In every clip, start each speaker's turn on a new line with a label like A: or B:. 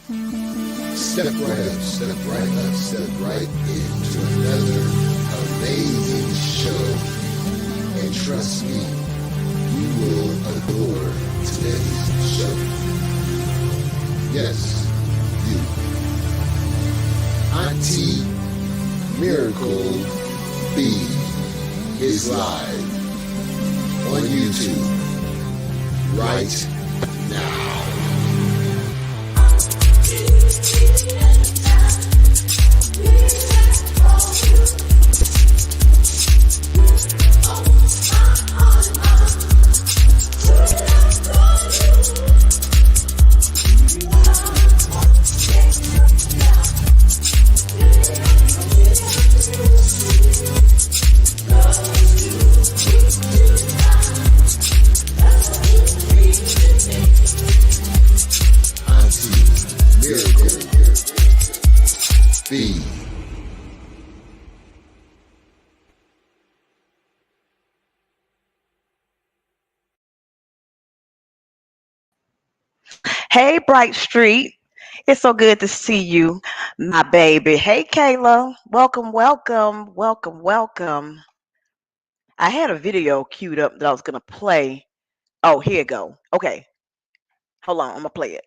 A: Step right up, step right up, step right into another amazing show. And trust me, you will adore today's show. Yes, you. Auntie Miracle B is live on YouTube right now.
B: Hey, Bright Street. It's so good to see you, my baby. Hey, Kayla. Welcome, welcome, welcome, welcome. I had a video queued up that I was going to play. Oh, here you go. Okay. Hold on. I'm going to play it.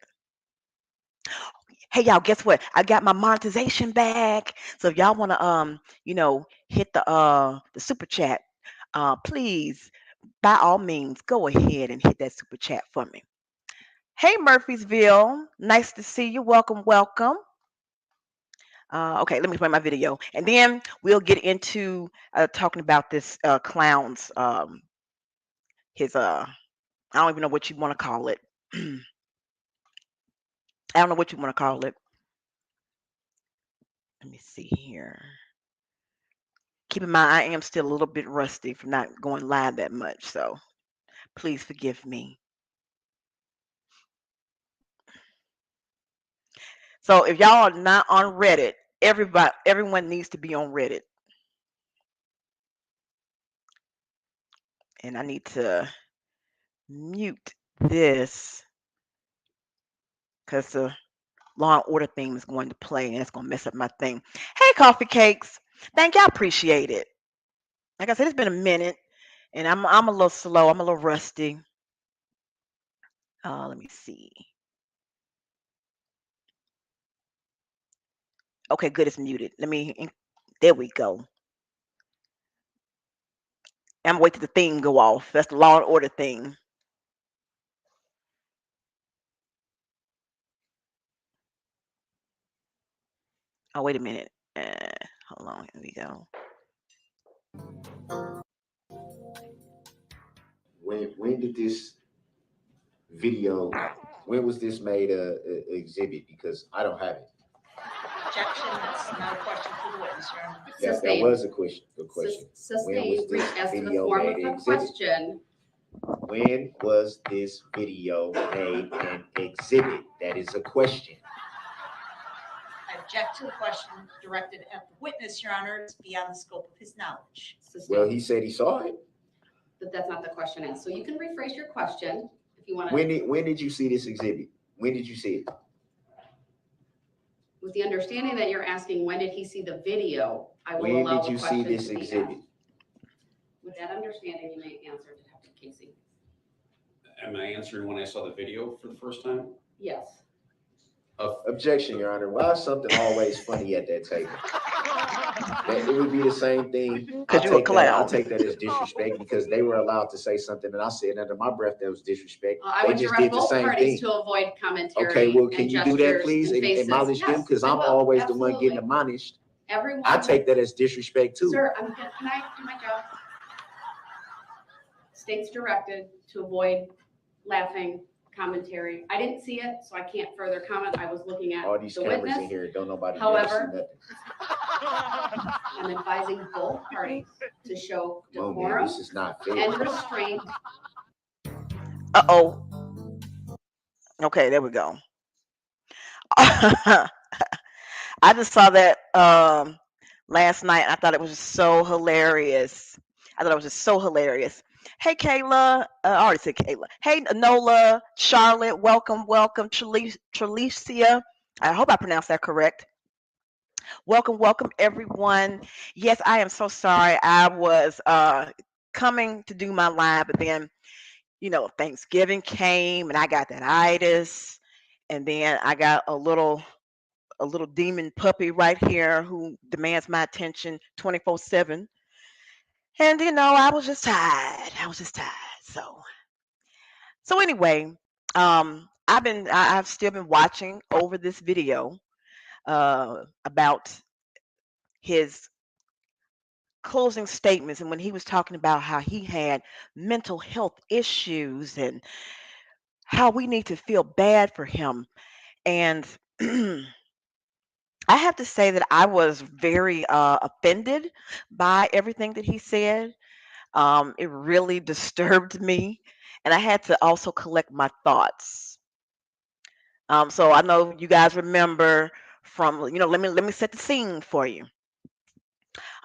B: Hey, y'all, guess what? I got my monetization back. So if y'all want to, hit the super chat, please, by all means, go ahead and hit that super chat for me. Hey, Murphysville. Nice to see you. Welcome, welcome. Okay, let me play my video, and then we'll get into talking about this clown's his I don't even know what you want to call it. I don't know what you want to call it. Let me see here. Keep in mind, I am still a little bit rusty from not going live that much, so please forgive me. So if y'all are not on Reddit, everyone needs to be on Reddit. And I need to mute this because the Law and Order theme is going to play and it's going to mess up my thing. Hey, Coffee Cakes. Thank you. I appreciate it. Like I said, it's been a minute and I'm a little slow. I'm a little rusty. Let me see. Okay, good. It's muted. There we go. I'm going to wait till the theme go off. That's the Law and Order thing. Oh, wait a minute. Hold on. Here we go.
C: When did this video, when was this made a exhibit? Because I don't have it.
D: Objection, that's not a question for the witness, Your Honor.
C: Yes, that was a question.
E: When was this video made an exhibit?
C: When was this video made an exhibit? That is a question.
D: I object to the question directed at the witness, Your Honor. It's beyond the scope of his knowledge.
C: Well, he said he saw it.
E: But that's not the question asked. So you can rephrase your question if you want to.
C: When did you see this exhibit? When did you see it?
E: With the understanding that you're asking when did he see the video, I will
C: when
E: allow
C: did you
E: the question
C: see this
E: to be
C: exhibit?
E: asked. With that understanding, you may answer Detective Casey.
F: Am I answering when I saw the video for the first time?
E: Yes.
C: Objection, Your Honor. Why is something always funny at that table? It would be the same thing.
B: Because you're a clown.
C: I take that as disrespect because they were allowed to say something and I said under my breath that was disrespect.
E: I would direct both parties to avoid commentary.
C: Okay, well, can you do that, please? And admonish them? Because I'm always the one getting admonished.
E: Everyone.
C: I take that as disrespect too.
E: Sir, can I do my job? State's directed to avoid laughing commentary. I didn't see it, so I can't further comment. I was looking at
C: all these
E: the
C: cameras
E: witness.
C: in here. Don't nobody.
E: However, I'm advising both parties to show decorum
C: this is not fair.
E: and restraint.
B: Uh-oh. Okay, there we go. I just saw that last night. I thought it was just so hilarious. Hey, Kayla. I already said Kayla. Hey, Nola, Charlotte. Welcome. Trelicia. I hope I pronounced that correct. Welcome, welcome everyone. Yes, I am so sorry. I was coming to do my live, but then Thanksgiving came and I got that itis, and then I got a little demon puppy right here who demands my attention 24/7. And I was just tired. I was just tired. So anyway, I've still been watching over this video about his closing statements, and when he was talking about how he had mental health issues and how we need to feel bad for him. And I have to say that I was very offended by everything that he said. It really disturbed me, and I had to also collect my thoughts. So I know you guys remember from let me set the scene for you.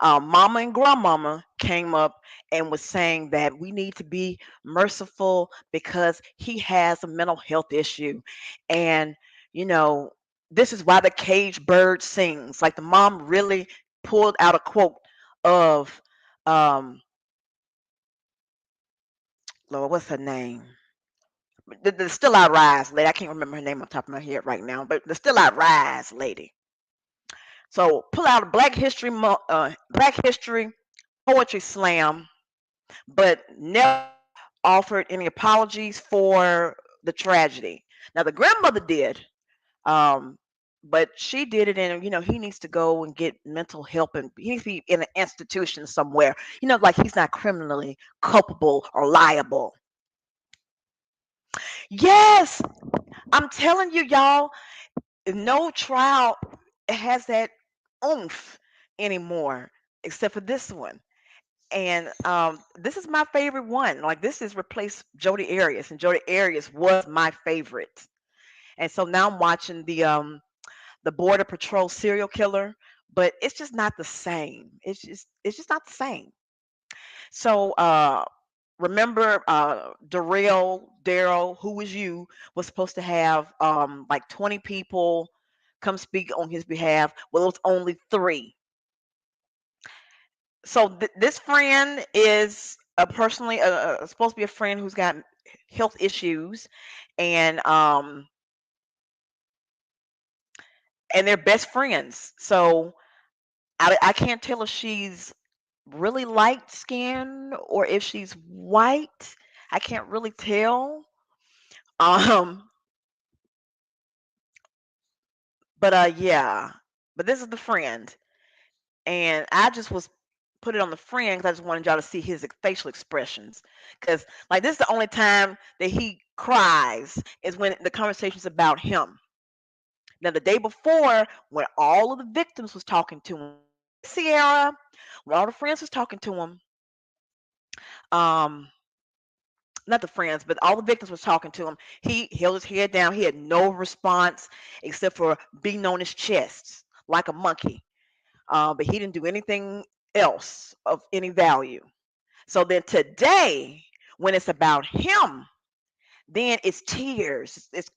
B: Mama and grandmama came up and was saying that we need to be merciful because he has a mental health issue. And, you know, this is why the caged bird sings. Like the mom really pulled out a quote of, um, Lord, what's her name? The Still I Rise lady. I can't remember her name on top of my head right now, but the Still I Rise lady. So pull out a Black History Poetry Slam, but never offered any apologies for the tragedy. Now the grandmother did, um, but she did it in, he needs to go and get mental help and he needs to be in an institution somewhere. Like he's not criminally culpable or liable. Yes, I'm telling you, y'all, no trial has that oomph anymore, except for this one. And this is my favorite one. Like this has replaced Jodi Arias, and Jodi Arias was my favorite. And so now I'm watching the Border Patrol serial killer, but it's just not the same. It's just not the same. So remember Darrell, who was you, was supposed to have like 20 people come speak on his behalf. Well, it was only three. So this friend is personally supposed to be a friend who's got health issues, and they're best friends. So I can't tell if she's really light skinned or if she's white. I can't really tell. Um, but yeah. But this is the friend, and I just was put it on the friend because I just wanted y'all to see his facial expressions. Because like this is the only time that he cries is when the conversation's about him. Now the day before, when all of the victims was talking to him, Sierra, when all the friends was talking to him, um, not the friends, but all the victims was talking to him, he held his head down. He had no response except for beating on his chest like a monkey. But he didn't do anything else of any value. So then today, when it's about him, then it's tears. It's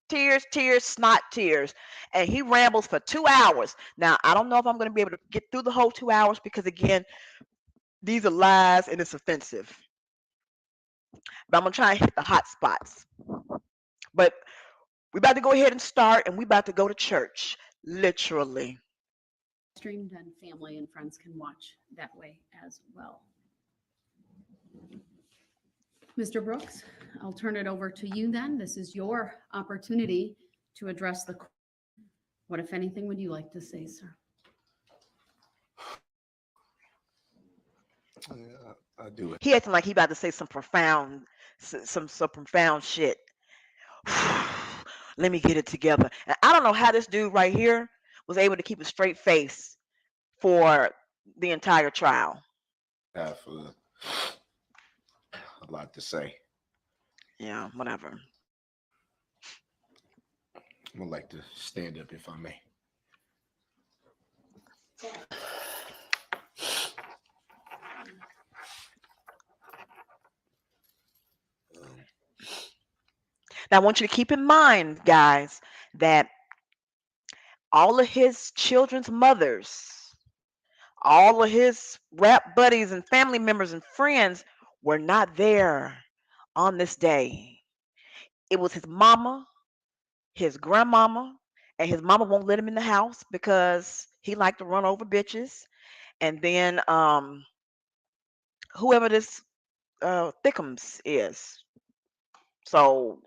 B: tears, tears, snot tears. And he rambles for 2 hours. Now, I don't know if I'm going to be able to get through the whole 2 hours because, again, these are lies and it's offensive. But I'm going to try and hit the hot spots. But we about to go ahead and start, and we about to go to church, literally.
E: Streamed and family and friends can watch that way as well. Mr. Brooks, I'll turn it over to you then. This is your opportunity to address the. What, if anything, would you like to say, sir?
C: I do it.
B: He acting like he about to say some profound shit. Let me get it together. And I don't know how this dude right here was able to keep a straight face for the entire trial.
C: I have a lot to say.
B: Yeah, whatever.
C: I would like to stand up if I may.
B: Now I want you to keep in mind, guys, that all of his children's mothers, all of his rap buddies and family members and friends were not there on this day. It was his mama, his grandmama, and his mama won't let him in the house because he liked to run over bitches. And then whoever this Thickums is. So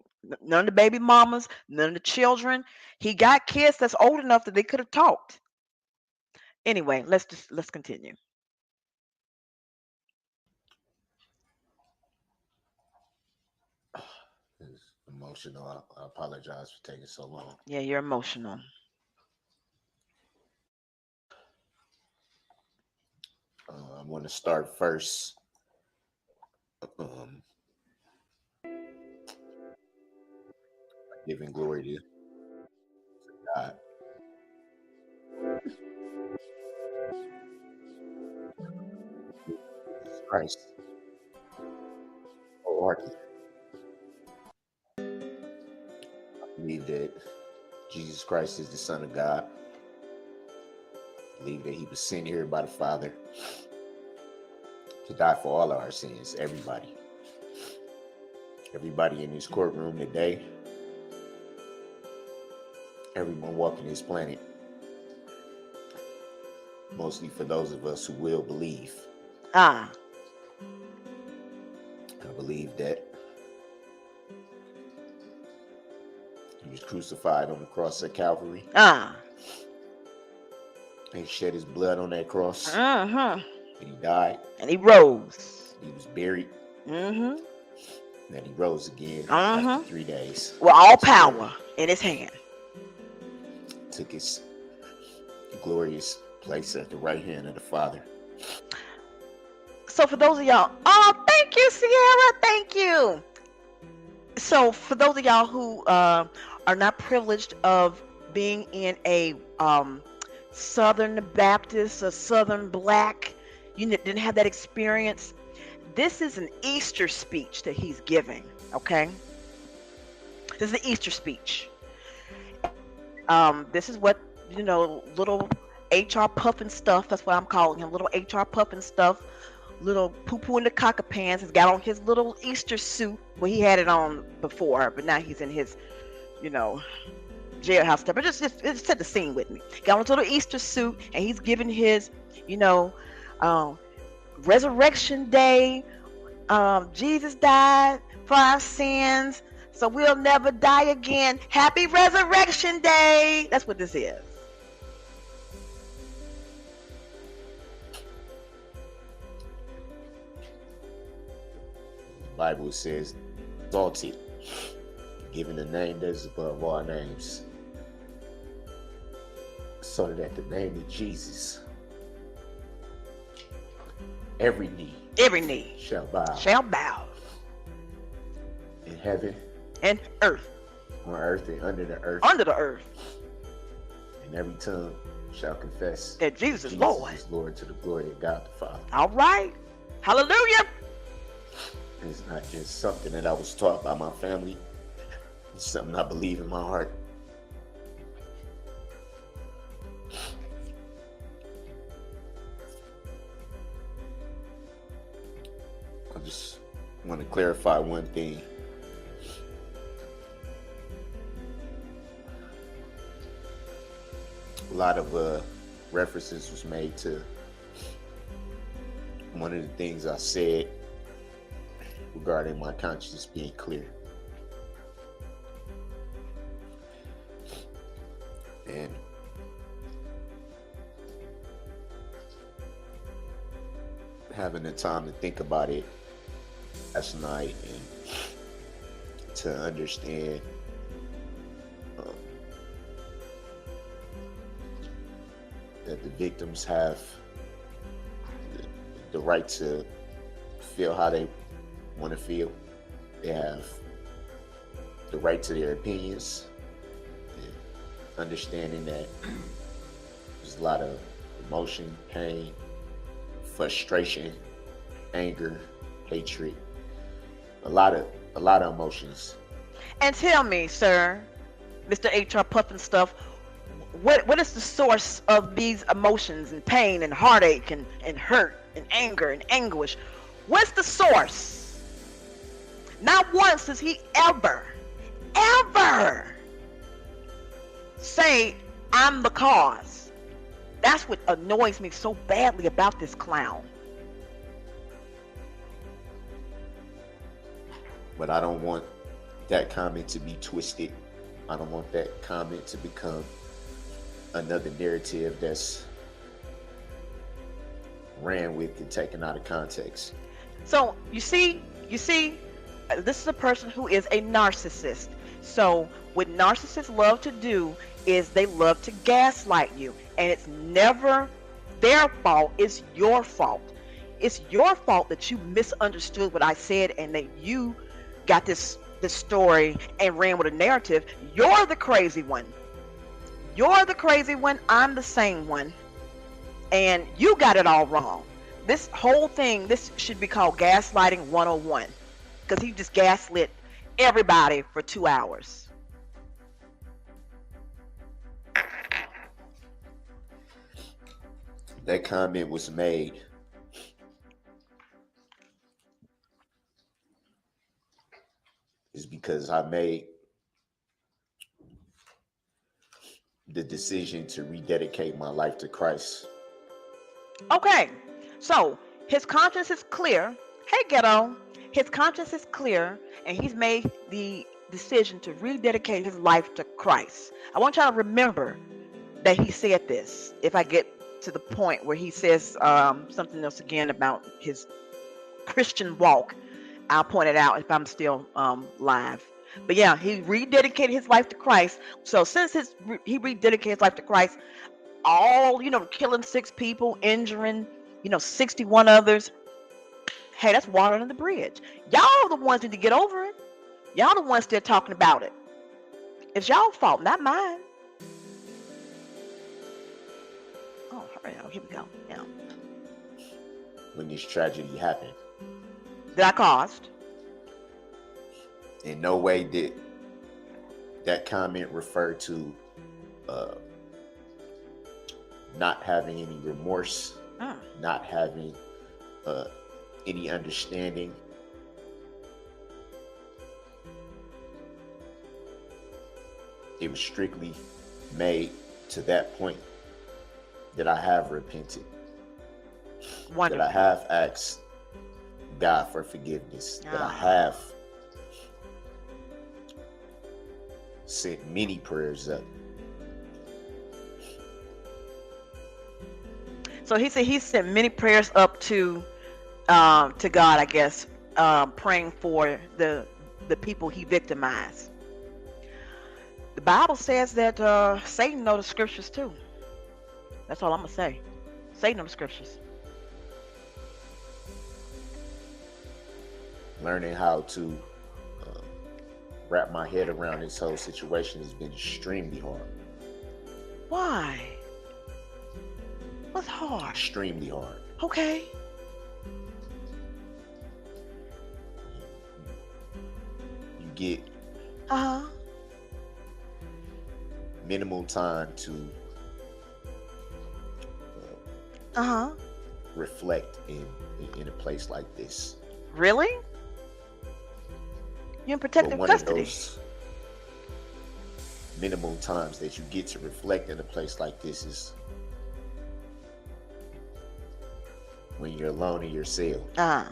B: none of the baby mamas, none of the children. He got kids that's old enough that they could have talked. Anyway, let's continue.
C: It's emotional. I apologize for taking so long.
B: Yeah, you're emotional.
C: I want to start first. Giving glory to God. Jesus Christ. Wholeheartedly. I believe that Jesus Christ is the Son of God. I believe that he was sent here by the Father to die for all of our sins. Everybody in this courtroom today, everyone walking this planet, mostly for those of us who will believe.
B: Ah,
C: I believe that he was crucified on the cross at Calvary
B: ah,
C: and shed his blood on that cross.
B: mm-hmm.
C: And he died.
B: And he rose.
C: He was buried.
B: Mm-hmm.
C: Then he rose again
B: Mm-hmm.
C: after 3 days.
B: With all power in his hand.
C: Took his glorious place at the right hand of the Father.
B: So for those of y'all, oh, thank you, Sierra, thank you. So for those of y'all who are not privileged of being in a Southern Baptist or Southern Black, you didn't have that experience. This is an Easter speech that he's giving. Okay, this is an Easter speech. This is what little HR puffin stuff. That's what I'm calling him, little HR puffin stuff. Little poo-poo in the cocker pants. He's got on his little Easter suit. Well, he had it on before, but now he's in his, jailhouse stuff. But just set the scene with me. Got on his little Easter suit, and he's giving his, Resurrection Day. Jesus died for our sins, so we'll never die again. Happy Resurrection Day. That's what this is.
C: The Bible says, exalted, given a name that is above all names, so that at the name of Jesus, every knee shall bow in heaven
B: and earth,
C: on earth and under the earth, and every tongue shall confess
B: that Jesus is Lord.
C: Is Lord, to the glory of God the Father.
B: All right, hallelujah.
C: It's not just something that I was taught by my family. It's something I believe in my heart. I just want to clarify one thing. A lot of references was made to one of the things I said regarding my conscience being clear. And having the time to think about it last night and to understand that the victims have the right to feel how they want to feel. They have the right to their opinions, and understanding that there's a lot of emotion, pain, frustration, anger, hatred, a lot of emotions.
B: And tell me, sir, Mr. HR Puffin stuff, what is the source of these emotions and pain and heartache and hurt and anger and anguish? What's the source? Not once does he ever say, I'm the cause. That's what annoys me so badly about this clown.
C: But I don't want that comment to be twisted. I don't want that comment to become another narrative that's ran with and taken out of context.
B: So you see, this is a person who is a narcissist. So what narcissists love to do is they love to gaslight you, and it's never their fault, it's your fault. It's your fault that you misunderstood what I said and that you got this story and ran with a narrative. You're the crazy one. You're the crazy one. I'm the sane one. And you got it all wrong. This whole thing, this should be called gaslighting 101, because he just gaslit everybody for 2 hours.
C: That comment was made is because I made the decision to rededicate my life to Christ.
B: Okay, so his conscience is clear. Hey, ghetto. His conscience is clear, and he's made the decision to rededicate his life to Christ. I want y'all to remember that he said this. If I get to the point where he says something else again about his Christian walk, I'll point it out if I'm still live. But yeah, he rededicated his life to Christ. So since he rededicated his life to Christ, all, killing 6 people, injuring, 61 others, hey, that's water under the bridge. Y'all the ones need to get over it. Y'all the ones still talking about it. It's y'all's fault, not mine. Oh, hurry up. Here we go. Yeah.
C: When this tragedy happened,
B: That I caused.
C: in no way did that comment refer to not having any remorse, not having any understanding. It was strictly made to that point that I have repented,
B: Wonderful.
C: that I have asked God for forgiveness, that I have sent many prayers up.
B: So he said he sent many prayers up to God, I guess, praying for the people he victimized. The Bible says that Satan knows the scriptures too. That's all I'm gonna say. Satan knows the scriptures.
C: Learning how to wrap my head around this whole situation has been extremely hard.
B: Why? What's hard?
C: Extremely hard.
B: Okay.
C: You get
B: Uh-huh.
C: minimal time to
B: Uh-huh.
C: reflect in a place like this.
B: Really? You're in
C: But
B: protective
C: one of
B: custody.
C: those minimal times that you get to reflect in a place like this is when you're alone in your cell.
B: Uh-huh.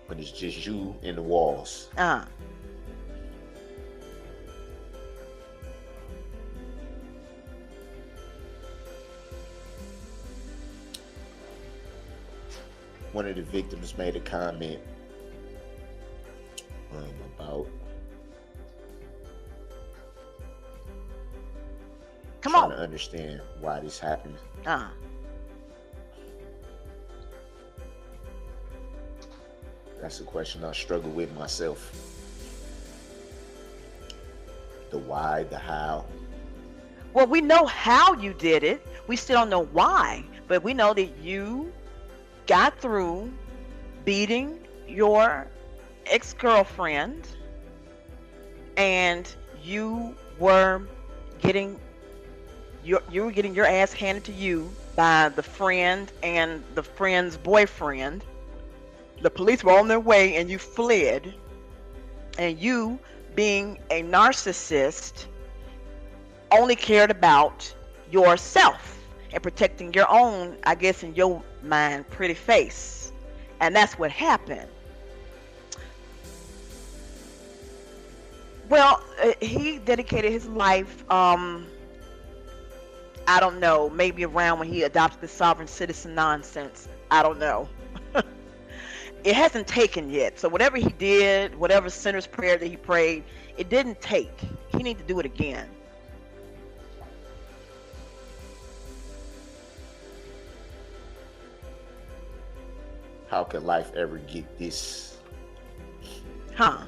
C: When it's just you and the walls.
B: Uh-huh.
C: One of the victims made a comment about
B: Come
C: trying
B: on.
C: to understand why this happened.
B: Uh-huh.
C: That's a question I struggle with myself. The why, the how.
B: Well, we know how you did it. We still don't know why, but we know that you got through beating your ex-girlfriend and you were getting your ass handed to you by the friend and the friend's boyfriend. The police were on their way and you fled. And you, being a narcissist, only cared about yourself and protecting your own, I guess in your mind, pretty face. And that's what happened. Well, he dedicated his life, I don't know, maybe around when he adopted the sovereign citizen nonsense. I don't know. It hasn't taken yet. So whatever he did, whatever sinner's prayer that he prayed, it didn't take. He needs to do it again.
C: How could life ever get this
B: Huh?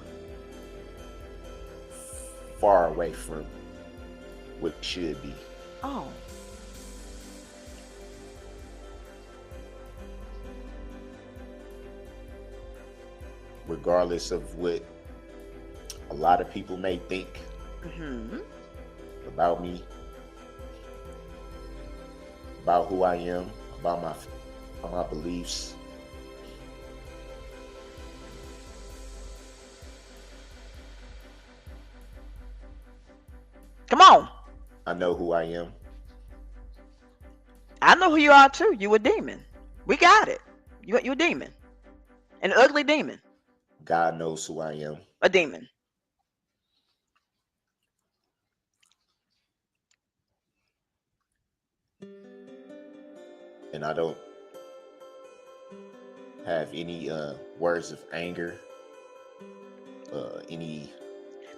C: far away from what it should be?
B: Oh.
C: Regardless of what a lot of people may think
B: Mm-hmm.
C: about me, about who I am, about my beliefs.
B: Come on.
C: I know who I am.
B: I know who you are too. You a demon. We got it. You a demon. An ugly demon.
C: God knows who I am.
B: A demon.
C: And I don't have any words of anger, any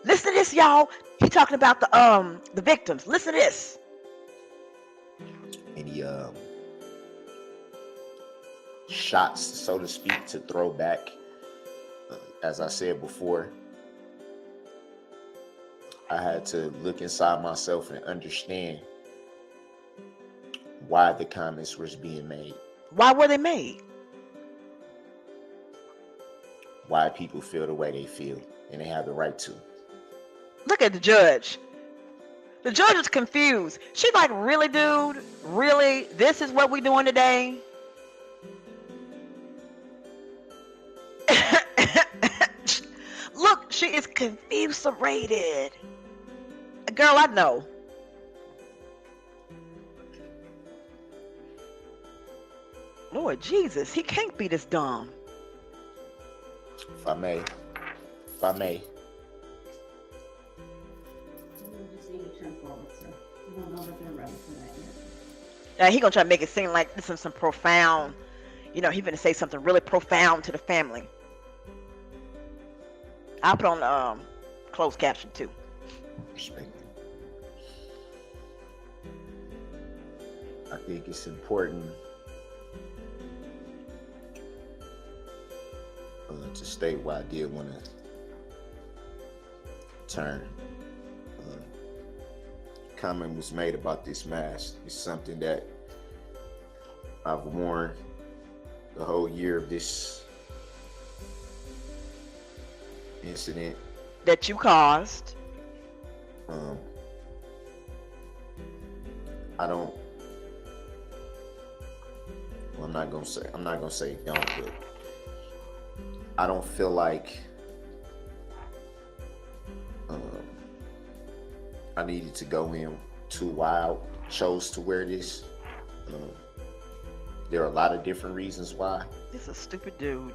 B: Listen to this, y'all. He talking about the victims. Listen to this.
C: any shots, so to speak, to throw back. As I said before, I had to look inside myself and understand why the comments was being made,
B: Why were they made?
C: why people feel the way they feel, and they have the right to.
B: Look at the judge. The judge is confused. She's like, really, dude? Really? This is what we doing today? Look, she is confused-rated. Girl, I know. Lord Jesus, he can't be this dumb.
C: If I may,
B: Now he gonna try to make it seem like this is some profound, he gonna say something really profound to the family. I'll put on closed caption too.
C: respect. I think it's important to state why I did want to turn. Comment was made about this mask. It's something that I've worn the whole year of this incident.
B: That you caused.
C: I don't. Well, I'm not gonna say don't, but I don't feel like I needed to go in too wild. Chose to wear this. There are a lot of different reasons why.
B: This is a stupid dude.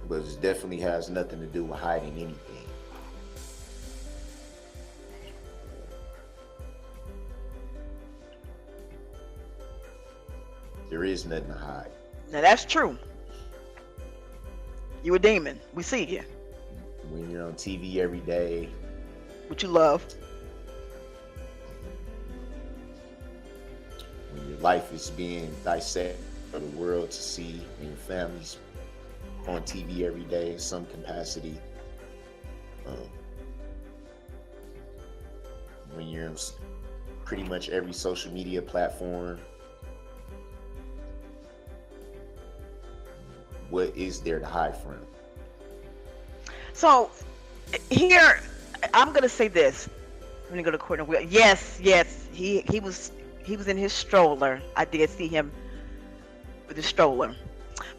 C: But it definitely has nothing to do with hiding anything. There is nothing to hide.
B: Now that's true. You a demon. We see you.
C: When you're on TV every day,
B: What you love.
C: when your life is being dissected for the world to see, when your family's on TV every day in some capacity, when you're on pretty much every social media platform, what is there to hide from?
B: So here, I'm gonna say this. Let me go to Courtney Will. Yes, yes, he was in his stroller. I did see him with his stroller.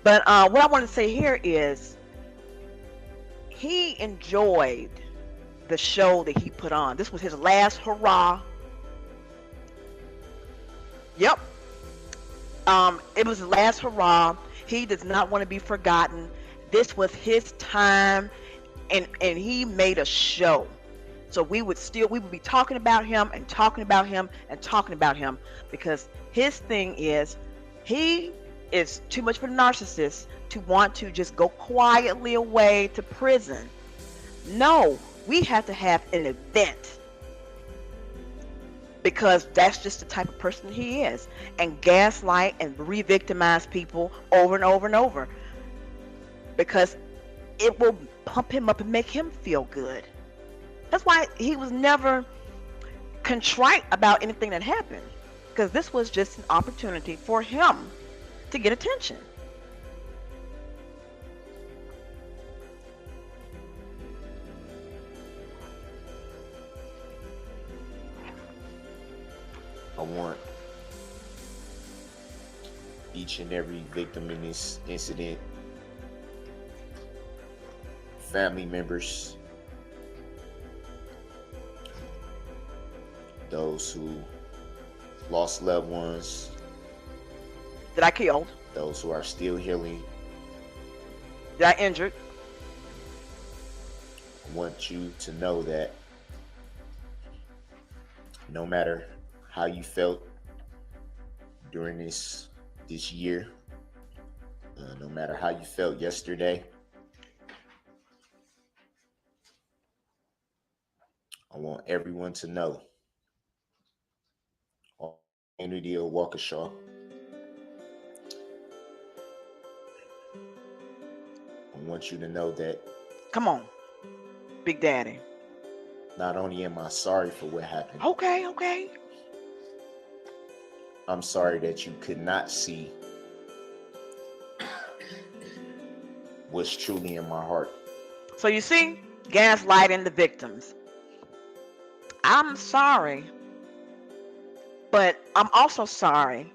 B: But what I want to say here is he enjoyed the show that he put on. This was his last hurrah. Yep. It was his last hurrah. He does not want to be forgotten. This was his time, and he made a show. So we would be talking about him and talking about him and talking about him, because his thing is he is too much of a narcissist to want to just go quietly away to prison. No, we have to have an event, because that's just the type of person he is, and gaslight and re-victimize people over and over and over, because it will pump him up and make him feel good. That's why he was never contrite about anything that happened, because this was just an opportunity for him to get attention.
C: I want each and every victim in this incident, family members, those who lost loved ones,
B: That I killed,
C: those who are still healing.
B: that I injured.
C: I want you to know that no matter how you felt during this year, no matter how you felt yesterday, I want everyone to know, community of Waukesha, I want you to know that
B: Come on, Big Daddy.
C: not only am I sorry for what happened,
B: Okay.
C: I'm sorry that you could not see what's truly in my heart.
B: So you see, gaslighting the victims. I'm sorry, but I'm also sorry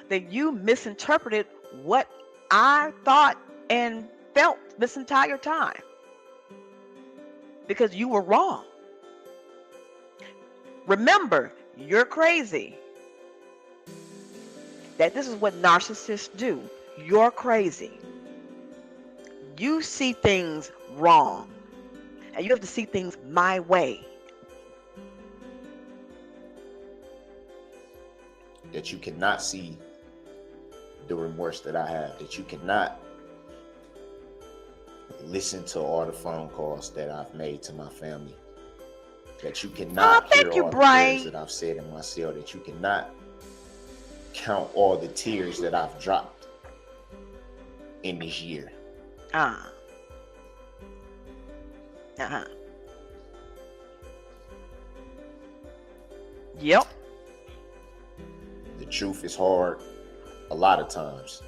B: that you misinterpreted what I thought and felt this entire time, because you were wrong. Remember, you're crazy. That this is what narcissists do. You're crazy. You see things wrong, and you have to see things my way.
C: That you cannot see the remorse that I have, that you cannot listen to all the phone calls that I've made to my family, that you cannot hear
B: thank you,
C: all the
B: Brian.
C: prayers that I've said in my cell, that you cannot count all the tears that I've dropped in this year.
B: Yep.
C: The truth is hard a lot of times.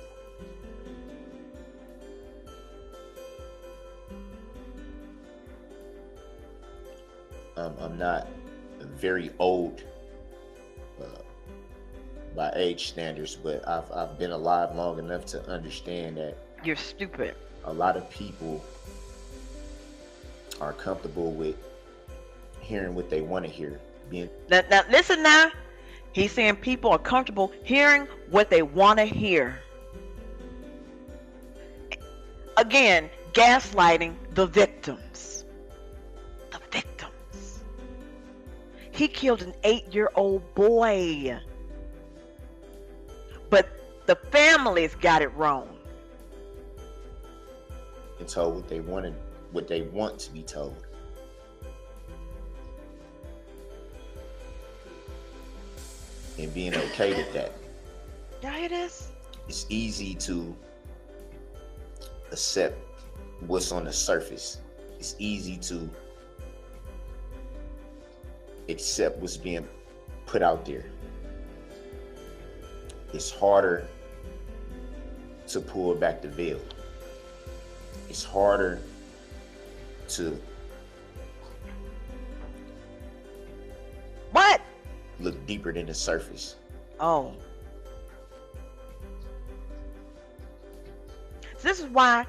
C: I'm not very old by age standards, but I've been alive long enough to understand that
B: You're stupid.
C: a lot of people are comfortable with hearing what they want to hear.
B: Now listen now. He's saying people are comfortable hearing what they want to hear. Again, gaslighting the victims. The victims. He killed an 8-year-old boy. But the families got it wrong.
C: And told what they want to be told. And being okay with that.
B: Y'all hear this?
C: It's easy to accept what's on the surface. It's easy to accept what's being put out there. It's harder to pull back the veil. It's harder to
B: What?
C: look deeper than the surface.
B: Oh. So this is why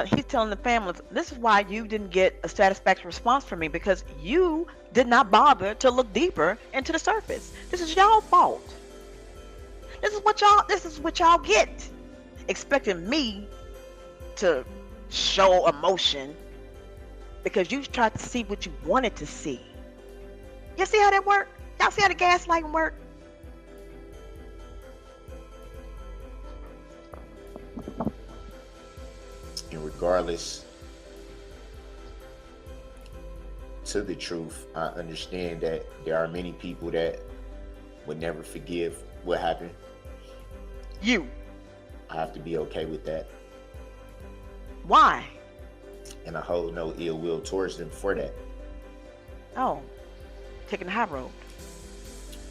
B: he's telling the families, this is why you didn't get a satisfactory response from me, because you did not bother to look deeper into the surface. This is y'all fault. This is what y'all get. Expecting me to show emotion because you tried to see what you wanted to see. You see how that work? Y'all see how the gaslighting work?
C: And regardless to the truth, I understand that there are many people that would never forgive what happened.
B: You.
C: I have to be okay with that.
B: Why?
C: And I hold no ill will towards them for that.
B: Oh, taking the high road.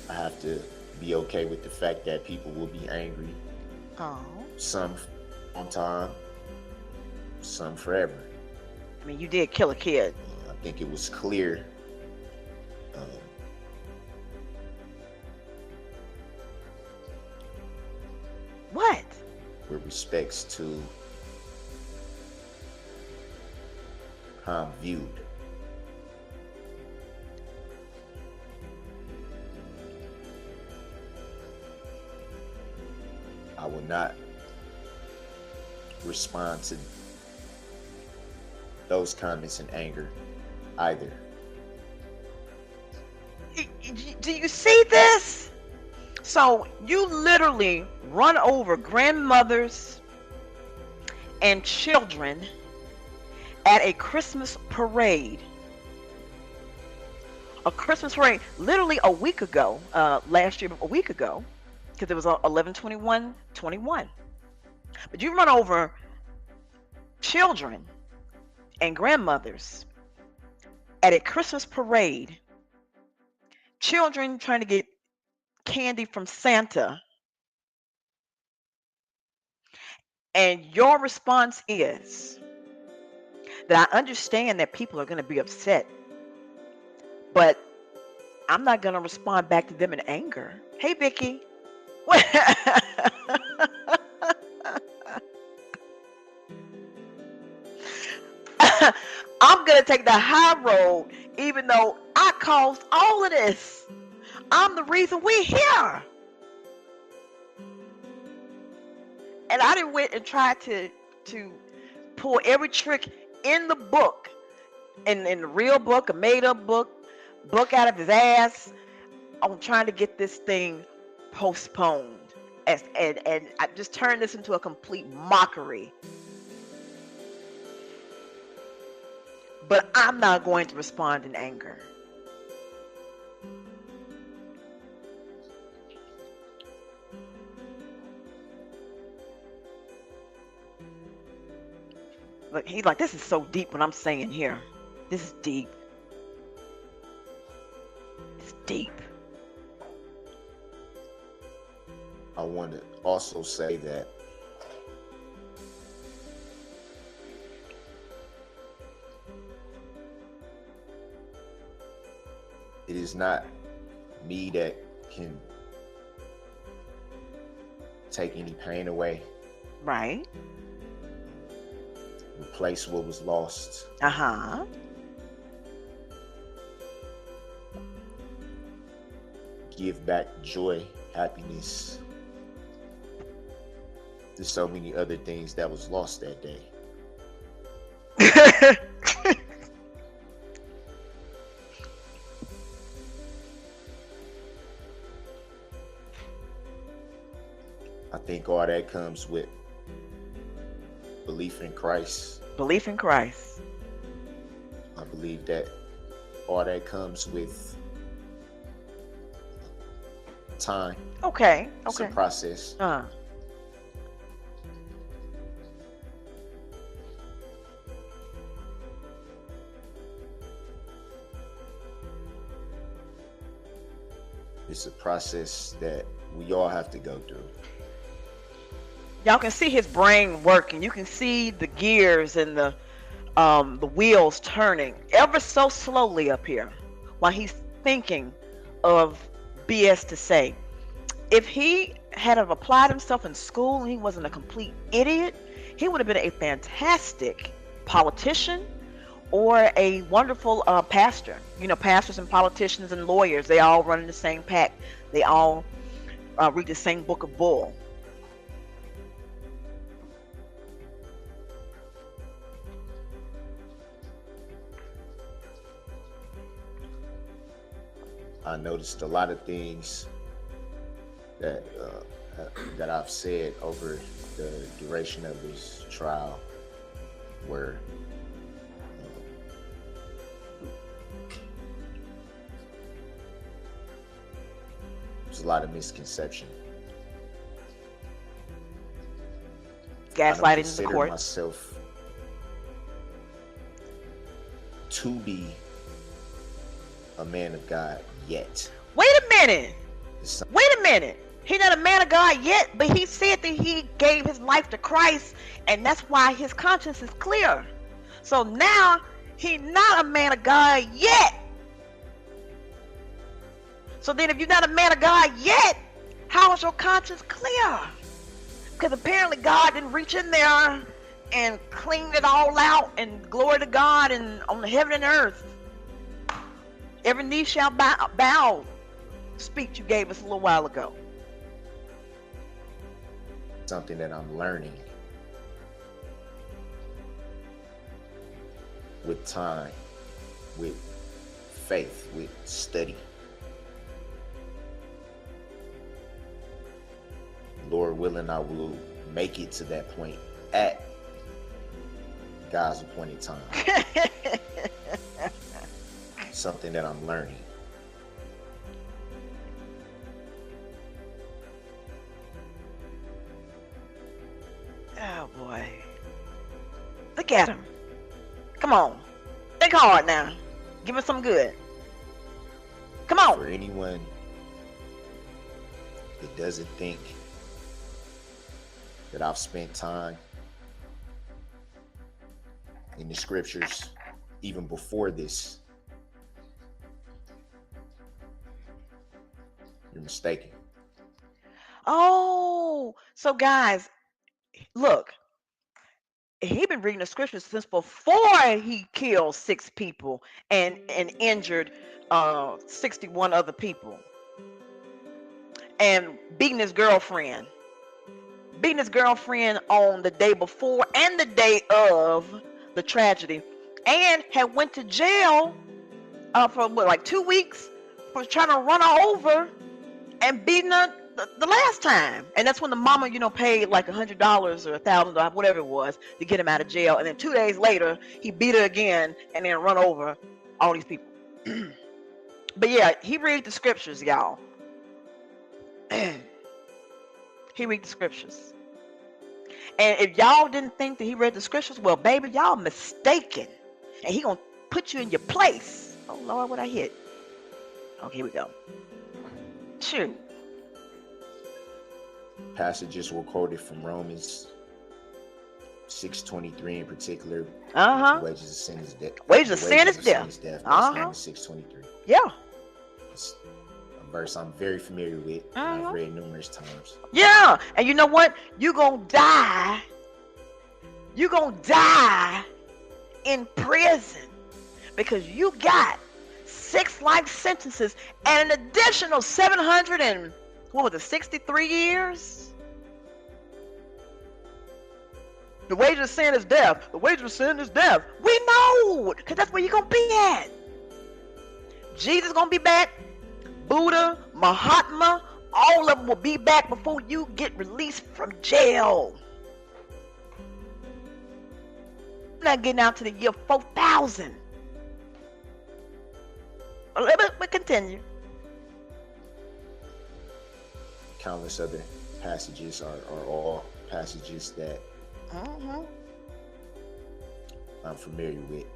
C: I have to be okay with the fact that people will be angry.
B: Oh.
C: Some on time, some forever.
B: I mean, you did kill a kid.
C: I think it was clear
B: What?
C: with respects to how I'm viewed. I will not respond to those comments in anger either.
B: Do you see this? So you literally run over grandmothers and children at a Christmas parade. A Christmas parade, literally a week ago, last year, a week ago, because it was 11/21/21. But you run over children and grandmothers at a Christmas parade. Children trying to get candy from Santa. And your response is that I understand that people are going to be upset, but I'm not going to respond back to them in anger. Hey, Vicky. I'm going to take the high road, even though I caused all of this. I'm the reason we're here. And I didn't went and tried to pull every trick in the book, in the real book, a made-up book out of his ass, on trying to get this thing postponed. And I just turned this into a complete mockery. But I'm not going to respond in anger. Look, he's like, this is so deep what I'm saying here. This is deep. It's deep.
C: I want to also say that it is not me that can take any pain away,
B: Right.
C: replace what was lost.
B: Uh-huh.
C: Give back joy, happiness. There's so many other things that was lost that day. I think all that comes with belief in Christ.
B: Belief in Christ.
C: I believe that all that comes with time.
B: Okay.
C: It's a
B: Okay.
C: process. It's a process that we all have to go through.
B: Y'all can see his brain working. You can see the gears and the the wheels turning ever so slowly up here while he's thinking of BS to say. If he had have applied himself in school and he wasn't a complete idiot, he would have been a fantastic politician or a wonderful pastor. You know, pastors and politicians and lawyers, they all run in the same pack. They all read the same book of bull.
C: I noticed a lot of things that I've said over the duration of his trial were there's a lot of misconception. I don't
B: Gaslighting the
C: consider
B: court.
C: myself to be a man of God yet.
B: Wait a minute.
C: It's
B: Wait a minute. He's not a man of God yet, but he said that he gave his life to Christ, and that's why his conscience is clear. So now he's not a man of God yet. So then if you're not a man of God yet, how is your conscience clear? Because apparently God didn't reach in there and clean it all out, and glory to God and on the heaven and earth. Every knee shall bow. Speech you gave us a little while ago.
C: something that I'm learning with time, with faith, with study. Lord willing, I will make it to that point at God's appointed time. Something that I'm learning.
B: Oh boy. Look at him. Come on. Think hard now. Give us some good. Come on.
C: For anyone that doesn't think that I've spent time in the scriptures even before this, you're mistaken.
B: Oh, so guys, look, he been reading the scriptures since before he killed 6 people and injured 61 other people, and beating his girlfriend on the day before and the day of the tragedy, and had went to jail for what, like 2 weeks for trying to run her over and beating her the last time. And that's when the mama, paid like $100 or $1,000, whatever it was, to get him out of jail. And then 2 days later, he beat her again and then run over all these people. But yeah, he read the scriptures, y'all. He read the scriptures. And if y'all didn't think that he read the scriptures, well, baby, y'all mistaken. And he gonna put you in your place. Oh Lord, what I hit? Okay, here we go. Shoot.
C: Passages were quoted from Romans 6:23 in particular.
B: Uh-huh.
C: The wages of sin is death.
B: Wages of sin is death.
C: That's
B: Uh-huh.
C: Romans 6:23.
B: Yeah.
C: It's a verse I'm very familiar with. And I've read numerous times.
B: Yeah. And you know what? You gonna die. You gonna die in prison because you got 6 life sentences and an additional 63 years. The wages of sin is death. The wages of sin is death. We know, because that's where you're gonna be at. Jesus gonna be back. Buddha, Mahatma, all of them will be back before you get released from jail. I'm not getting out to the year 4000. But continue.
C: Countless other passages are all passages that I'm familiar with.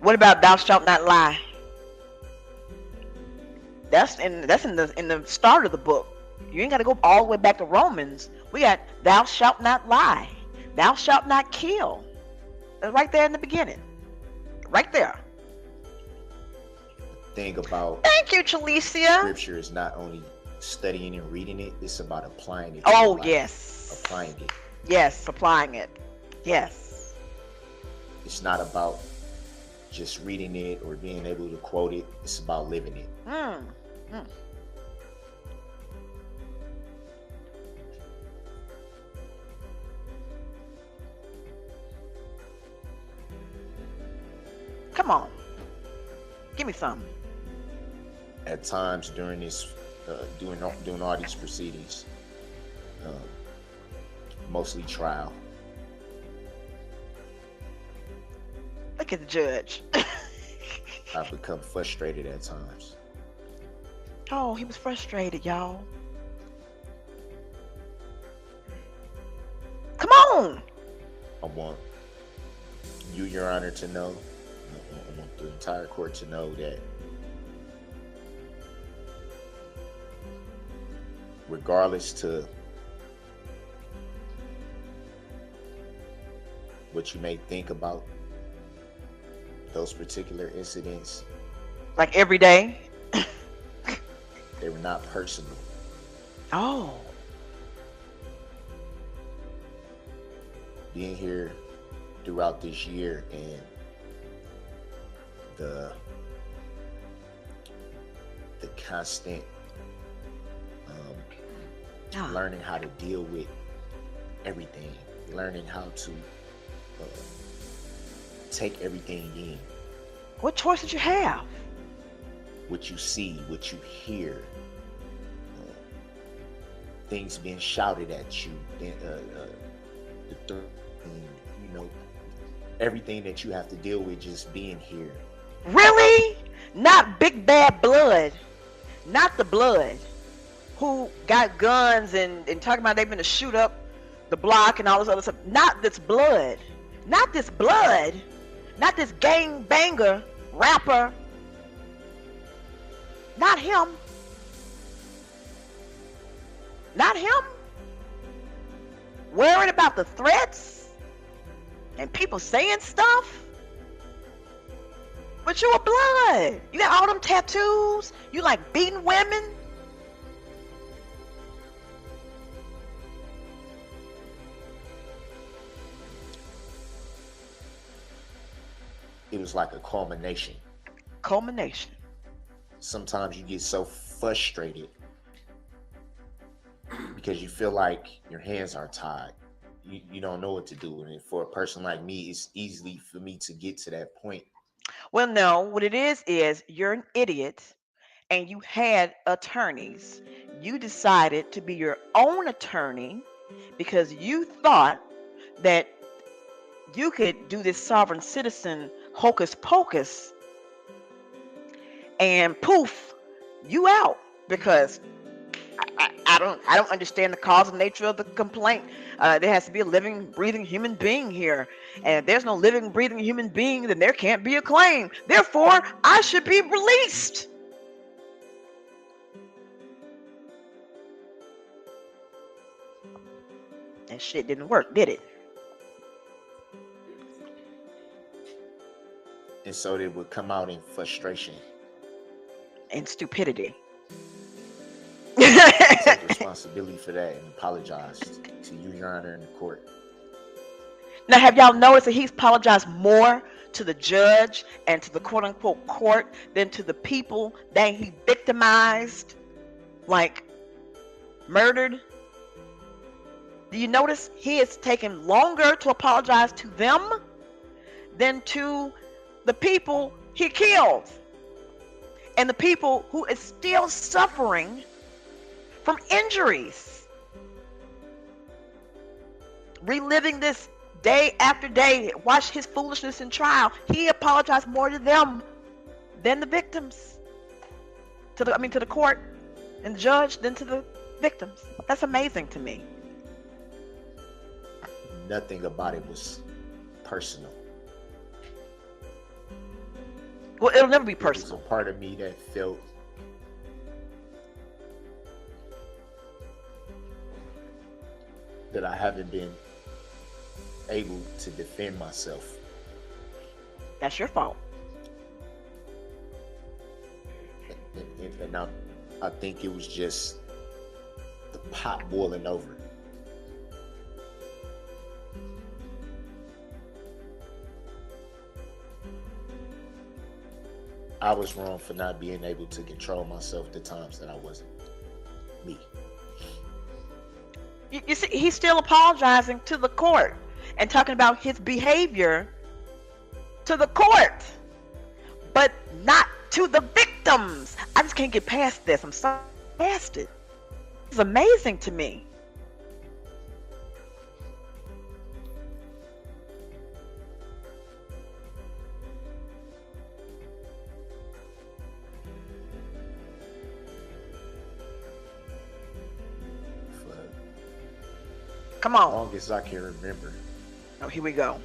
B: What about thou shalt not lie? That's in the start of the book. You ain't got to go all the way back to Romans. We got thou shalt not lie. Thou shalt not kill. right there in the beginning. Right there.
C: Thing about
B: Thank you, Chalicia.
C: scripture is not only studying and reading it, it's about applying it to
B: Oh,
C: your life.
B: yes.
C: Applying it.
B: Yes, applying it. Yes.
C: It's not about just reading it or being able to quote it. It's about living it.
B: Mm. Mm. Come on. Give me some.
C: At times during this, doing all these proceedings, mostly trial,
B: Look at the judge.
C: I've become frustrated at times.
B: Oh, he was frustrated, y'all. Come on.
C: I want you, Your Honor, to know, I want the entire court to know that regardless to what you may think about those particular incidents,
B: Like every day.
C: they were not personal.
B: Oh.
C: Being here throughout this year and the constant
B: Ah.
C: learning how to deal with everything, learning how to take everything in,
B: What choice did you have?
C: what you see, what you hear, things being shouted at you, you know, everything that you have to deal with just being here.
B: Really? Not big bad blood. Not the blood. Who got guns and talking about they're gonna shoot up the block and all this other stuff. Not this blood. Not this blood. Not this gang banger rapper. Not him. Not him. Worried about the threats and people saying stuff. But you a blood. You got all them tattoos. You like beating women.
C: It was like a culmination.
B: Culmination.
C: Sometimes you get so frustrated because you feel like your hands are tied. You don't know what to do. And for a person like me, it's easy for me to get to that point.
B: Well, no, what it is you're an idiot and you had attorneys. You decided to be your own attorney because you thought that you could do this sovereign citizen hocus pocus and poof, you out because I don't understand the cause and nature of the complaint. There has to be a living, breathing human being here. And if there's no living, breathing human being, then there can't be a claim. Therefore, I should be released. That shit didn't work, did it?
C: And so they would come out in frustration.
B: And stupidity.
C: Take responsibility for that and apologize to you, Your Honor, in the court.
B: Now, have y'all noticed that he's apologized more to the judge and to the quote-unquote court than to the people that he victimized, like murdered? Do you notice he has taken longer to apologize to them than to the people he killed and the people who is still suffering from injuries, reliving this day after day? Watch his foolishness in trial. He apologized more to them than the victims, to the court and the judge than to the victims. That's amazing to me.
C: Nothing about it was personal.
B: Well, it'll never be
C: There was a
B: personal.
C: part of me that felt that I haven't been able to defend myself.
B: That's your fault.
C: And I think it was just the pot boiling over. I was wrong for not being able to control myself the times that I wasn't me.
B: You see, he's still apologizing to the court and talking about his behavior to the court, but not to the victims. I just can't get past this. I'm so past it. It's amazing to me.
C: For
B: Come
C: as
B: on.
C: long as I can remember,
B: Oh, here we go.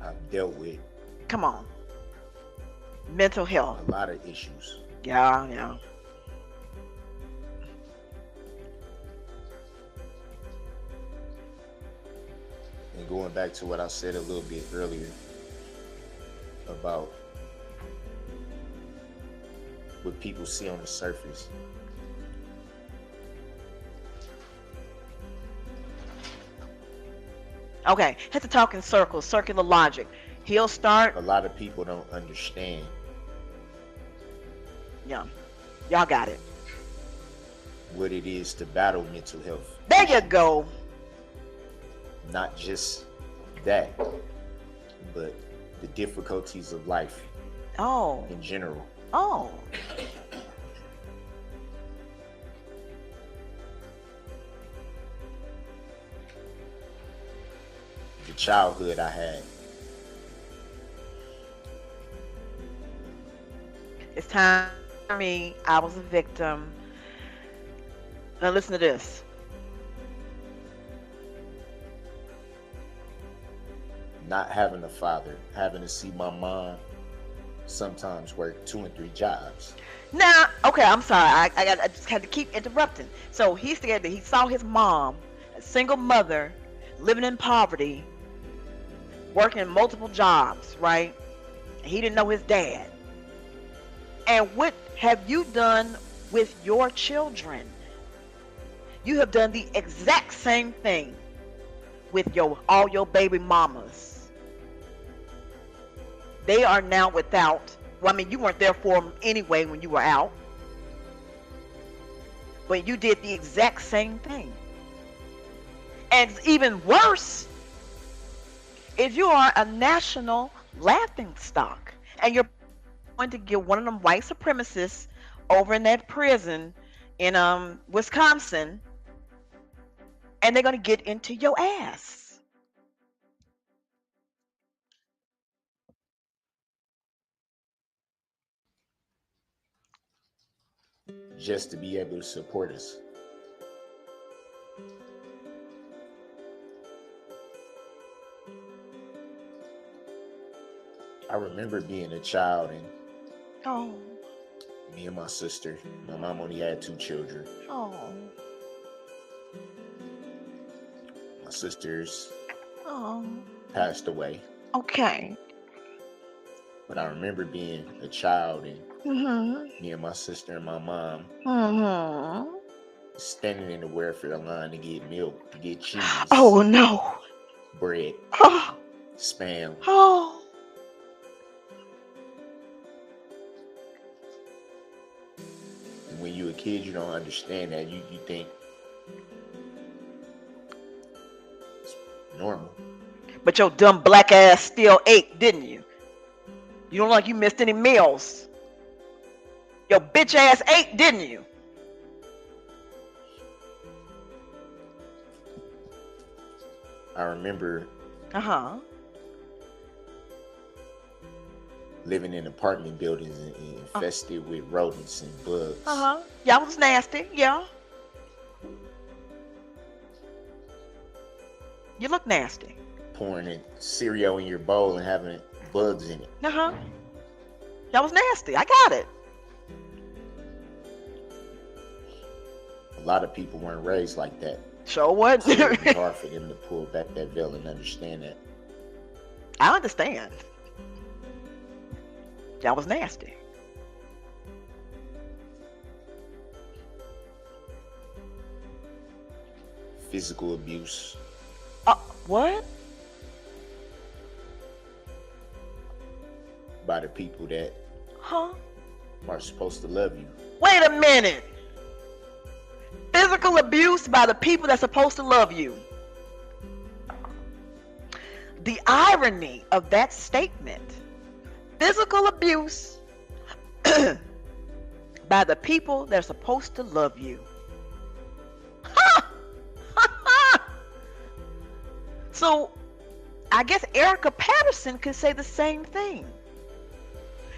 C: I've dealt with
B: Come on. Mental health.
C: a lot of issues.
B: Yeah, yeah.
C: And going back to what I said a little bit earlier about what people see on the surface.
B: Okay, have to talk in circles, circular logic. He'll start.
C: A lot of people don't understand
B: Yeah, y'all got it.
C: what it is to battle mental health.
B: There you go.
C: Not just that, but the difficulties of life
B: Oh,
C: in general.
B: oh.
C: The childhood I had.
B: It's time for me. I was a victim. Now listen to this.
C: Not having a father, having to see my mom sometimes work 2 and 3 jobs.
B: Now, okay, I'm sorry. I just had to keep interrupting. So he said that he saw his mom, a single mother, living in poverty, working multiple jobs, right? He didn't know his dad. And what have you done with your children? You have done the exact same thing with all your baby mamas. They are now without. Well, I mean, you weren't there for them anyway when you were out. But you did the exact same thing. And it's even worse if you are a national laughing stock and you're going to get one of them white supremacists over in that prison in Wisconsin, and they're going to get into your ass.
C: Just to be able to support us. I remember being a child and
B: Oh,
C: me and my sister, my mom only had 2 children.
B: oh,
C: My sisters
B: oh.
C: passed away,
B: Okay.
C: but I remember being a child and
B: Mm-hmm.
C: me and my sister and my mom
B: Mm-hmm.
C: standing in the welfare line to get milk, to get cheese,
B: Oh, no.
C: bread,
B: Oh,
C: Spam.
B: oh.
C: And when you're a kid, you don't understand that. You think it's normal.
B: But your dumb black ass still ate, didn't you? You don't look like you missed any meals. Your bitch ass ate, didn't you?
C: I remember
B: Uh-huh.
C: living in apartment buildings and infested with rodents and bugs.
B: Uh-huh. Y'all was nasty, yeah. You look nasty.
C: Pouring in cereal in your bowl and having bugs in it.
B: Uh-huh. Y'all was nasty. I got it.
C: A lot of people weren't raised like that.
B: So what?
C: So it'd be hard for them to pull back that veil and understand that.
B: I understand. That was nasty.
C: Physical abuse,
B: What?
C: by the people that
B: Huh?
C: are supposed to love you.
B: Wait a minute. Physical abuse by the people that's supposed to love you. The irony of that statement. Physical abuse by the people that are supposed to love you. So, I guess Erica Patterson could say the same thing.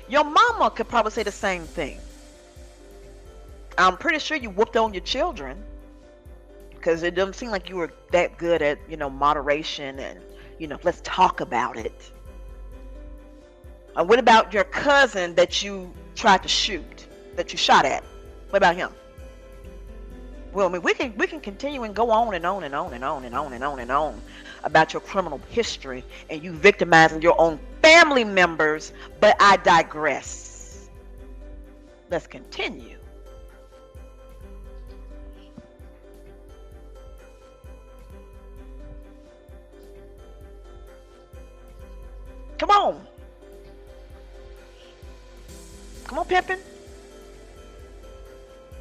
B: Your mama could probably say the same thing. I'm pretty sure you whooped on your children because it doesn't seem like you were that good at, moderation and, let's talk about it. And what about your cousin that you tried to shoot, that you shot at? What about him? Well, I mean, we can continue and go on and on and on and on and on and on and on about your criminal history and you victimizing your own family members, but I digress. Let's continue. Come on. Come on, Pippin.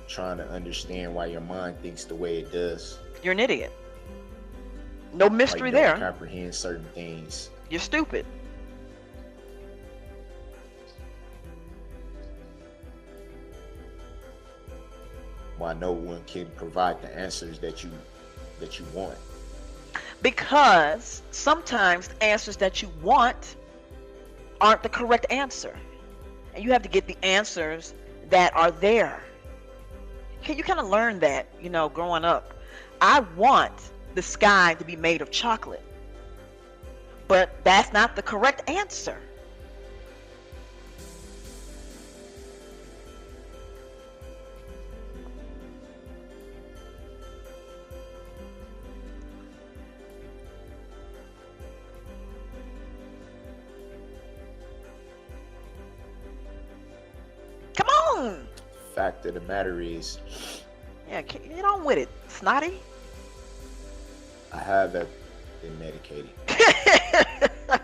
C: Trying to understand why your mind thinks the way it does.
B: You're an idiot. No mystery
C: Why you don't
B: there.
C: comprehend certain things.
B: You're stupid.
C: Why no one can provide the answers that you want.
B: Because sometimes the answers that you want aren't the correct answer. And you have to get the answers that are there. You kind of learn that, growing up. I want the sky to be made of chocolate. But that's not the correct answer. Come on.
C: Fact of the matter is,
B: Yeah, get on with it, snotty.
C: I have been medicated. I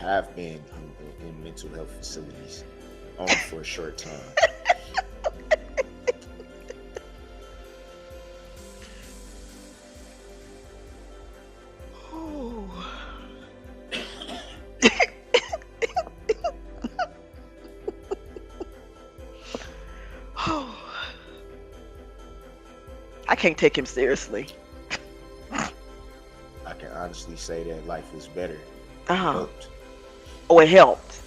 C: have been in mental health facilities, only for a short time.
B: I can't take him seriously.
C: I can honestly say that life was better. It
B: Uh-huh.
C: helped.
B: Oh, it helped.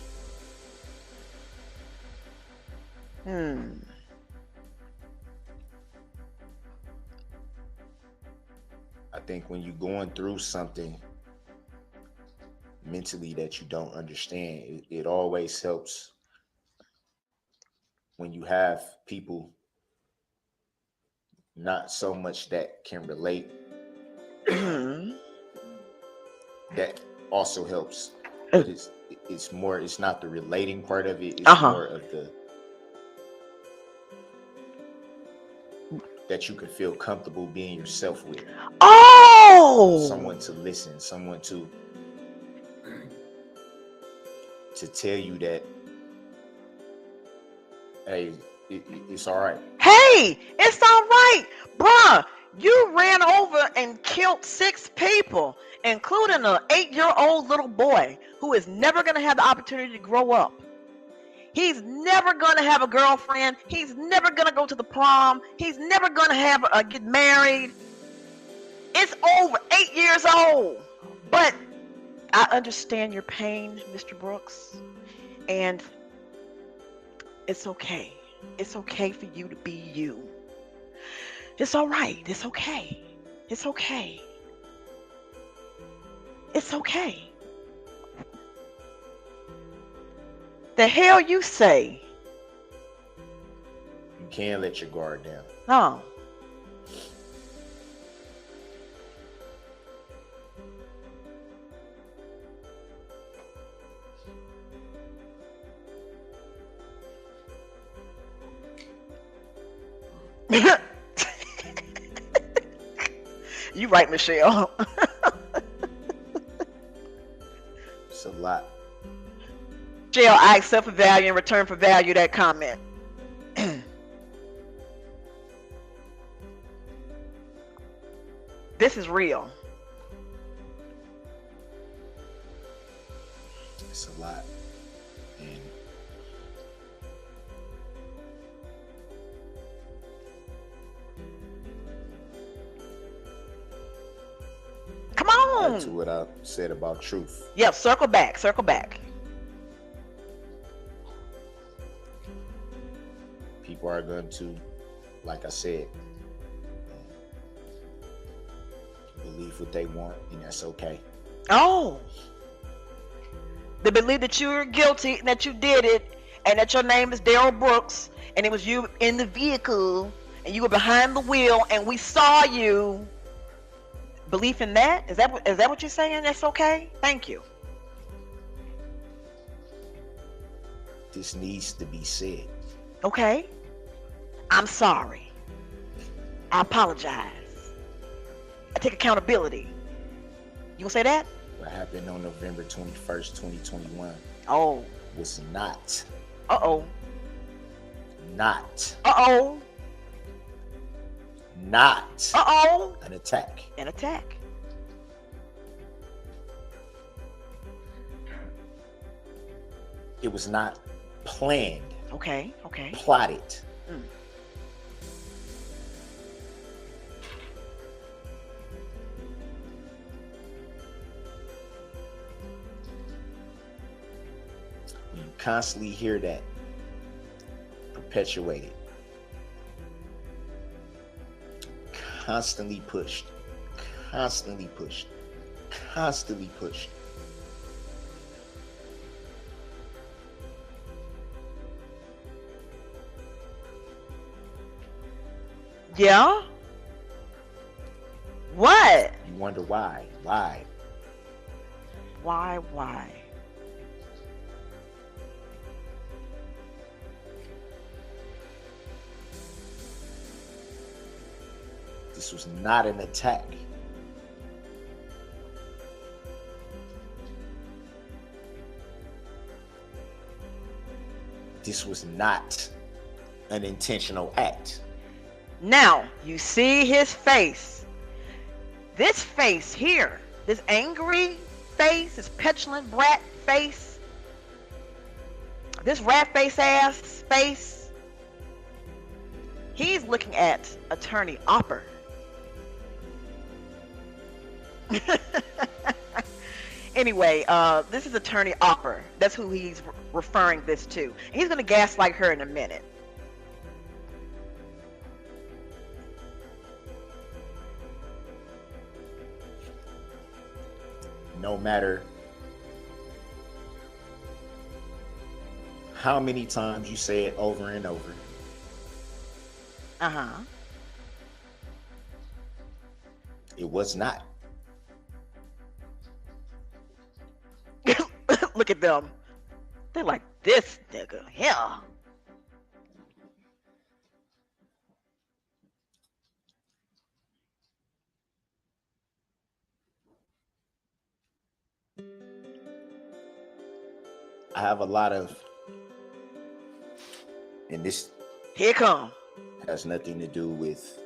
C: I think when you're going through something mentally that you don't understand, it always helps when you have people not so much that can relate. That also helps, but it's more, it's not the relating part of it, it's more of the that you can feel comfortable being yourself with.
B: Oh,
C: Someone to listen, someone to tell you that, hey, it's all right.
B: hey, it's all right, bruh. You ran over and killed 6 people, including an 8-year-old little boy who is never going to have the opportunity to grow up. He's never going to have a girlfriend. He's never going to go to the prom. He's never going to have get married. It's over, 8 years old. But I understand your pain, Mr. Brooks, and it's okay. It's okay for you to be you. It's all right. It's okay. It's okay. It's okay. The hell you say?
C: You can't let your guard down.
B: No. You right, Michelle.
C: It's a lot.
B: Michelle, I accept for value in return for value that comment. This is real.
C: It's a lot. And
B: Come
C: back
B: on.
C: to what I said about truth.
B: Yeah, circle back, circle back.
C: People are going to, like I said, believe what they want, and that's okay.
B: Oh. They believe that you're guilty and that you did it and that your name is Darrell Brooks and it was you in the vehicle and you were behind the wheel and we saw you. Belief in that? Is that what you're saying? That's okay? Thank you.
C: This needs to be said.
B: Okay. I'm sorry. I apologize. I take accountability. You gonna say that?
C: What happened on November 21st, 2021
B: Oh.
C: was not
B: Uh-oh.
C: not
B: Uh-oh. Uh-oh.
C: an attack.
B: An attack.
C: It was not planned,
B: Okay. Okay.
C: plotted.
B: Mm.
C: You constantly hear that perpetuated, constantly pushed, constantly pushed, constantly pushed.
B: Yeah? What?
C: You wonder why. Why?
B: Why?
C: This was not an attack. This was not an intentional act.
B: Now, you see his face. This face here, this angry face, this petulant brat face, this rat face ass face, he's looking at Attorney Opper. Anyway, this is Attorney Opper. That's who he's referring this to. And he's going to gaslight her in a minute.
C: No matter how many times you say it over and over,
B: Uh-huh.
C: it was not.
B: Look at them. They're like, this nigga, yeah.
C: I have a lot of, and this
B: Here it come.
C: has nothing to do with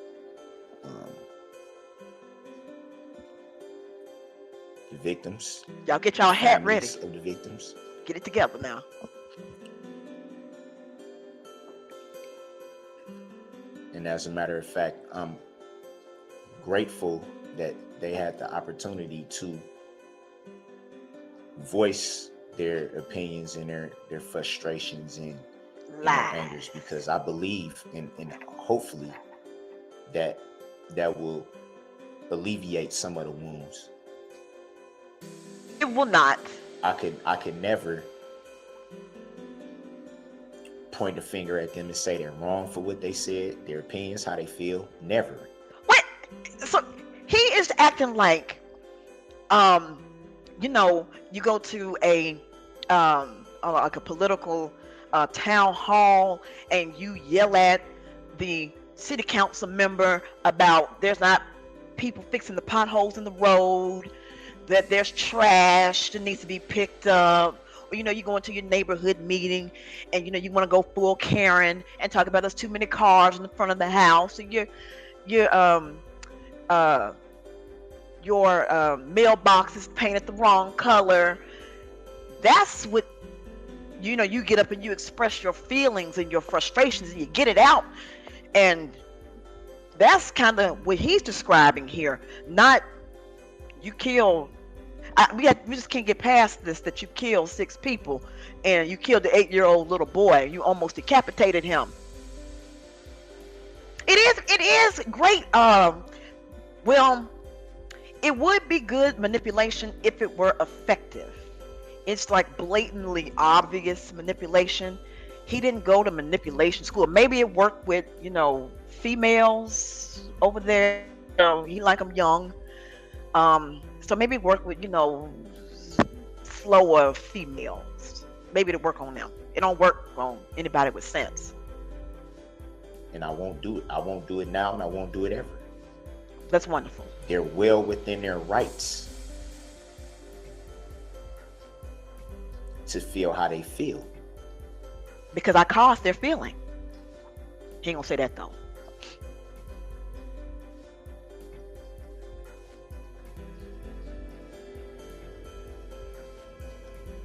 C: the victims.
B: Y'all get y'all hat ready.
C: families of the victims.
B: Get it together now.
C: And as a matter of fact, I'm grateful that they had the opportunity to voice their opinions and their frustrations and their
B: Lies.
C: angers, because I believe and hopefully that will alleviate some of the wounds.
B: It will not.
C: I could never point a finger at them and say they're wrong for what they said, their opinions, how they feel. Never.
B: What? So he is acting like, you go to a like a political town hall and you yell at the city council member about there's not people fixing the potholes in the road, that there's trash that needs to be picked up, or you go into your neighborhood meeting and you want to go full Karen and talk about there's too many cars in the front of the house, and uh your mailbox is painted the wrong color. That's what you get up and you express your feelings and your frustrations and you get it out. And that's kind of what he's describing here. Not you kill. We just can't get past this, that you killed 6 people and you killed the 8-year-old little boy. You almost decapitated him. It is great. Well, it would be good manipulation if it were effective. It's like blatantly obvious manipulation. He didn't go to manipulation school. Maybe it worked with females over there. He like them young. So maybe it worked with slower females. Maybe it'll work on them. It don't work on anybody with sense.
C: And I won't do it. I won't do it now, and I won't do it ever.
B: That's wonderful.
C: They're well within their rights to feel how they feel.
B: Because I caused their feeling. He ain't gonna say that though.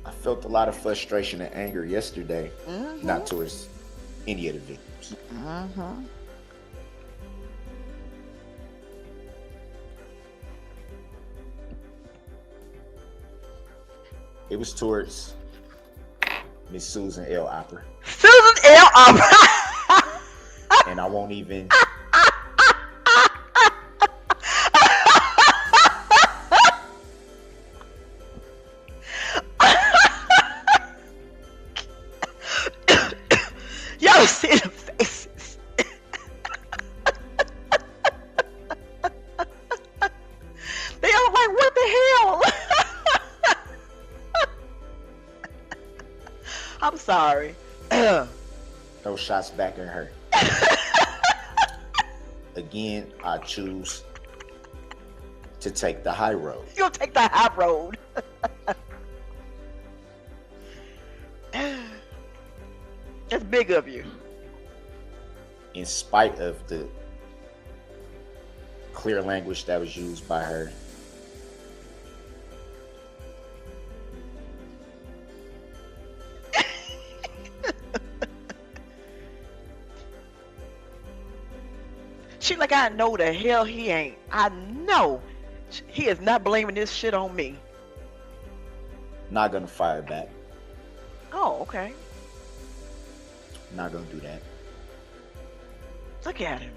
C: I felt a lot of frustration and anger yesterday, not towards any of the victims. It was towards Miss Susan L. Opera.
B: Susan L. Opera.
C: And I won't even.
B: Y'all see the faces. They all like, what the hell? I'm sorry.
C: No shots back at her. Again, I choose to take the high road.
B: You'll take the high road. That's big of you.
C: In spite of the clear language that was used by her.
B: She like, I know the hell he ain't. I know he is not blaming this shit on me.
C: Not gonna fire back.
B: Oh, okay.
C: Not gonna do that.
B: Look at him.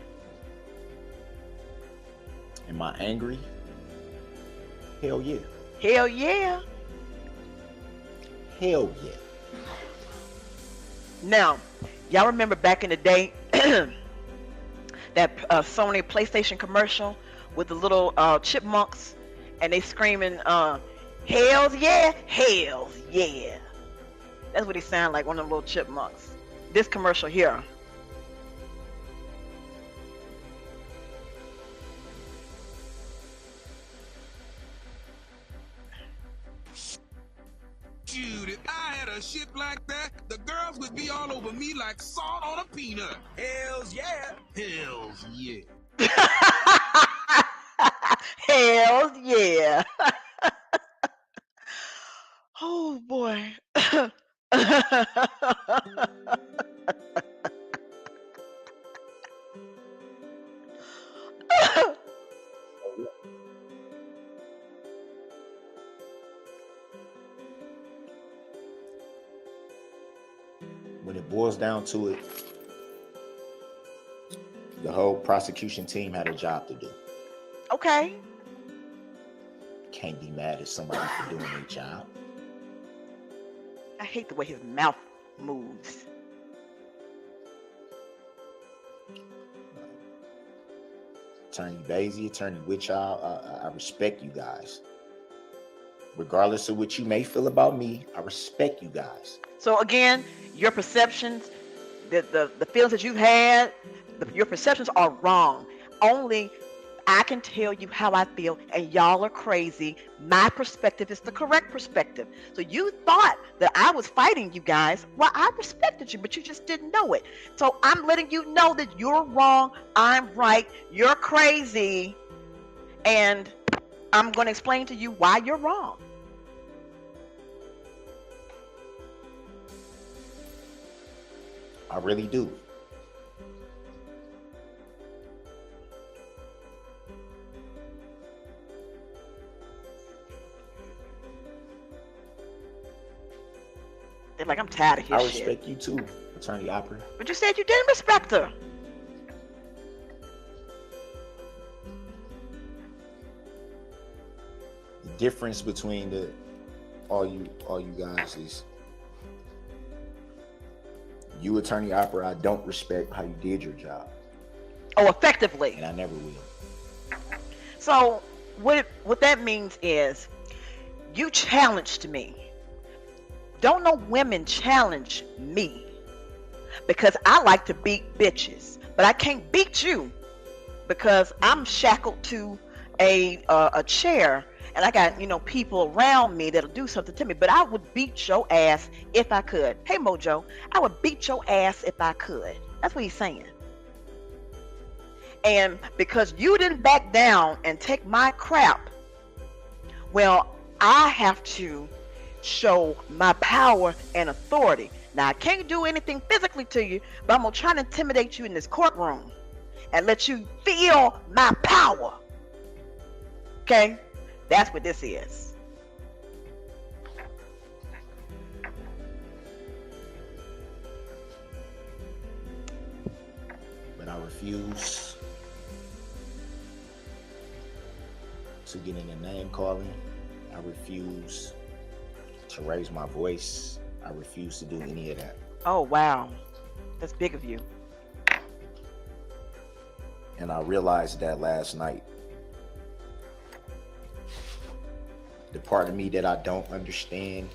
C: Am I angry? Hell yeah.
B: Hell yeah.
C: Hell yeah.
B: Now, y'all remember back in the day that Sony PlayStation commercial with the little chipmunks, and they screaming, "Hells yeah, hells yeah." That's what he sound like, one of the little chipmunks. This commercial here.
G: Shoot, if I had a shit like that, the girls would be all over me like salt on a peanut. Hells yeah. Hells yeah.
B: Hells yeah. Oh boy.
C: When it boils down to it, the whole prosecution team had a job to do.
B: Okay.
C: Can't be mad at somebody for doing their job.
B: I hate the way his mouth moves.
C: Attorney Basie, Attorney Witchow, I respect you guys. Regardless of what you may feel about me, I respect you guys.
B: So again, your perceptions, the feelings that you've had, your perceptions are wrong. Only I can tell you how I feel, and y'all are crazy. My perspective is the correct perspective. So you thought that I was fighting you guys. Well, I respected you, but you just didn't know it. So I'm letting you know that you're wrong, I'm right, you're crazy, and I'm going to explain to you why you're wrong.
C: I really do.
B: They're like, I'm tired of
C: I
B: his shit.
C: respect you too, Attorney Opera.
B: But you said you didn't respect her.
C: The difference between all you guys is you, Attorney Opera, I don't respect how you did your job,
B: Oh, effectively.
C: and I never will.
B: So what that means is you challenged me. Don't no women challenge me because I like to beat bitches, but I can't beat you because I'm shackled to a chair and I got, people around me that'll do something to me. But I would beat your ass if I could. Hey, Mojo, I would beat your ass if I could. That's what he's saying. And because you didn't back down and take my crap, well, I have to show my power and authority. Now, I can't do anything physically to you, but I'm going to try to intimidate you in this courtroom and let you feel my power. Okay? That's what this is.
C: But I refuse to get in the name calling. I refuse to raise my voice. I refuse to do any of that.
B: Oh, wow. That's big of you.
C: And I realized that last night. The part of me that I don't understand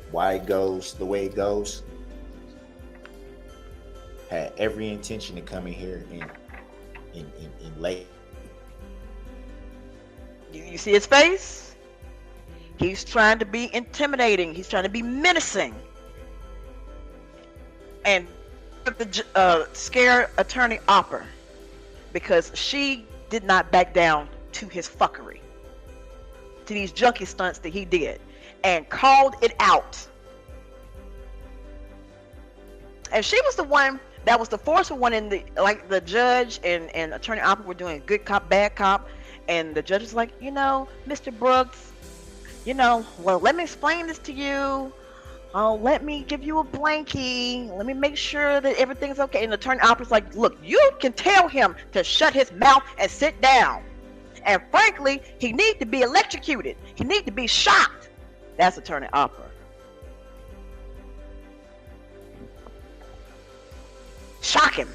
C: why it goes the way it goes had every intention to come in here and lay.
B: You see his face? He's trying to be intimidating. He's trying to be menacing. And the scare Attorney Opper because she did not back down to his fuckery, to these junkie stunts that he did, and called it out. And she was the one that was the forceful one in the judge and Attorney Opper were doing good cop, bad cop, and the judge was like, Mr. Brooks, well, let me explain this to you. Oh, let me give you a blankie. Let me make sure that everything's okay. And the Attorney Opera's like, look, you can tell him to shut his mouth and sit down. And frankly, he needs to be electrocuted. He needs to be shocked. That's Attorney Opera. Shock him.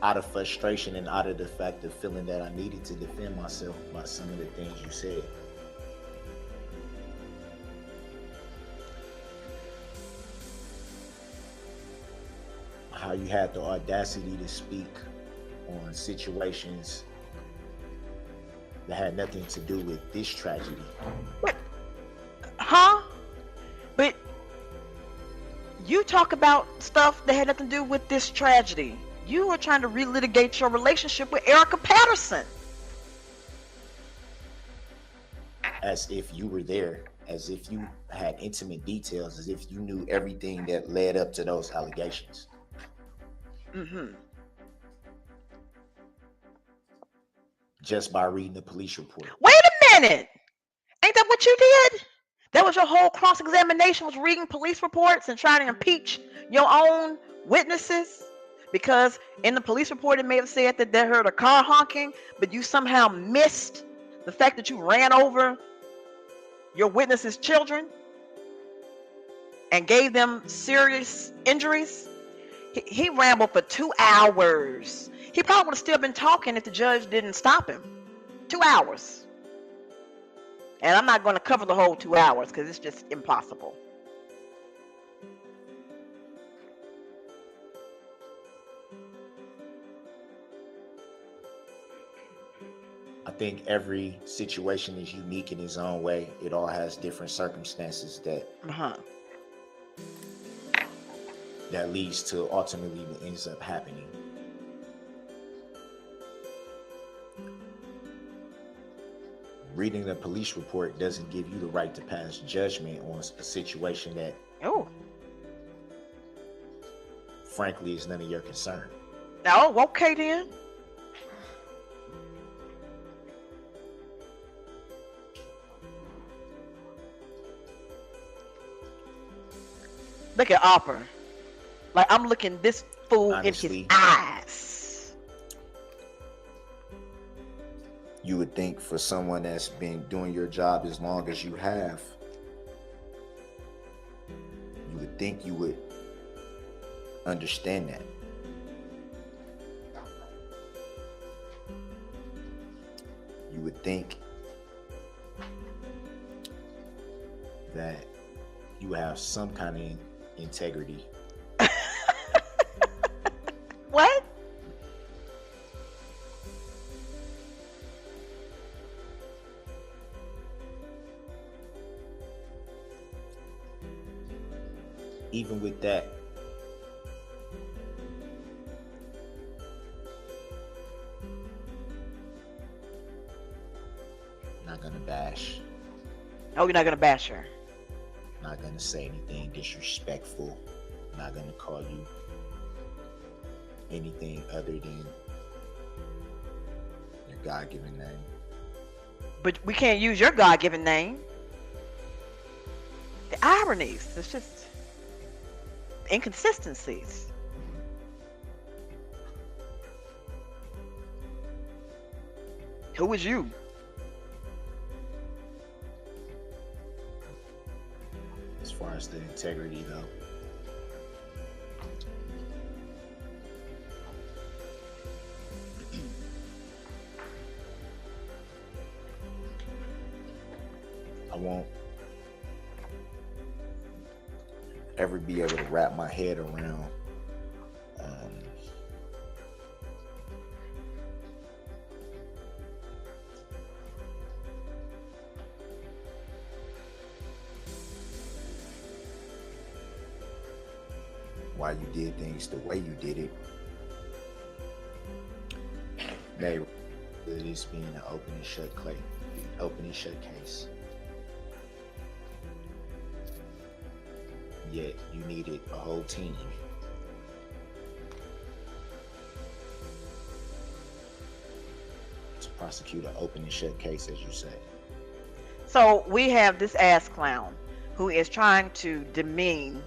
C: Out of frustration and out of the fact of feeling that I needed to defend myself by some of the things you said. How you had the audacity to speak on situations that had nothing to do with this tragedy.
B: What? Huh? But you talk about stuff that had nothing to do with this tragedy. You were trying to relitigate your relationship with Erica Patterson.
C: As if you were there, as if you had intimate details, as if you knew everything that led up to those allegations.
B: Mm-hmm.
C: Just by reading the police report.
B: Wait a minute. Ain't that what you did? That was your whole cross-examination, was reading police reports and trying to impeach your own witnesses? Because in the police report, it may have said that they heard a car honking, but you somehow missed the fact that you ran over your witnesses' children and gave them serious injuries. He rambled for 2 hours. He probably would have still been talking if the judge didn't stop him. 2 hours. And I'm not going to cover the whole 2 hours because it's just impossible.
C: think every situation is unique in its own way. It all has different circumstances
B: Uh-huh.
C: that leads to ultimately what ends up happening. Reading the police report doesn't give you the right to pass judgment on a situation that,
B: Oh.
C: frankly, is none of your concern.
B: Oh, okay then. Look at Opera. Like I'm looking this fool in his
C: Honestly,
B: eyes.
C: you would think for someone that's been doing your job as long as you have, you would think you would understand that. You would think that you have some kind of integrity.
B: What?
C: Even with that, not gonna bash,
B: Oh, you're not gonna bash her.
C: not gonna say anything disrespectful, not gonna call you anything other than your God-given name.
B: But we can't use your God-given name. The ironies. It's just inconsistencies. Who is you?
C: As far as the integrity though, I won't ever be able to wrap my head around why you did things the way you did it. Maybe this being an open and shut case. Yet you needed a whole team to prosecute an open and shut case, as you said.
B: So we have this ass clown who is trying to demean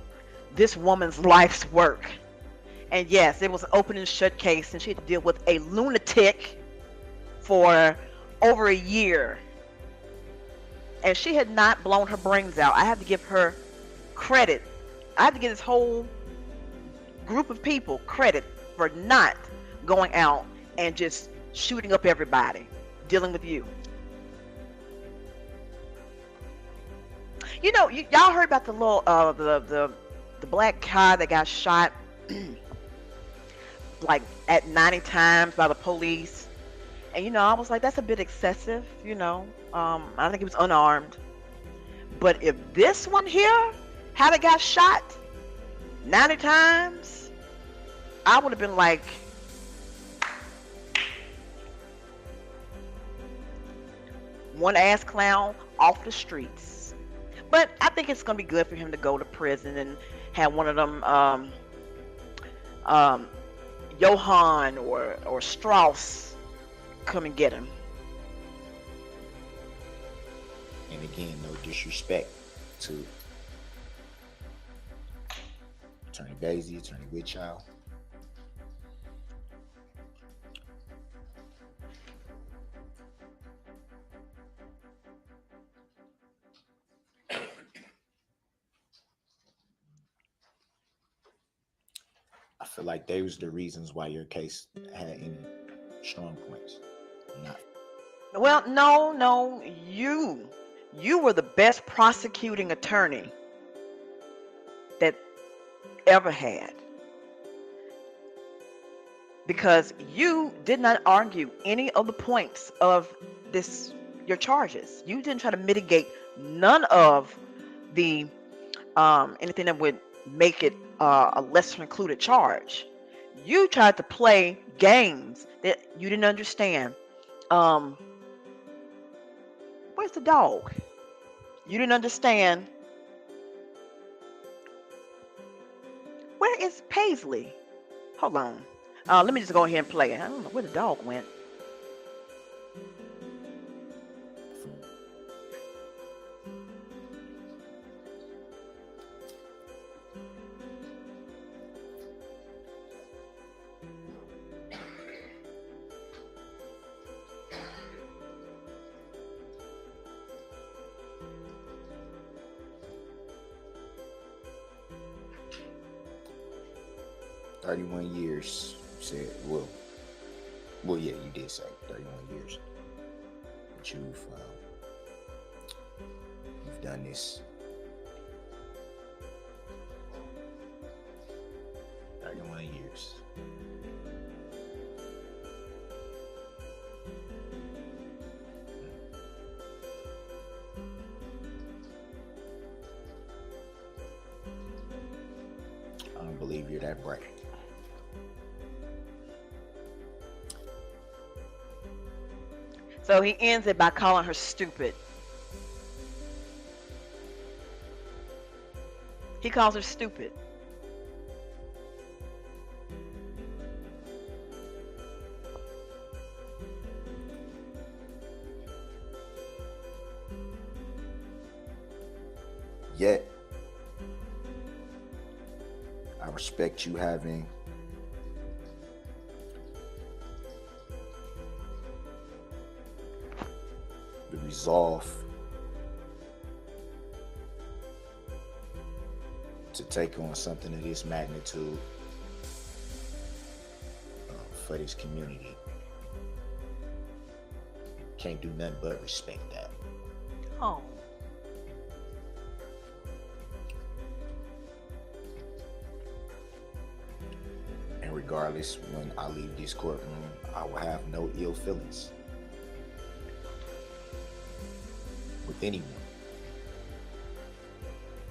B: this woman's life's work. And yes, it was an open and shut case, and she had to deal with a lunatic for over a year. And she had not blown her brains out. I have to give her credit. I have to give this whole group of people credit for not going out and just shooting up everybody, dealing with you. You know, y'all heard about the little the black guy that got shot like at 90 times by the police. And you know, I was like, that's a bit excessive, you know. I think he was unarmed. But if this one here had it got shot 90 times, I would have been like, one ass clown off the streets. But I think it's gonna be good for him to go to prison and have one of them Johann or Strauss come and get him.
C: And again, no disrespect to Attorney Daisy, Attorney Whitchild. I feel like they was the reasons why your case had any strong points. Not.
B: Well, no, you were the best prosecuting attorney that ever had. because you did not argue any of the points of this, your charges. You didn't try to mitigate none of the anything that would make it a lesser included charge. You tried to play games that you didn't understand. Where's the dog? You didn't understand. Where is Paisley? Hold on. Let me just go ahead and play it. I don't know where the dog went.
C: "31 years." Said, well, yeah, you did say 31 years. But you've done this 31 years. I don't believe you're that bright.
B: So he ends it by calling her stupid. He calls her stupid.
C: Yet, I respect you having the resolve to take on something of this magnitude for this community. Can't do nothing but respect that.
B: Oh.
C: And regardless, when I leave this courtroom, I will have no ill feelings with anyone.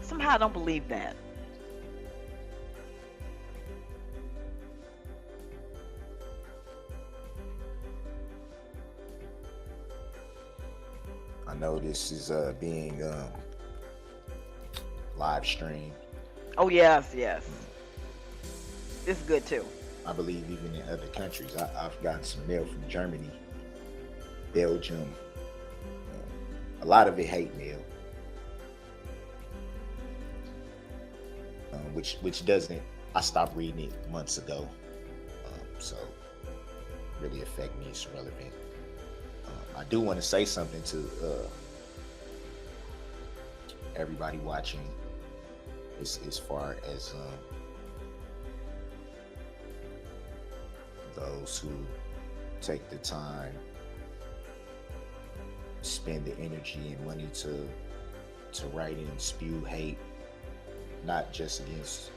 B: Somehow I don't believe that.
C: I know this is being live streamed.
B: Oh yes, yes. It's good too.
C: I believe even in other countries. I've gotten some mail from Germany, Belgium. A lot of it hate mail, which doesn't. I stopped reading it months ago, so really affect me. It's relevant. I do want to say something to everybody watching, as far as those who take the time, spend the energy and money to write and spew hate, not just against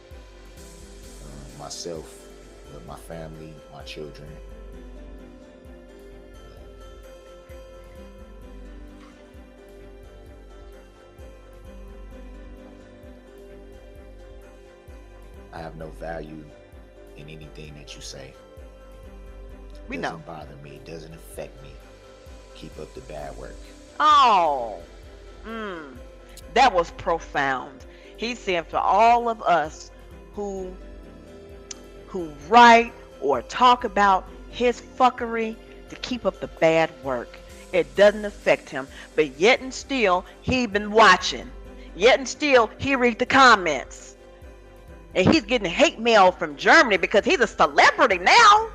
C: myself, but my family, my children. I have no value in anything that you say.
B: We
C: It
B: know.
C: doesn't bother me. It doesn't affect me. Keep up the bad work.
B: Oh, that was profound. He's saying for all of us who write or talk about his fuckery, to keep up the bad work. It doesn't affect him, but yet and still he been watching. Yet and still he read the comments, and he's getting hate mail from Germany because he's a celebrity now.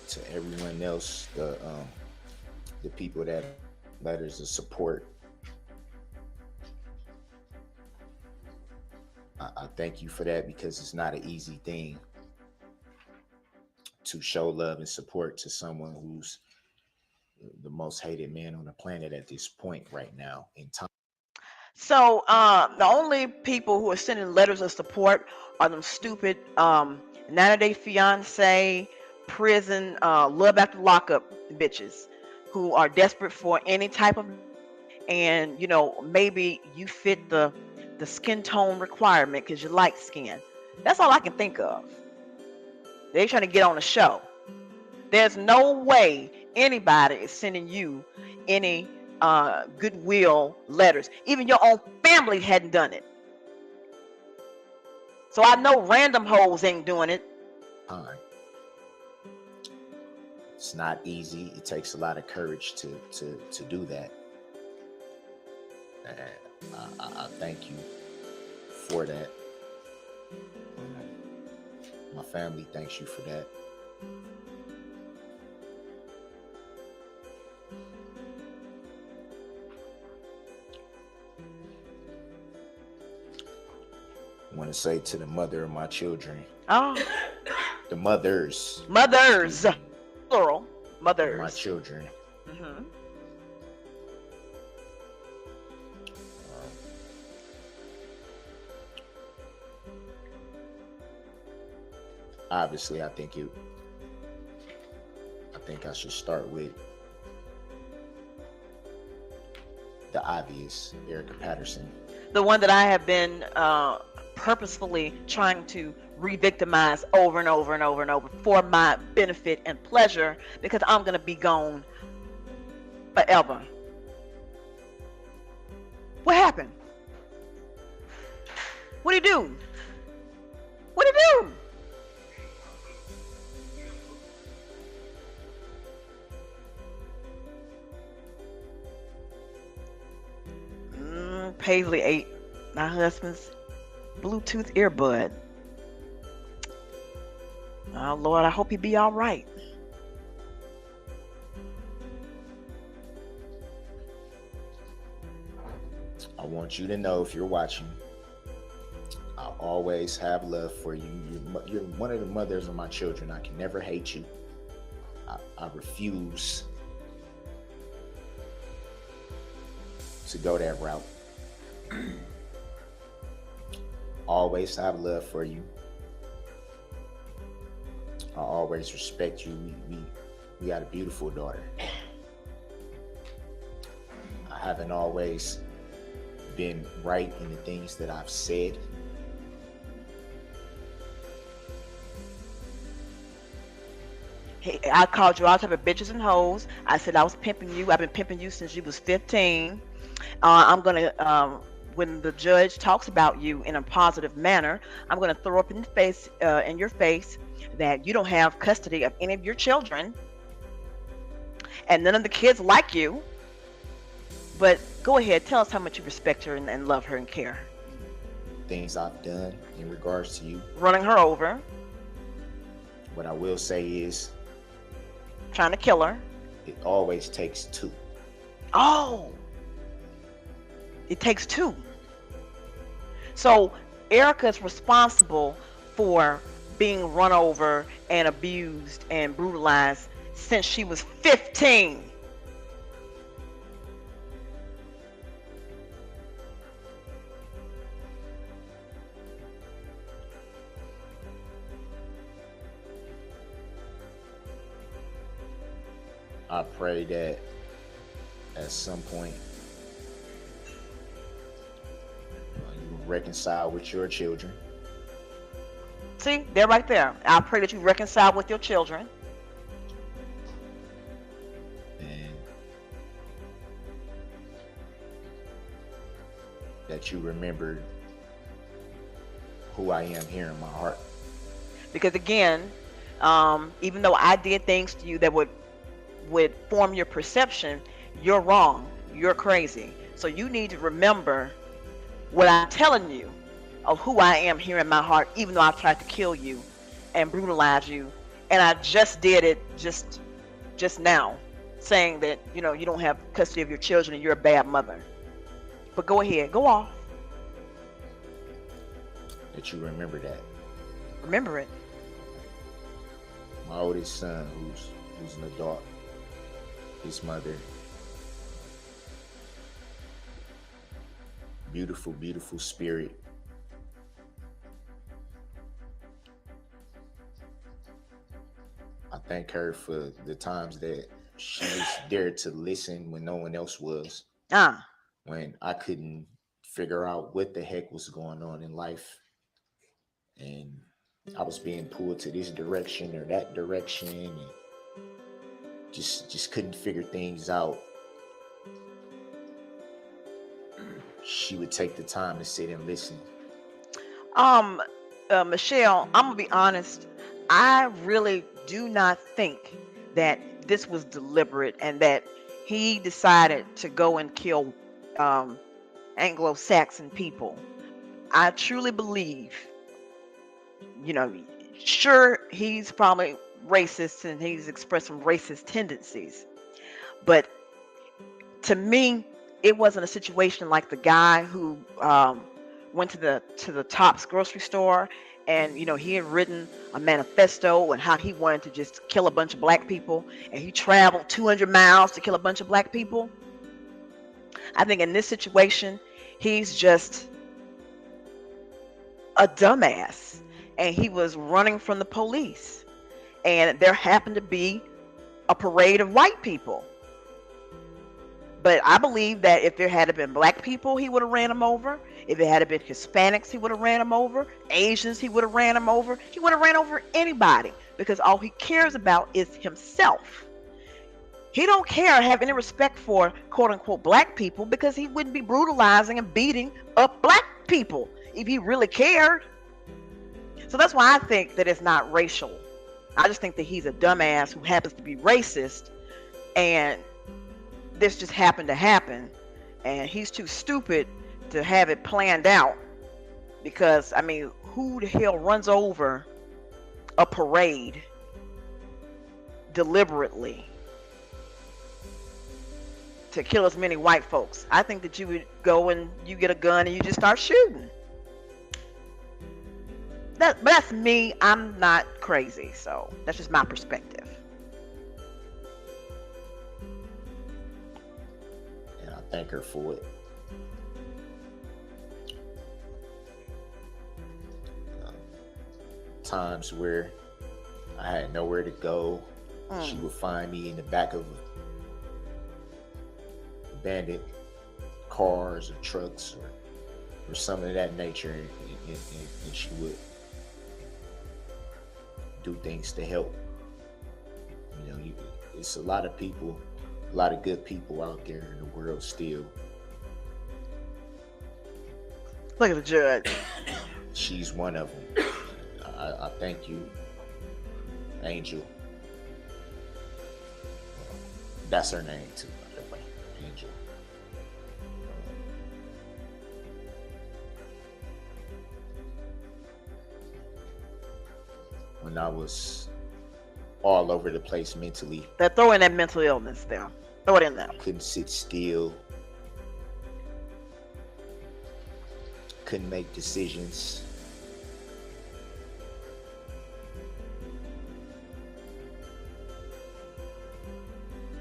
C: To everyone else, the people that letters of support, I thank you for that, because it's not an easy thing to show love and support to someone who's the most hated man on the planet at this point right now in time.
B: So the only people who are sending letters of support are them stupid 90-day fiance, prison, love after lockup bitches who are desperate for any type of, and maybe you fit the skin tone requirement because you like skin. That's all I can think of. They're trying to get on the show. There's no way anybody is sending you any goodwill letters. Even your own family hadn't done it. So I know random hoes ain't doing it.
C: Time. It's not easy. It takes a lot of courage to do that. And I thank you for that. My family thanks you for that. I want to say to the mother of my children,
B: Oh,
C: the mothers,
B: plural,
C: of
B: mothers.
C: my children,
B: Mhm.
C: obviously, I think I should start with the obvious, Erica Patterson.
B: The one that I have been purposefully trying to re-victimize over and over and over and over for my benefit and pleasure, because I'm gonna be gone forever. What happened? What'd he do? What'd he do? Paisley ate my husband's Bluetooth earbud. Oh Lord, I hope he be all right.
C: I want you to know, if you're watching, I always have love for you. You're one of the mothers of my children. I can never hate you. I refuse to go that route. Always have love for you. I always respect you. We got a beautiful daughter. I haven't always been right in the things that I've said.
B: Hey, I called you all type of bitches and hoes. I said I was pimping you. I've been pimping you since you was 15. I'm gonna, when the judge talks about you in a positive manner, I'm gonna throw up in your face, that you don't have custody of any of your children, and none of the kids like you. But go ahead, tell us how much you respect her and love her and care.
C: Things I've done in regards to you.
B: Running her over,
C: What I will say is,
B: trying to kill her.
C: it always takes two.
B: Oh, it takes two. So Erica's responsible for being run over and abused and brutalized since she was 15.
C: I pray that at some point you will reconcile with your children.
B: See, they're right there. I pray that you reconcile with your children.
C: And that you remember who I am here in my heart.
B: Because again, even though I did things to you that would form your perception, you're wrong. You're crazy. So you need to remember what I'm telling you of who I am here in my heart, even though I've tried to kill you and brutalize you. And I just did it just now, saying that, you don't have custody of your children and you're a bad mother. But go ahead, go off.
C: That you remember that.
B: Remember it.
C: My oldest son, who's an adult, his mother. Beautiful, beautiful spirit. I thank her for the times that she was there to listen when no one else was,
B: Ah,
C: when I couldn't figure out what the heck was going on in life. And I was being pulled to this direction or that direction and just couldn't figure things out. She would take the time to sit and listen.
B: um, Michelle, I'm gonna be honest. I really do not think that this was deliberate and that he decided to go and kill um, Anglo-Saxon people. I truly believe, you know, sure, he's probably racist and he's expressed some racist tendencies, but to me, it wasn't a situation like the guy who went to the Tops grocery store, and he had written a manifesto and how he wanted to just kill a bunch of black people, and he traveled 200 miles to kill a bunch of black people. I think in this situation, he's just a dumbass, and he was running from the police, and there happened to be a parade of white people. But I believe that if there had been black people, he would have ran them over. If it had been Hispanics, he would have ran them over. Asians, he would have ran them over. He would have ran over anybody because all he cares about is himself. He don't care or have any respect for quote unquote black people because he wouldn't be brutalizing and beating up black people if he really cared. So that's why I think that it's not racial. I just think that he's a dumbass who happens to be racist, and this just happened to happen, and he's too stupid to have it planned out. Because I mean, who the hell runs over a parade deliberately to kill as many white folks? I think that you would go and you get a gun and you just start shooting. But that's me. I'm not crazy, so that's just my perspective.
C: And I thank her for it. Times where I had nowhere to go, she would find me in the back of abandoned cars or trucks or something of that nature, and she would do things to help. It's a lot of people, a lot of good people out there in the world still.
B: Look at the judge.
C: She's one of them. I thank you, Angel. That's her name too, by the way, Angel. When I was all over the place mentally,
B: They're throwing that mental illness there. Throw it in there.
C: couldn't sit still, couldn't make decisions.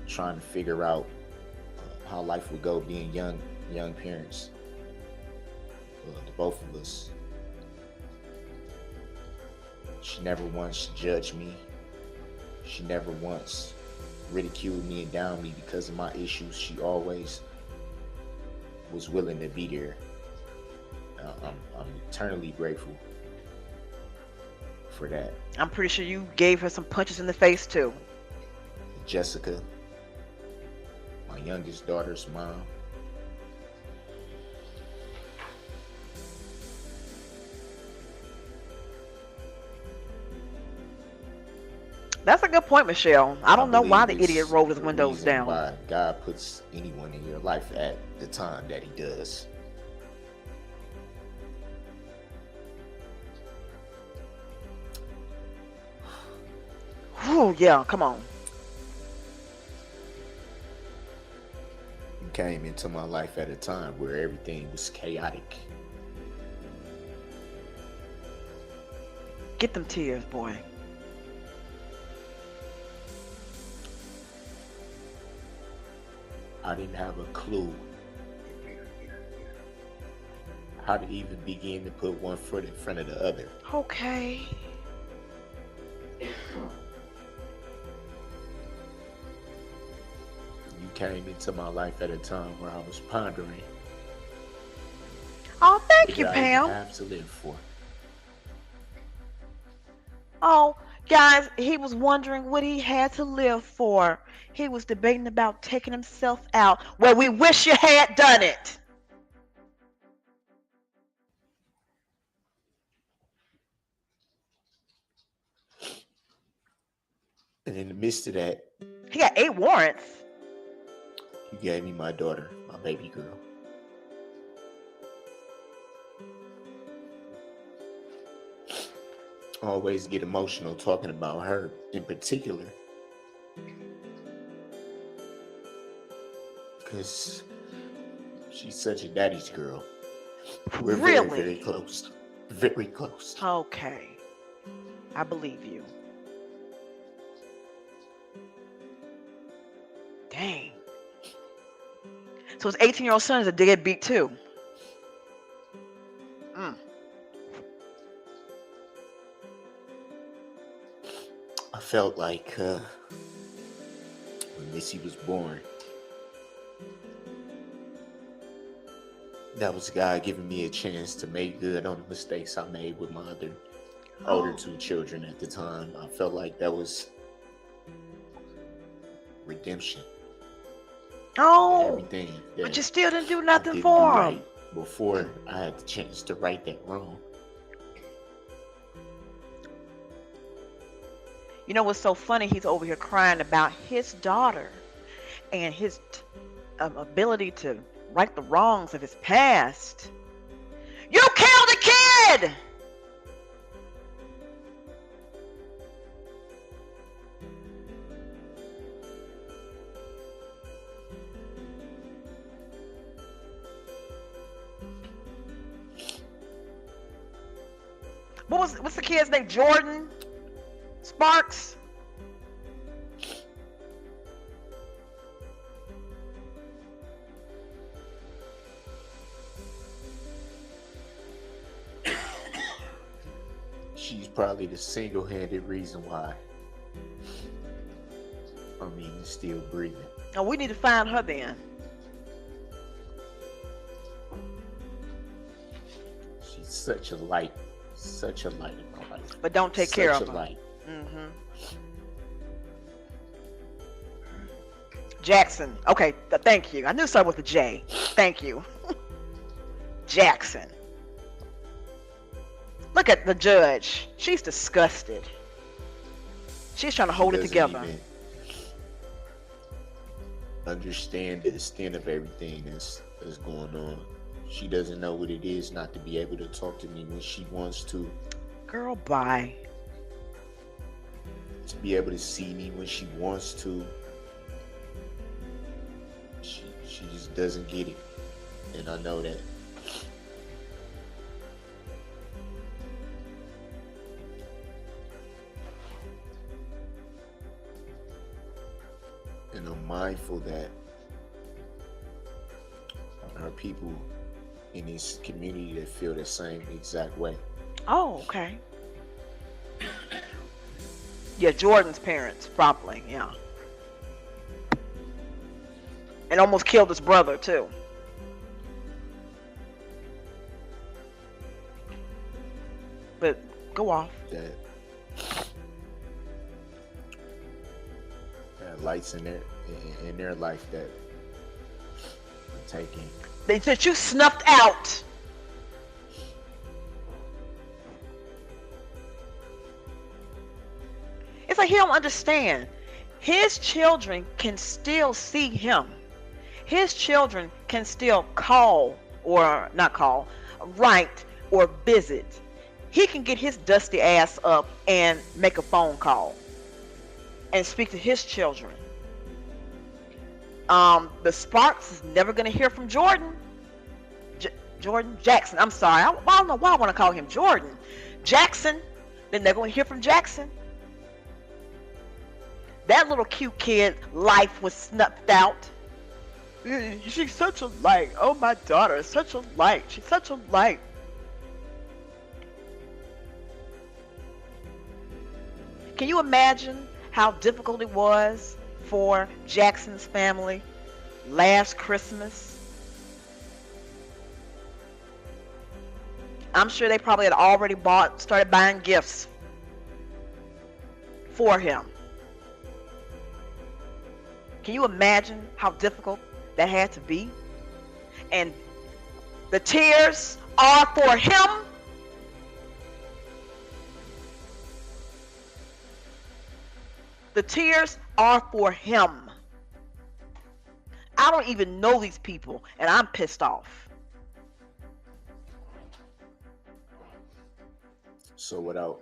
C: Trying to figure out how life would go being young parents, the both of us. She never once judged me. She never once ridiculed me and downed me because of my issues. She always was willing to be there. I'm eternally grateful for that.
B: I'm pretty sure you gave her some punches in the face too.
C: Jessica, my youngest daughter's mom.
B: That's a good point, Michelle. I don't know why the
C: believe
B: idiot
C: it's
B: rolled his
C: the
B: windows
C: reason
B: down.
C: Why God puts anyone in your life at the time that He does.
B: Oh yeah, come on.
C: You came into my life at a time where everything was chaotic.
B: Get them tears, boy.
C: I didn't have a clue how to even begin to put one foot in front of the other.
B: Okay.
C: You came into my life at a time where I was pondering
B: Oh, thank
C: what
B: you,
C: did I even
B: Pam.
C: have to live for.
B: Oh, guys, he was wondering what he had to live for. He was debating about taking himself out. Well, we wish you had done it.
C: And in the midst of that,
B: He got 8 warrants.
C: you gave me my daughter, my baby girl. I always get emotional talking about her in particular, because she's such a daddy's girl. We're very, very
B: Really?
C: close. Very close.
B: Okay. I believe you. Dang. So his 18-year-old son is a deadbeat too. Mm.
C: I felt like when Missy was born, that was God giving me a chance to make good on the mistakes I made with my older 2 children at the time. I felt like that was redemption.
B: Oh,
C: Everything
B: but
C: that
B: you still didn't do
C: I
B: nothing
C: didn't do
B: for him.
C: right before I had the chance to right that wrong.
B: You know what's so funny? He's over here crying about his daughter and his ability to right the wrongs of his past. You killed a kid! What's the kid's name? Jordan Sparks?
C: She's probably the single-handed reason why I'm even still breathing.
B: Oh, we need to find her then.
C: She's such a light in my life.
B: But don't take care
C: Such
B: of
C: a
B: her.
C: light.
B: Mm-hmm. Jackson. Okay, thank you. I knew it started with a J. Thank you. Jackson. Look at the judge. She's disgusted. She's trying to hold it
C: Doesn't
B: together.
C: even understand the extent of everything that's going on. She doesn't know what it is not to be able to talk to me when she wants to
B: Girl, bye.
C: be able to see me when she wants to. She just doesn't get it, and I know that. And I'm mindful that there are people in this community that feel the same exact way.
B: Oh, okay. Yeah, Jordan's parents, probably, yeah. And almost killed his brother, too. But go off.
C: That lights in their life that are taking.
B: They said you snuffed out. It's like he don't understand. His children can still see him. His children can still call, or not call, write, or visit. He can get his dusty ass up and make a phone call and speak to his children. The Sparks is never going to hear from Jordan. Jordan Jackson. I'm sorry. I don't know why I want to call him Jordan. Jackson. Then they're going to hear from Jackson. That little cute kid life was snuffed out. She's such a light. Oh, my daughter is such a light. She's such a light. Can you imagine how difficult it was for Jackson's family last Christmas? I'm sure they probably had already started buying gifts for him. Can you imagine how difficult that had to be? And the tears are for him. The tears are for him. I don't even know these people, and I'm pissed off.
C: So without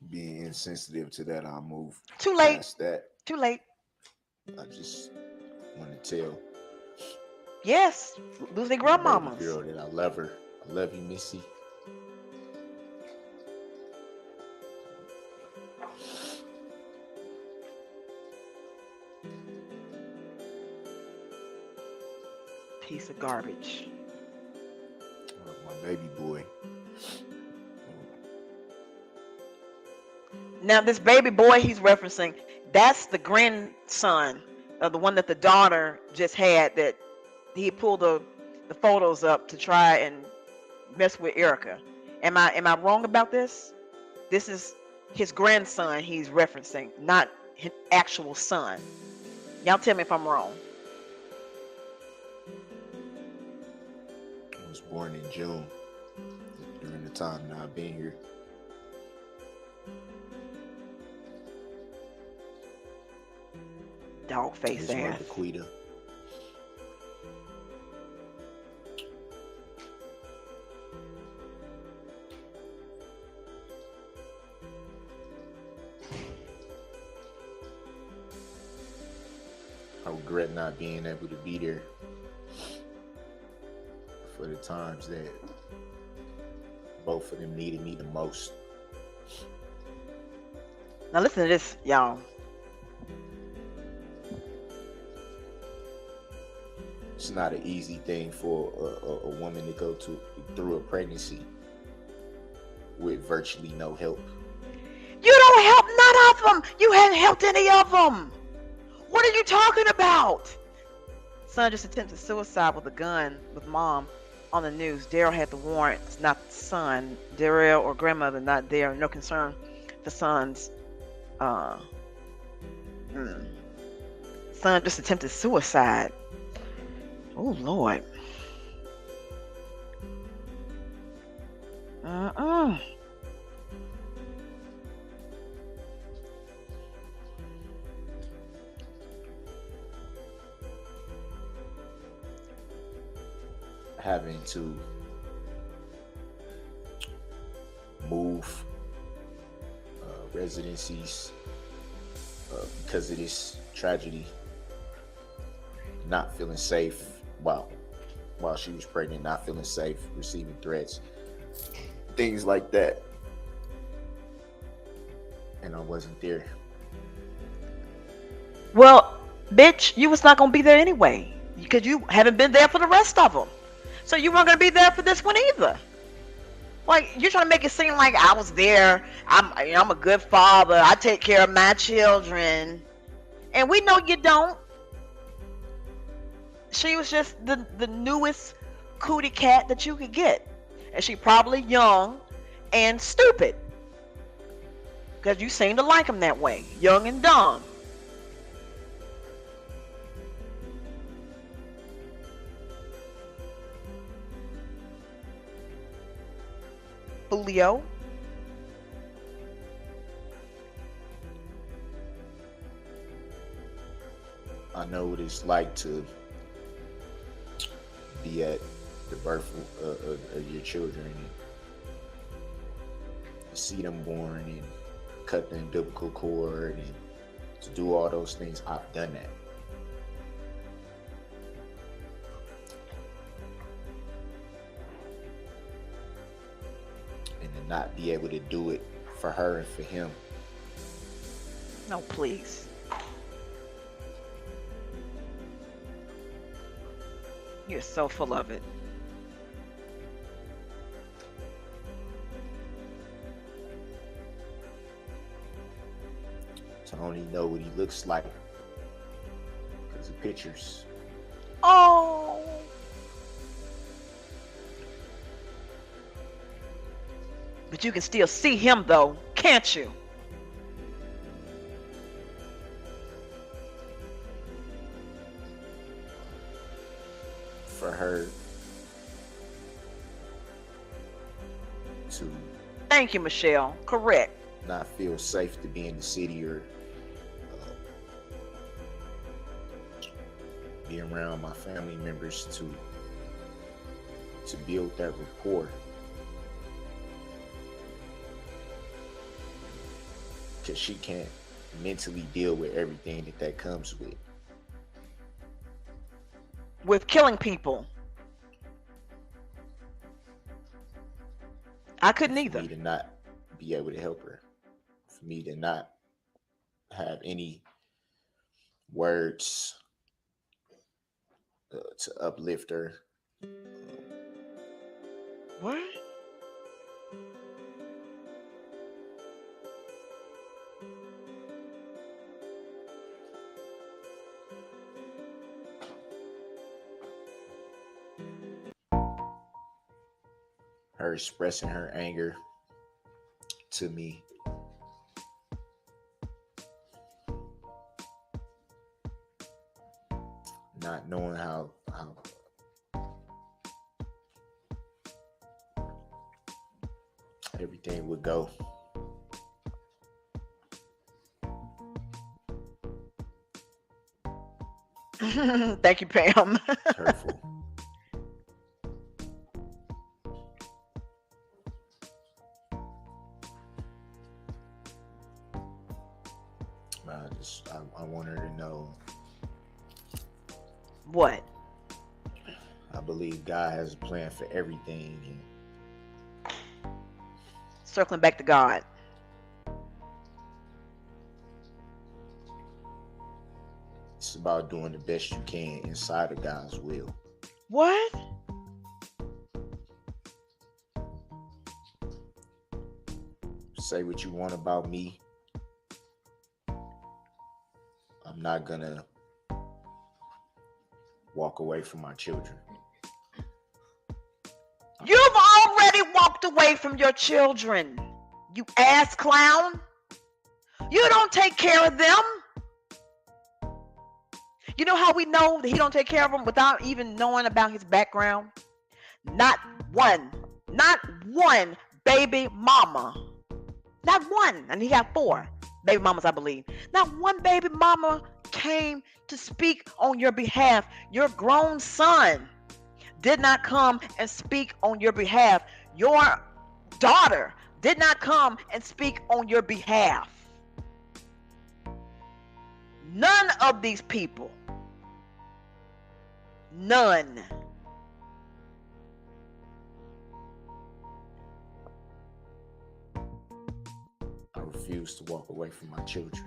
C: being insensitive to that, I'll move
B: Too late.
C: past that.
B: Too late.
C: I just want to tell
B: Yes, losing
C: my baby
B: grandmamas.
C: girl that I love her. I love you, Missy.
B: Piece of garbage.
C: My baby boy.
B: Now, this baby boy he's referencing, that's the grandson of the one that the daughter just had, that he pulled the photos up to try and mess with Erica. Am I wrong about this? This is his grandson he's referencing, not his actual son. Y'all tell me if I'm wrong.
C: I was born in June during the time that I've been here.
B: Dog face
C: His
B: ass.
C: mother, Quita. I regret not being able to be there for the times that both of them needed me the most.
B: Now listen to this, y'all.
C: It's not an easy thing for a woman to go through a pregnancy with virtually no help.
B: You don't help none of them. You hadn't helped any of them. What are you talking about? Son just attempted suicide with a gun with mom on the news. Darrell had the warrants, not the son. Darrell or grandmother not there. No concern for son's son just attempted suicide. Oh Lord.
C: Having to move residencies because of this tragedy, not feeling safe while she was pregnant, not feeling safe, receiving threats, things like that. And I wasn't there.
B: Well, bitch, you was not gonna be there anyway because you haven't been there for the rest of them. So you weren't gonna be there for this one either. Like, you're trying to make it seem like I was there. I'm a good father. I take care of my children, and we know you don't. She was just the newest cootie cat that you could get, and she probably young and stupid because you seem to like him that way, young and dumb. Julio.
C: I know what it's like to be at the birth of your children and see them born and cut the umbilical cord and to do all those things. I've done that. And to not be able to do it for her and for him.
B: No, please. You're so full of it.
C: So I don't even know what he looks like because of pictures.
B: Oh. But you can still see him though, can't you?
C: For her to
B: Thank you, Michelle. Correct.
C: not feel safe to be in the city or be around my family members to build that rapport. Because she can't mentally deal with everything that comes with.
B: With killing people. I couldn't
C: For
B: either.
C: me to not be able to help her. For me to not have any words to uplift her.
B: What?
C: Her expressing her anger to me. Not knowing how everything would go.
B: Thank you, Pam.
C: It's hurtful. I want her to know.
B: What?
C: I believe God has a plan for everything. And
B: Circling back to God.
C: it's about doing the best you can inside of God's will.
B: What?
C: Say what you want about me. I'm not gonna walk away from my children.
B: You've already walked away from your children, you ass clown. You don't take care of them. You know how we know that he don't take care of them without even knowing about his background? Not one baby mama. Not one. And he got 4 baby mamas, I believe. Not one baby mama came to speak on your behalf. Your grown son did not come and speak on your behalf. Your daughter did not come and speak on your behalf. None of these people. None.
C: I refuse to walk away from my children.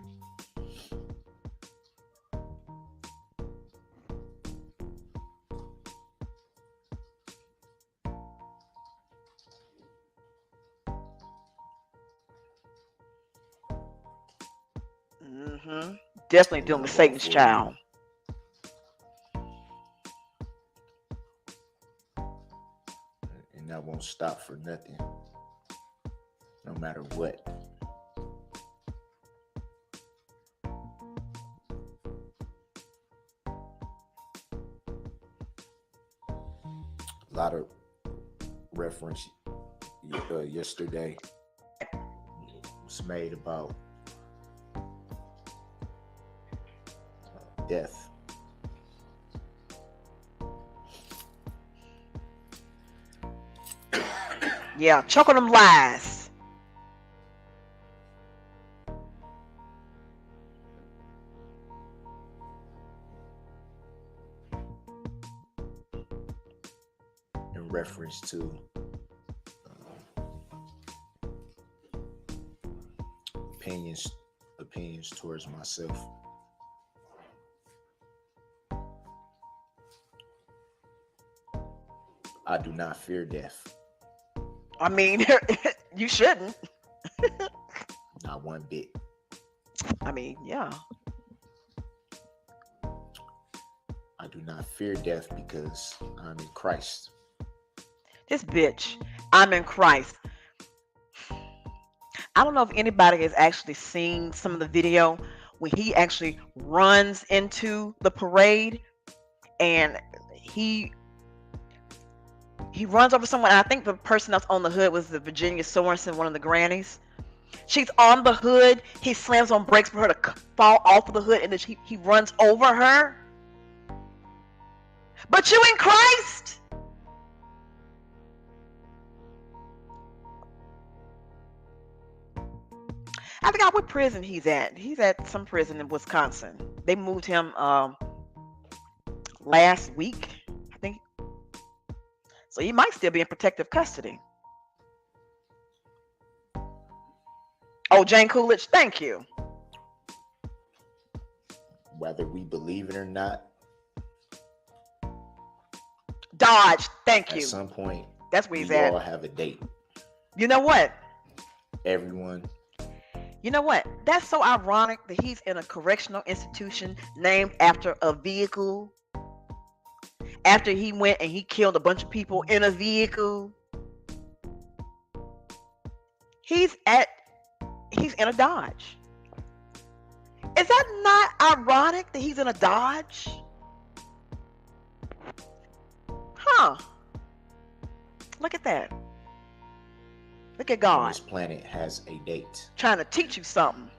B: Definitely dealing with Satan's child.
C: And that won't stop for nothing. No matter what. A lot of reference yesterday was made about death.
B: Yeah, choke on them lies.
C: In reference to opinions towards myself. I do not fear death.
B: I mean, you shouldn't.
C: Not one bit.
B: I mean, yeah.
C: I do not fear death because I'm in Christ.
B: This bitch, I'm in Christ. I don't know if anybody has actually seen some of the video when he actually runs into the parade and he runs over someone. I think the person that's on the hood was the Virginia Sorensen, one of the grannies. She's on the hood. He slams on brakes for her to fall off of the hood, and then he runs over her. But you in Christ? I forgot what prison he's at. He's at some prison in Wisconsin. They moved him last week, I think. So he might still be in protective custody. Oh, Jane Coolidge, thank you.
C: Whether we believe it or not,
B: Dodge, thank
C: at
B: you.
C: some point,
B: That's where he's
C: we
B: at.
C: all have a date.
B: You know what?
C: Everyone.
B: You know what? That's so ironic that he's in a correctional institution named after a vehicle. After he went and he killed a bunch of people in a vehicle. He's in a Dodge. Is that not ironic that he's in a Dodge? Huh. Look at that. Look at God.
C: This planet has a date.
B: Trying to teach you something.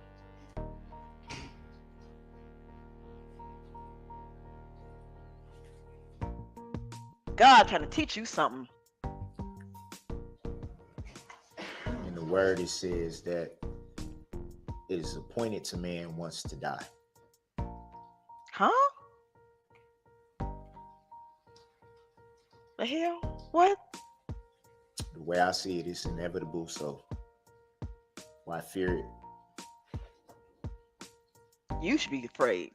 B: God trying to teach you something.
C: In the word, it says that it is appointed to man once to die.
B: Huh? The hell? What?
C: The way I see it, it's inevitable. So why fear it?
B: You should be afraid.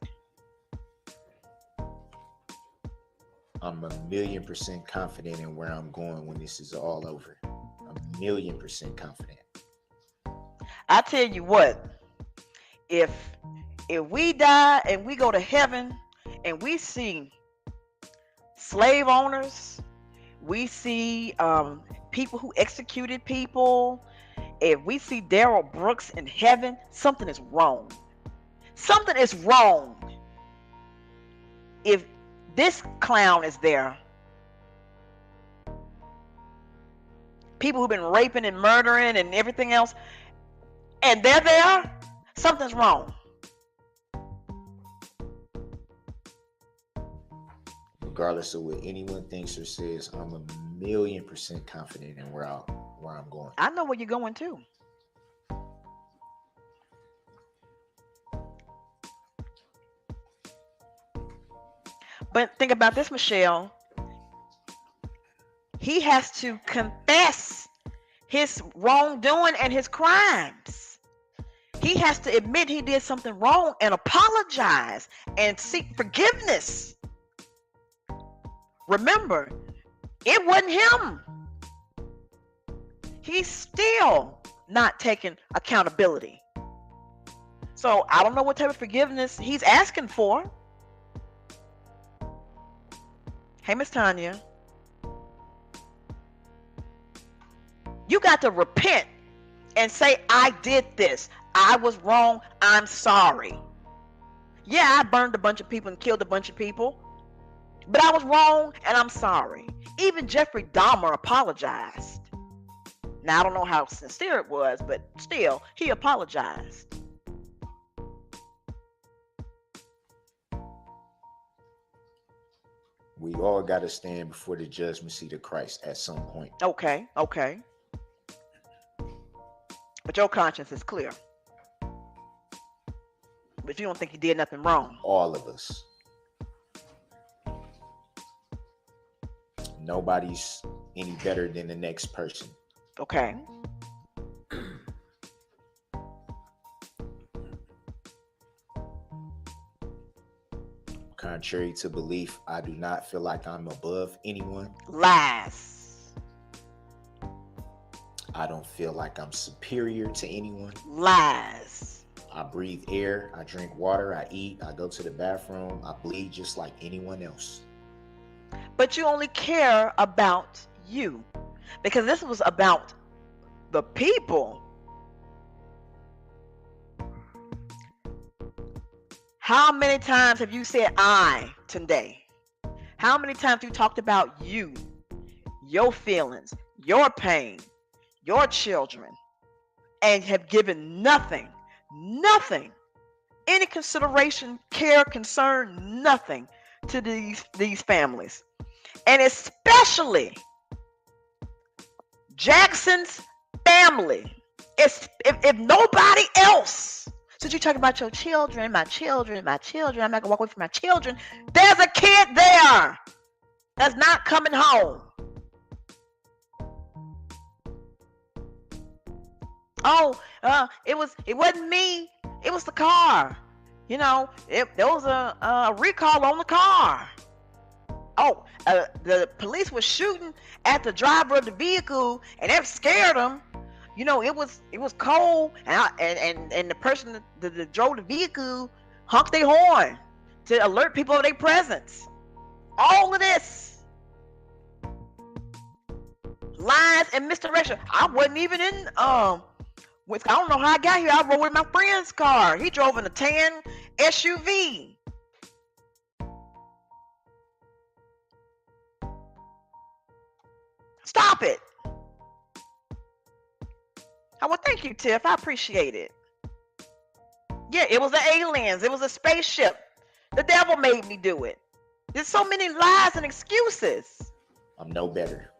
C: I'm 1,000,000% confident in where I'm going when this is all over. 1,000,000% confident.
B: I tell you what, if we die and we go to heaven and we see slave owners, we see people who executed people, if we see Darrell Brooks in heaven, something is wrong. Something is wrong. If this clown is there, people who've been raping and murdering and everything else, and they're there, something's wrong.
C: Regardless of what anyone thinks or says, I'm 1,000,000% confident in where I'm going.
B: I know where you're going to. But think about this, Michelle. He has to confess his wrongdoing and his crimes. He has to admit he did something wrong and apologize and seek forgiveness. Remember, it wasn't him. He's still not taking accountability. So I don't know what type of forgiveness he's asking for. Hey, Miss Tanya. You got to repent and say, I did this. I was wrong. I'm sorry. Yeah, I burned a bunch of people and killed a bunch of people. But I was wrong and I'm sorry. Even Jeffrey Dahmer apologized. Now, I don't know how sincere it was, but still, he apologized.
C: We all got to stand before the judgment seat of Christ at some point.
B: Okay. But your conscience is clear. But you don't think you did nothing wrong.
C: All of us. Nobody's any better than the next person.
B: Okay.
C: Contrary to belief, I do not feel like I'm above anyone.
B: Lies.
C: I don't feel like I'm superior to anyone.
B: Lies.
C: I breathe air, I drink water, I eat, I go to the bathroom, I bleed just like anyone else.
B: But you only care about you, because this was about the people. How many times have you said I today? How many times have you talked about you, your feelings, your pain, your children, and have given nothing, any consideration, care, concern, nothing to these families? And especially Jackson's family. If nobody else, since you talk about your children, my children, I'm not gonna walk away from my children. There's a kid there that's not coming home. Oh, it wasn't me. It was the car. You know, there was a recall on the car. Oh, the police were shooting at the driver of the vehicle, and that scared them. You know, it was cold, and the person that drove the vehicle honked their horn to alert people of their presence. All of this lies and misdirection. I wasn't even in with, I don't know how I got here. I rode with my friend's car. He drove in a tan SUV. Stop it. I would thank you, Tiff. I appreciate it. Yeah, it was the aliens. It was a spaceship. The devil made me do it. There's so many lies and excuses.
C: I'm no better.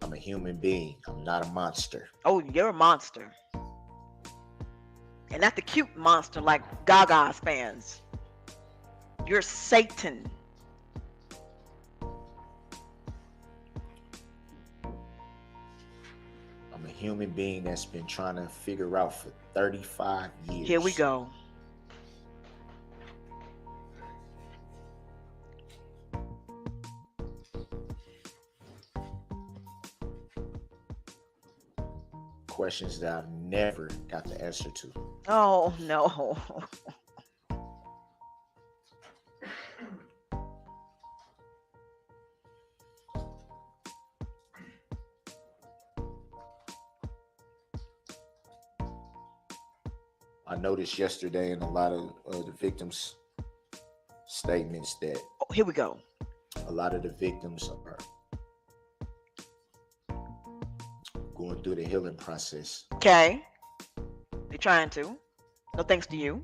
C: I'm a human being. I'm not a monster.
B: Oh, you're a monster. And not the cute monster like Gaga's fans. You're Satan.
C: I'm a human being that's been trying to figure out for 35 years.
B: Here we go.
C: Questions that I've never got the answer to.
B: Oh, no.
C: I noticed yesterday in a lot of the victims' statements that
B: Oh, here we go.
C: a lot of the victims are going through the healing process.
B: Okay. They're trying to. No thanks to you.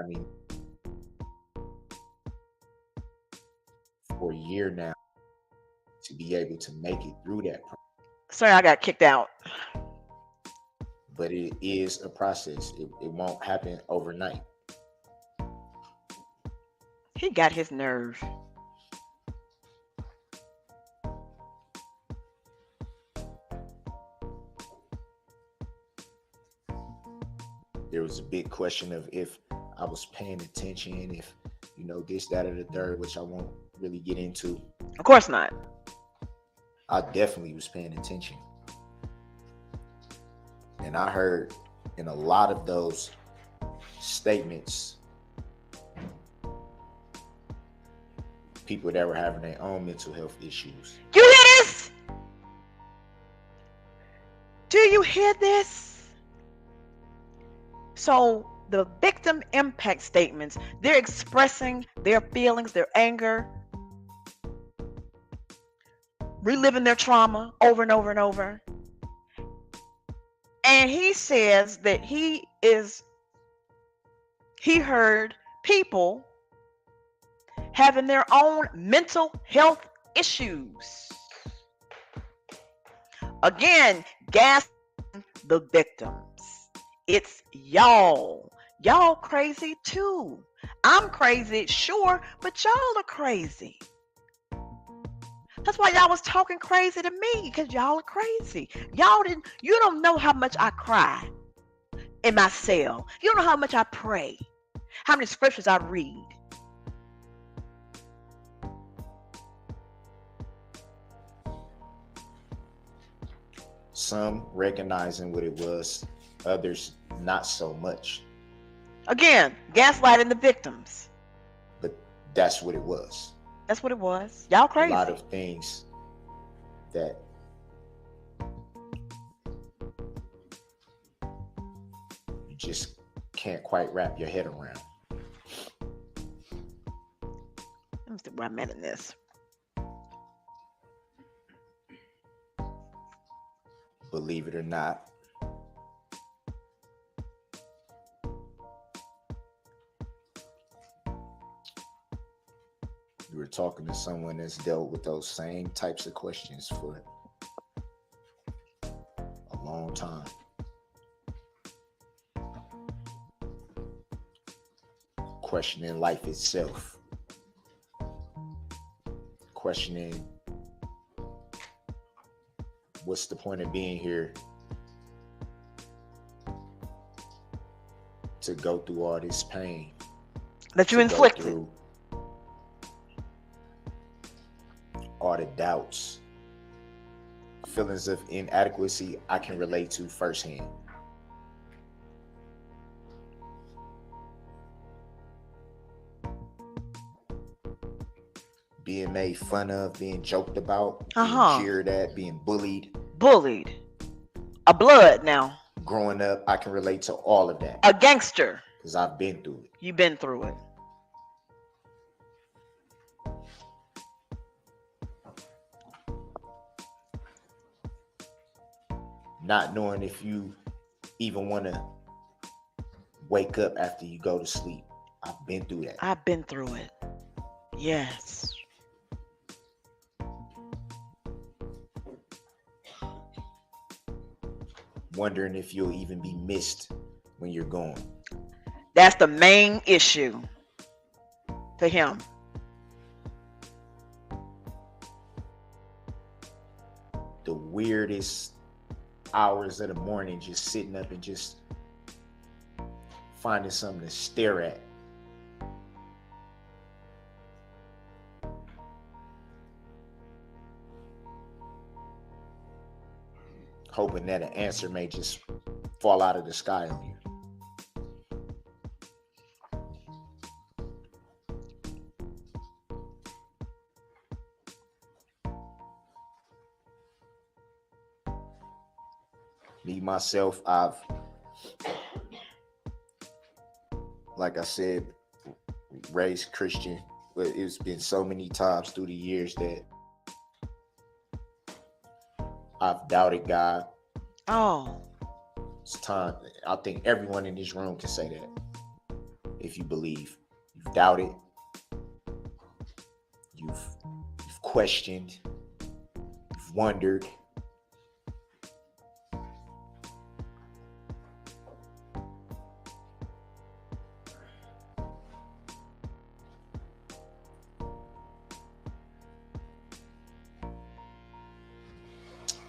C: I mean, for a year now, to be able to make it through that process.
B: Sorry, I got kicked out.
C: But it is a process. It won't happen overnight.
B: He got his nerve.
C: There was a big question of if I was paying attention, if, you know, this, that, or the third, which I won't really get into.
B: Of course not.
C: I definitely was paying attention. And I heard in a lot of those statements, people that were having their own mental health issues.
B: You hear this? Do you hear this? So the victim impact statements, they're expressing their feelings, their anger, reliving their trauma over and over and over. And he says that he heard people having their own mental health issues. Again, gas the victims. It's y'all. Y'all crazy too. I'm crazy, sure, but y'all are crazy. That's why y'all was talking crazy to me, because y'all are crazy. You don't know how much I cry in my cell. You don't know how much I pray, how many scriptures I read.
C: Some recognizing what it was, others not so much.
B: Again, gaslighting the victims.
C: But that's what it was.
B: That's what it was. Y'all crazy.
C: A lot of things that you just can't quite wrap your head around.
B: Let me see where I'm at in this.
C: Believe it or not, you were talking to someone that's dealt with those same types of questions for a long time. Questioning life itself. Questioning what's the point of being here to go through all this pain
B: that you
C: to
B: inflicted.
C: go through all the doubts, feelings of inadequacy I can relate to firsthand. Being made fun of, being joked about, being jeered at, being bullied.
B: Bullied. A blood now.
C: Growing up, I can relate to all of that.
B: A gangster.
C: Because I've been through it.
B: You've been through it.
C: Not knowing if you even want to wake up after you go to sleep. I've been through that.
B: I've been through it. Yes.
C: Wondering if you'll even be missed when you're gone.
B: That's the main issue for him.
C: The weirdest hours of the morning, just sitting up and just finding something to stare at. Hoping that an answer may just fall out of the sky on you. Me, myself, I've, like I said, raised Christian, but it's been so many times through the years that I've doubted God.
B: Oh.
C: It's time. I think everyone in this room can say that. If you believe, you've doubted, you've questioned, you've wondered.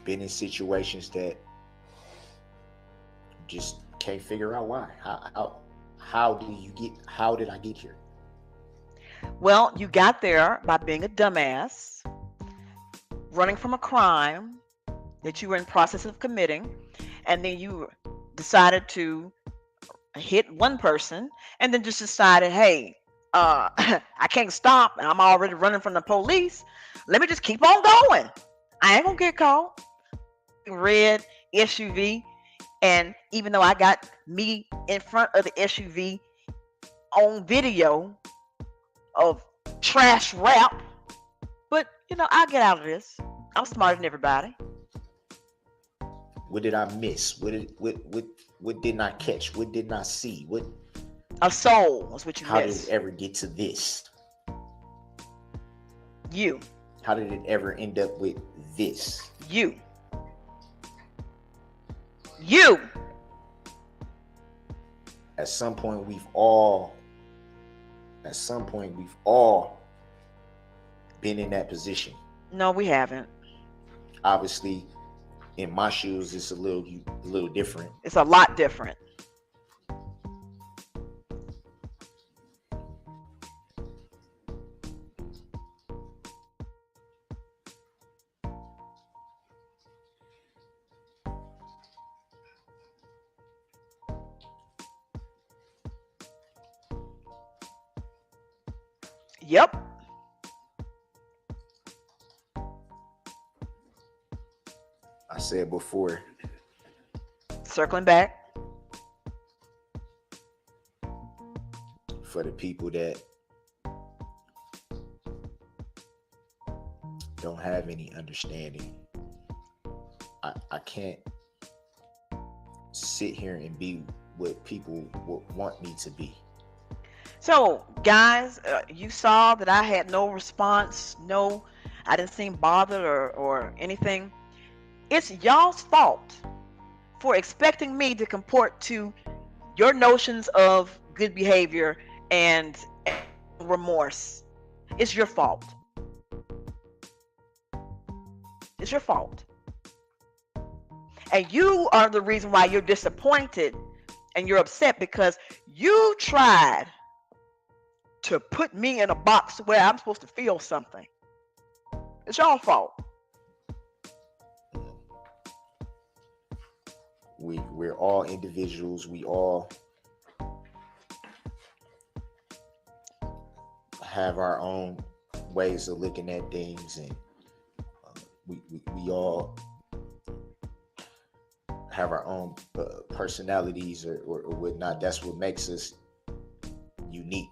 C: Been in situations that just can't figure out why. How did I get here?
B: Well, you got there by being a dumbass, running from a crime that you were in process of committing, and then you decided to hit one person, and then just decided, hey, I can't stop, and I'm already running from the police. Let me just keep on going. I ain't gonna get caught. Red SUV, And even though I got me in front of the SUV on video of trash rap, but I'll get out of this. I'm smarter than everybody.
C: What did I miss? What did not catch? What did not see? What
B: A soul is what you
C: how did
B: miss.
C: it ever get to this?
B: You.
C: How did it ever end up with this?
B: You.
C: At some point we've all been in that position.
B: No, we haven't.
C: Obviously, in my shoes, it's a little different.
B: It's a lot different. Yep.
C: I said before,
B: Circling back.
C: for the people that don't have any understanding, I can't sit here and be what people want me to be.
B: So, guys, you saw that I had no response. No, I didn't seem bothered or anything. It's y'all's fault for expecting me to comport to your notions of good behavior and remorse. It's your fault. It's your fault. And you are the reason why you're disappointed and you're upset, because you tried to put me in a box where I'm supposed to feel something. It's your fault.
C: We're all individuals. We all have our own ways of looking at things, and we all have our own personalities or whatnot. That's what makes us unique.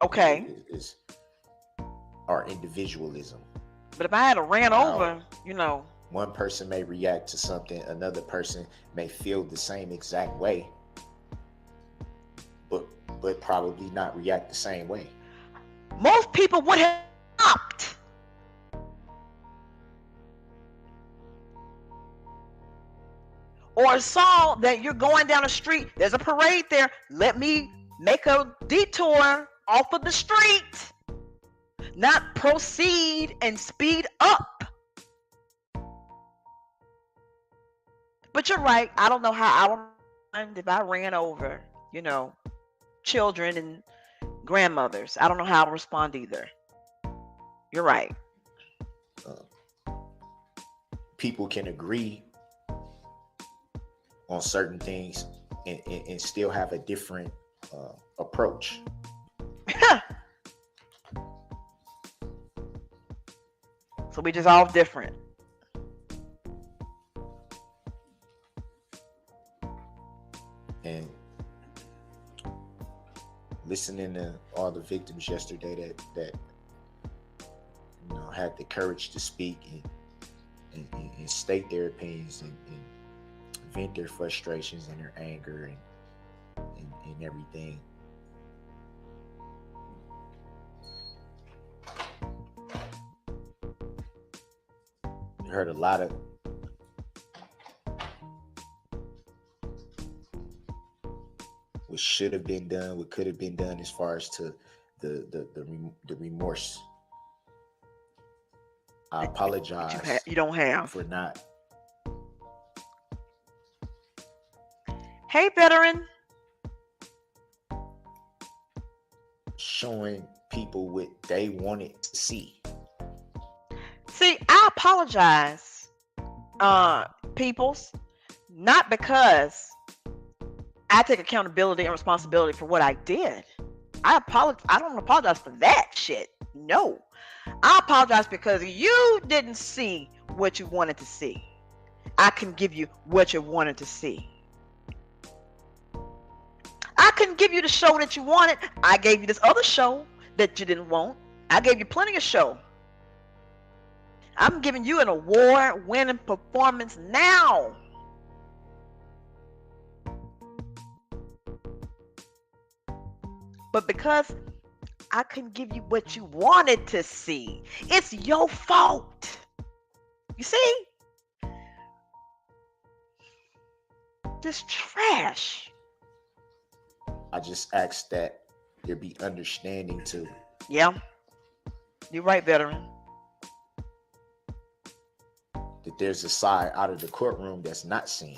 B: Okay.
C: Is our individualism.
B: But if I had ran over,
C: one person may react to something, another person may feel the same exact way, but probably not react the same way.
B: most people would have stopped. Or saw that you're going down the street, there's a parade there, let me make a detour off of the street, not proceed and speed up. But you're right, I don't know how I would respond if I ran over, children and grandmothers. I don't know how to respond either. You're right.
C: People can agree on certain things and still have a different approach.
B: So we just all different.
C: And listening to all the victims yesterday that had the courage to speak and state their opinions and vent their frustrations and their anger and everything. I heard a lot of what should have been done, what could have been done as far as to the remorse. I apologize.
B: You don't have.
C: For not.
B: Hey, veteran.
C: Showing people what they wanted to see.
B: See, I apologize, peoples, not because I take accountability and responsibility for what I did. I don't apologize for that shit. No. I apologize because you didn't see what you wanted to see. I can give you what you wanted to see. couldn't give you the show that you wanted. I gave you this other show that you didn't want. I gave you plenty of show. I'm giving you an award-winning performance now. But because I couldn't give you what you wanted to see, it's your fault. You see? This trash.
C: I just ask that there be understanding too.
B: Yeah. You're right, veteran.
C: That there's a side out of the courtroom that's not seen.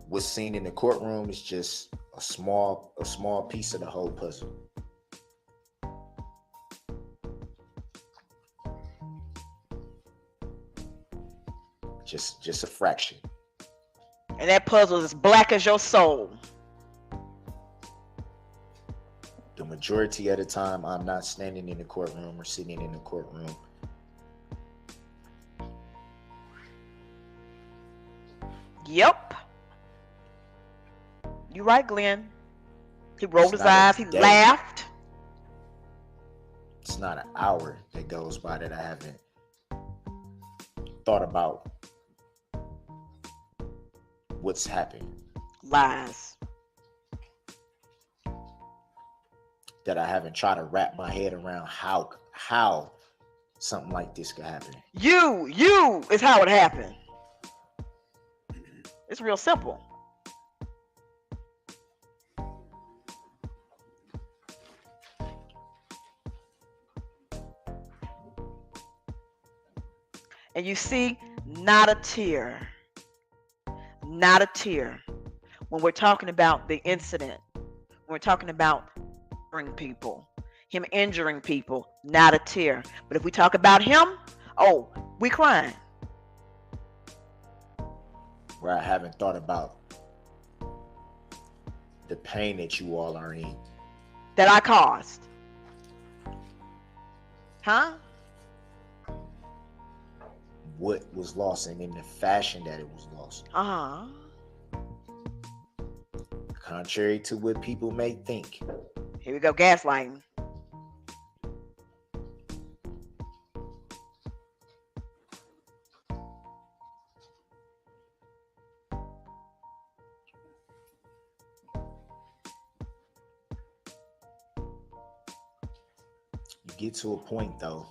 C: What's seen in the courtroom is just a small piece of the whole puzzle. Just a fraction.
B: And that puzzle is as black as your soul.
C: The majority of the time, I'm not standing in the courtroom or sitting in the courtroom.
B: Yep. You right, Glenn. He rolled
C: It's
B: his
C: not a
B: eyes. He
C: day.
B: laughed.
C: It's not an hour that goes by that I haven't thought about what's happened.
B: Lies.
C: That I haven't tried to wrap my head around how something like this could happen.
B: You is how it happened. It's real simple. And you see, not a tear. Not a tear. When we're talking about the incident, when we're talking about injuring people, him injuring people, not a tear. But if we talk about him, oh, we crying.
C: Where I haven't thought about the pain that you all are in.
B: That I caused. Huh?
C: What was lost and in the fashion that it was lost.
B: Uh-huh.
C: Contrary to what people may think.
B: Here we go, gaslighting.
C: You get to a point though,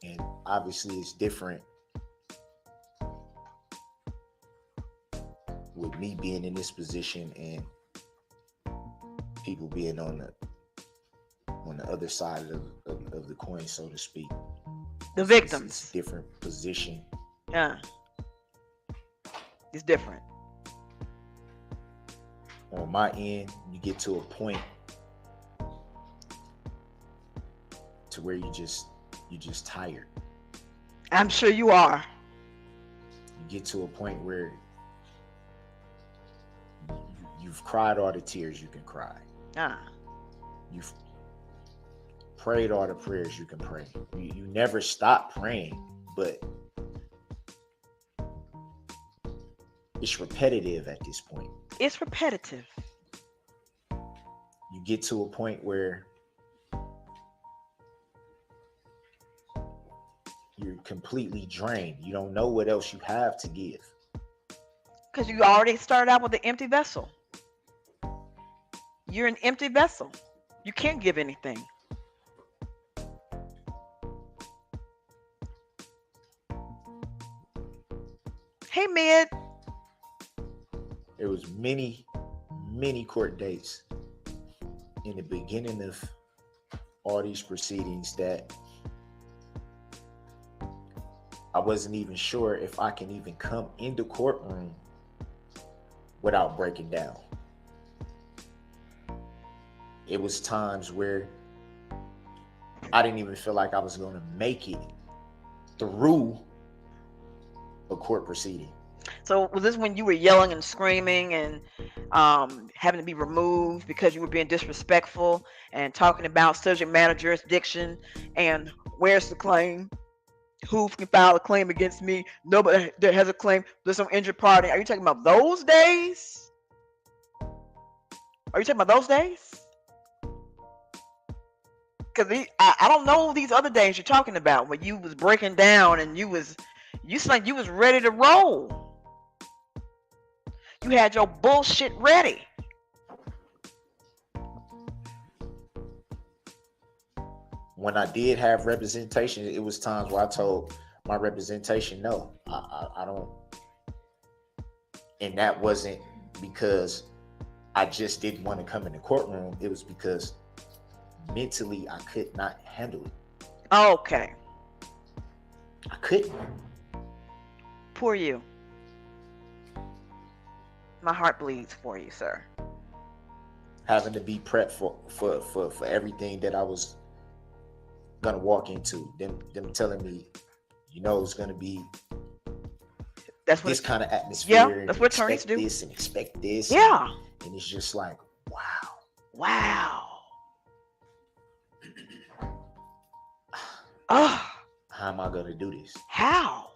C: and obviously it's different with me being in this position and people being on the other side of the coin, so to speak.
B: The victims.
C: It's a different position.
B: Yeah. It's different.
C: On my end, you get to a point to where you just tired.
B: I'm sure you are.
C: You get to a point where you've cried all the tears you can cry. You've prayed all the prayers you can pray. You never stop praying, but it's repetitive at this point.
B: It's repetitive.
C: You get to a point where you're completely drained. You don't know what else you have to give.
B: Because you already started out with an empty vessel. You're an empty vessel. You can't give anything. Hey, Mid.
C: There was many court dates in the beginning of all these proceedings that I wasn't even sure if I can even come in the courtroom without breaking down. It was times where I didn't even feel like I was going to make it through a court proceeding.
B: So was this when you were yelling and screaming and having to be removed because you were being disrespectful and talking about subject matter jurisdiction and where's the claim Who can file a claim against me? Nobody that has a claim. There's some injured party. Are you talking about those days? Are you talking about those days? Because I don't know these other days you're talking about when you was breaking down and you seemed like you was ready to roll. You had your bullshit ready.
C: When I did have representation, it was times where I told my representation, no, I don't. And that wasn't because I just didn't want to come in the courtroom. It was because mentally I could not handle it.
B: Okay.
C: I couldn't.
B: Poor you. My heart bleeds for you, sir.
C: Having to be prepped for everything that I was gonna walk into. Them telling me, it's gonna be this kind of atmosphere.
B: Yeah, that's what attorneys do.
C: This and expect this.
B: Yeah.
C: And it's just like, wow.
B: Wow. Oh.
C: How am I gonna do this?
B: How?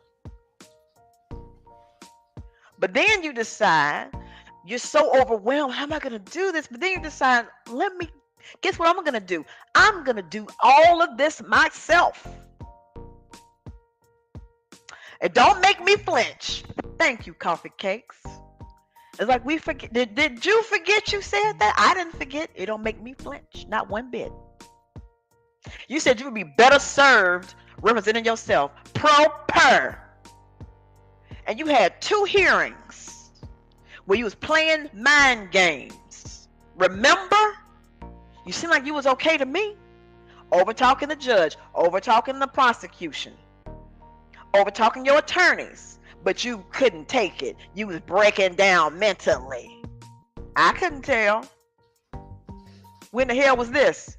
B: But then you decide, you're so overwhelmed, how am I gonna do this? But then you decide, guess what I'm gonna do? I'm gonna do all of this myself. And don't make me flinch. Thank you, Coffee Cakes. It's like we forget. Did you forget you said that? I didn't forget. It don't make me flinch. Not one bit. You said you would be better served representing yourself pro per. And you had 2 hearings where you was playing mind games. Remember? You seemed like you was okay to me. Over talking the judge, over talking the prosecution, over talking your attorneys, but you couldn't take it. You was breaking down mentally. I couldn't tell. When the hell was this?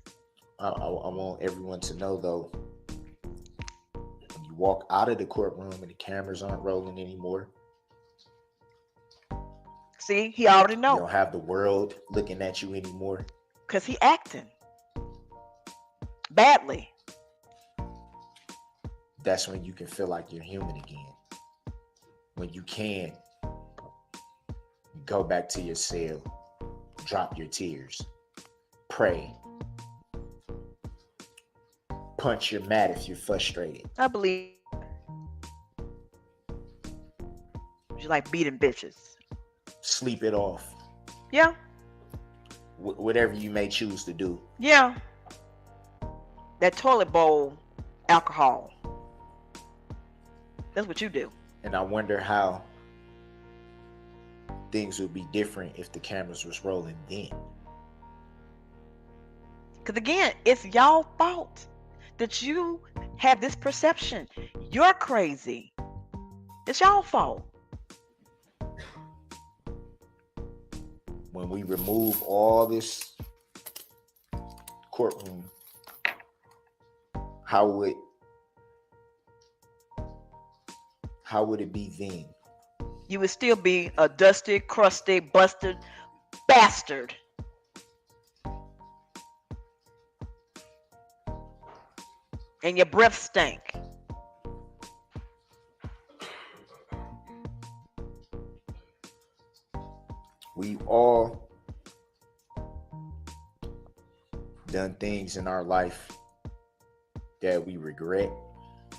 C: I want everyone to know, though, when you walk out of the courtroom and the cameras aren't rolling anymore.
B: See, he already knows.
C: You don't have the world looking at you anymore.
B: Because he acting badly.
C: That's when you can feel like you're human again. When you can go back to your cell, drop your tears, pray, punch your mat if you're frustrated.
B: I believe you like beating bitches.
C: Sleep it off.
B: Yeah.
C: Whatever you may choose to do.
B: Yeah. That toilet bowl alcohol. That's what you do.
C: And I wonder how things would be different if the cameras was rolling then.
B: Because again, it's y'all fault that you have this perception. You're crazy. It's y'all fault.
C: When we remove all this courtroom, how would it be then?
B: You would still be a dusty, crusty, busted bastard. And your breath stank.
C: We've all done things in our life that we regret.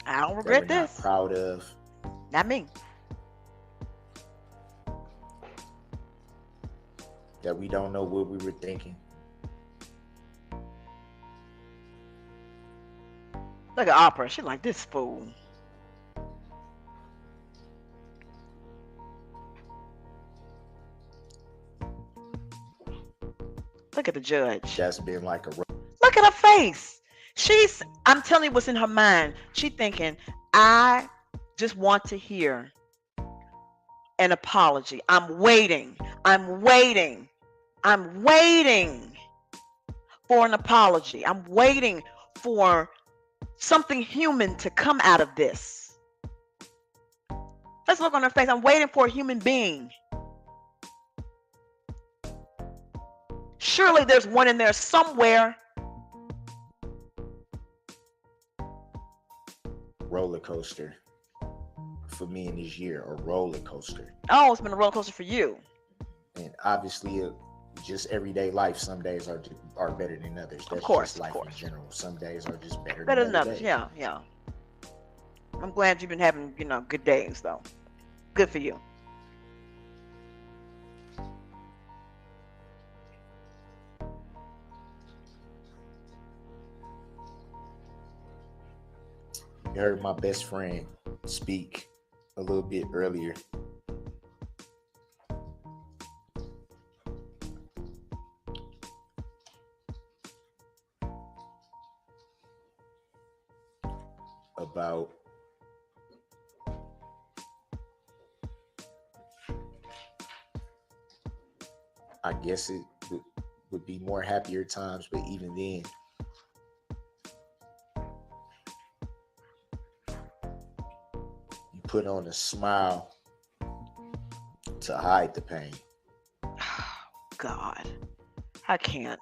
B: I don't regret
C: that we're
B: this.
C: Not proud of.
B: Not me.
C: That we don't know what we were thinking.
B: Look at Opera. She like this fool. Look at the judge.
C: That's been like a...
B: Look at her face. I'm telling you what's in her mind. She thinking, I just want to hear an apology. I'm waiting for an apology. I'm waiting for something human to come out of this. Let's look on her face. I'm waiting for a human being. Surely there's one in there somewhere.
C: Roll roller coaster for me in this year, a roller coaster.
B: Oh, it's been a roller coaster for you.
C: And obviously, just everyday life. Some days are better than others. That's
B: course,
C: just
B: of
C: life
B: course.
C: in general. Some days are just better
B: Better
C: than
B: than
C: other
B: others.
C: days.
B: Yeah, yeah. I'm glad you've been having, good days though. Good for you.
C: You heard my best friend speak a little bit earlier. About I guess it would be more happier times, but even then, you put on a smile to hide the pain.
B: God, I can't.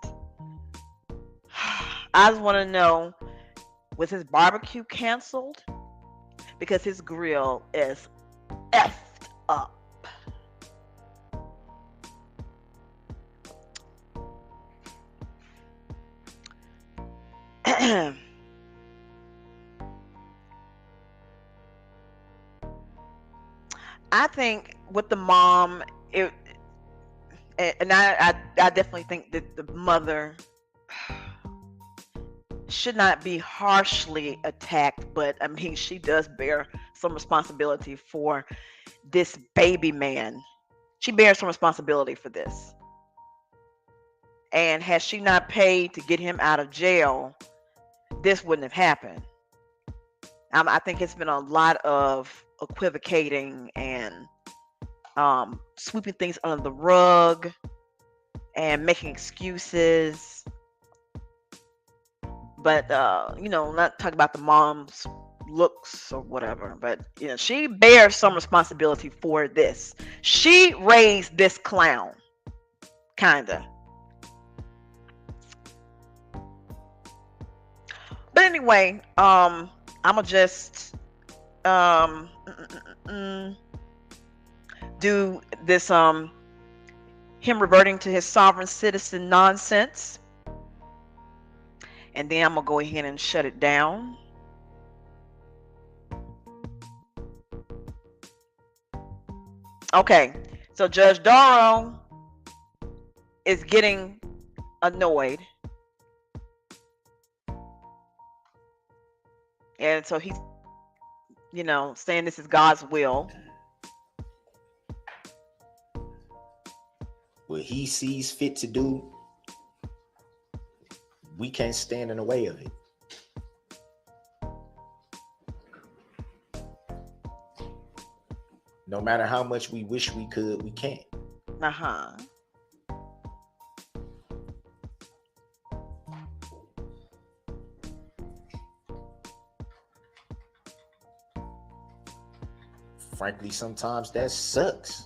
B: I just want to know, was his barbecue canceled? Because his grill is effed up. I think with the mom, I definitely think that the mother should not be harshly attacked, but I mean, she does bear some responsibility for this baby man. She bears some responsibility for this. And had she not paid to get him out of jail, this wouldn't have happened. I think it's been a lot of equivocating and sweeping things under the rug and making excuses. But not talking about the mom's looks or whatever, but she bears some responsibility for this. She raised this clown, kinda. But anyway, I'ma just do this him reverting to his sovereign citizen nonsense, and then I'm gonna go ahead and shut it down. Okay, so Judge Darrow is getting annoyed, and so he's saying this is God's will.
C: What he sees fit to do, we can't stand in the way of it. No matter how much we wish we could, we can't. Frankly, sometimes that sucks.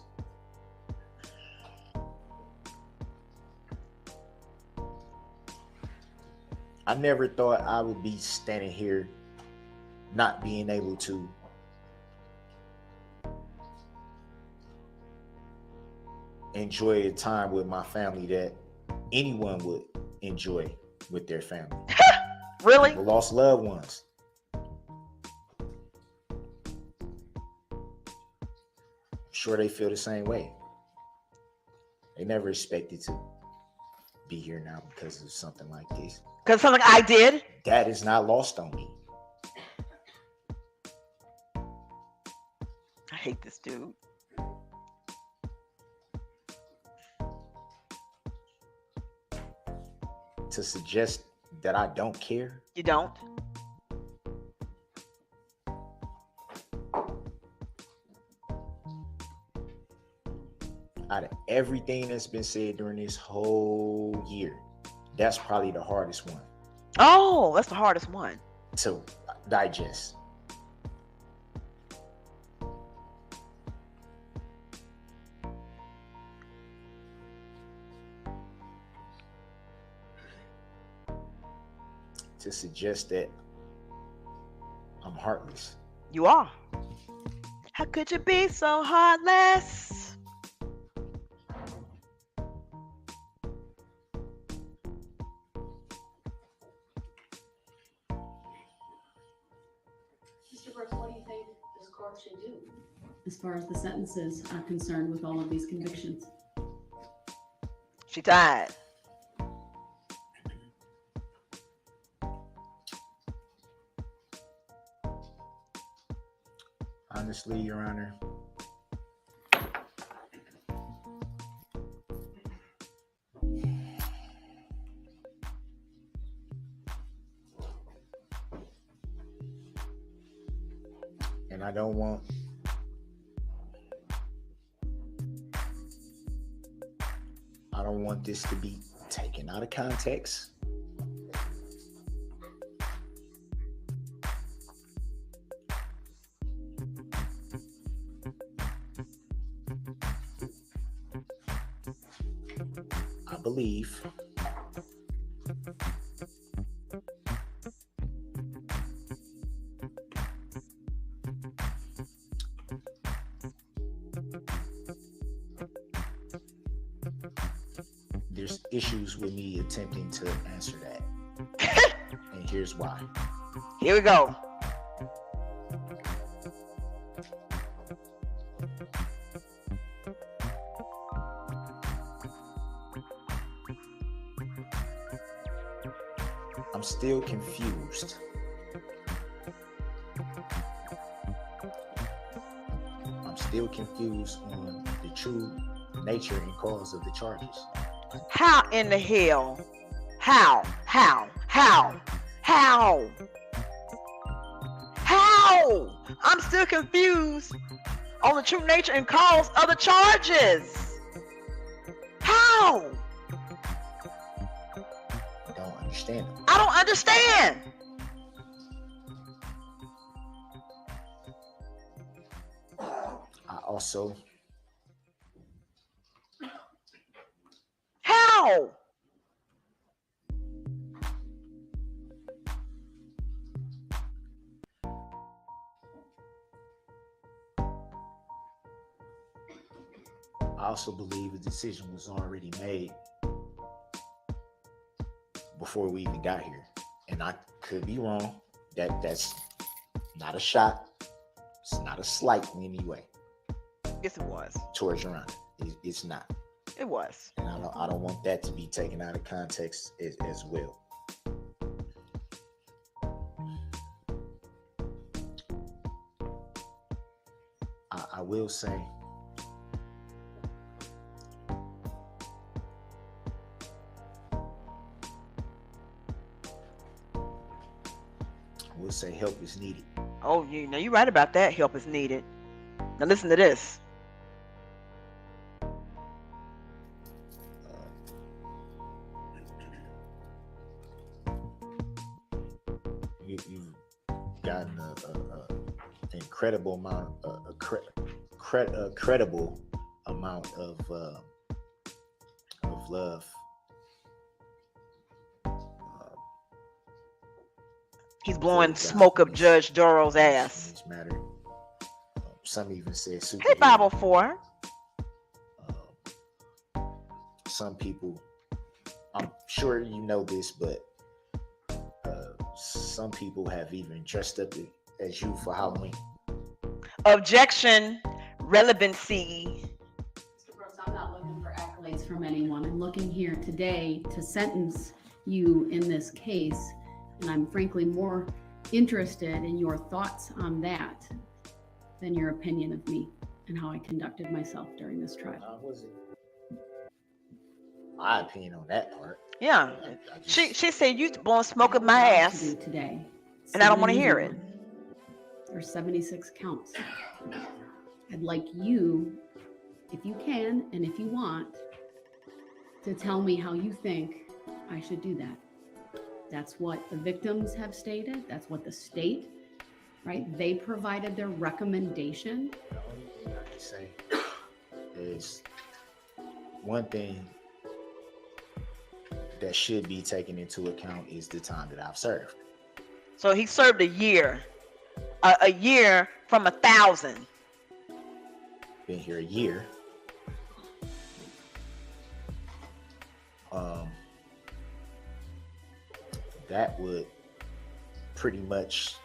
C: I never thought I would be standing here not being able to enjoy a time with my family that anyone would enjoy with their family.
B: Really?
C: People lost loved ones. I'm sure they feel the same way. They never expected to be here now because of something like this.
B: Because something I did?
C: That is not lost on me.
B: I hate this dude.
C: To suggest that I don't care.
B: You don't?
C: Out of everything that's been said during this whole year, that's probably the hardest one.
B: Oh, that's the hardest one
C: to digest. To suggest that I'm heartless.
B: You are. How could you be so heartless?
E: Mr. Brooks, what do you think this court should do as far as the sentences are concerned with all of these convictions?
B: She died.
C: Honestly, Your Honor, and I don't want this to be taken out of context. I believe there's issues with me attempting to answer that. And here's why.
B: Here we go.
C: I'm still confused. I'm still confused on the true nature and cause of the charges.
B: How in the hell? How? I'm still confused on the true nature and cause of the charges. How?
C: I don't understand them.
B: I don't understand.
C: I also
B: How?
C: believe a decision was already made before we even got here. And I could be wrong. That's not a shot. It's not a slight in any way
B: Yes, it was.
C: towards Your Honor. It's not.
B: It was.
C: And I don't want that to be taken out of context as well. I will say help is needed.
B: Oh, you're right about that. Help is needed. Now listen to this.
C: You've gotten an incredible amount, credible amount of love.
B: He's blowing smoke up Judge Darrell's ass.
C: In this matter. Some even said superhero.
B: Hey, Bible 4.
C: Some people, I'm sure you know this, but some people have even dressed up as you for Halloween.
B: Objection, relevancy.
E: Mr. Brooks, I'm not looking for accolades from anyone. I'm looking here today to sentence you in this case, and I'm frankly more interested in your thoughts on that than your opinion of me and how I conducted myself during this trial.
C: Wasn't my opinion on that part.
B: Yeah. She said you blowing smoke up
E: What
B: my
E: I'm about
B: ass.
E: to do today.
B: And I don't want to hear it.
E: There's 76 counts. I'd like you, if you can and if you want, to tell me how you think I should do that. That's what the victims have stated. That's what the state, right? They provided their recommendation.
C: The only thing I can say is one thing that should be taken into account is the time that I've served.
B: So he served a year. a year from 1,000.
C: Been here a year. That would pretty much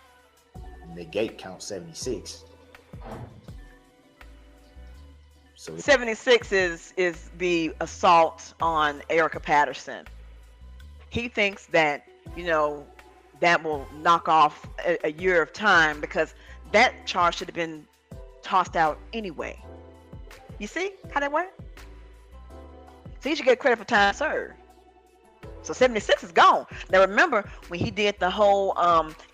C: negate count 76. So
B: 76 is the assault on Erica Patterson. He thinks that, that will knock off a year of time because that charge should have been tossed out anyway. You see how that works? So he should get credit for time served. So 76 is gone. Now remember when he did the whole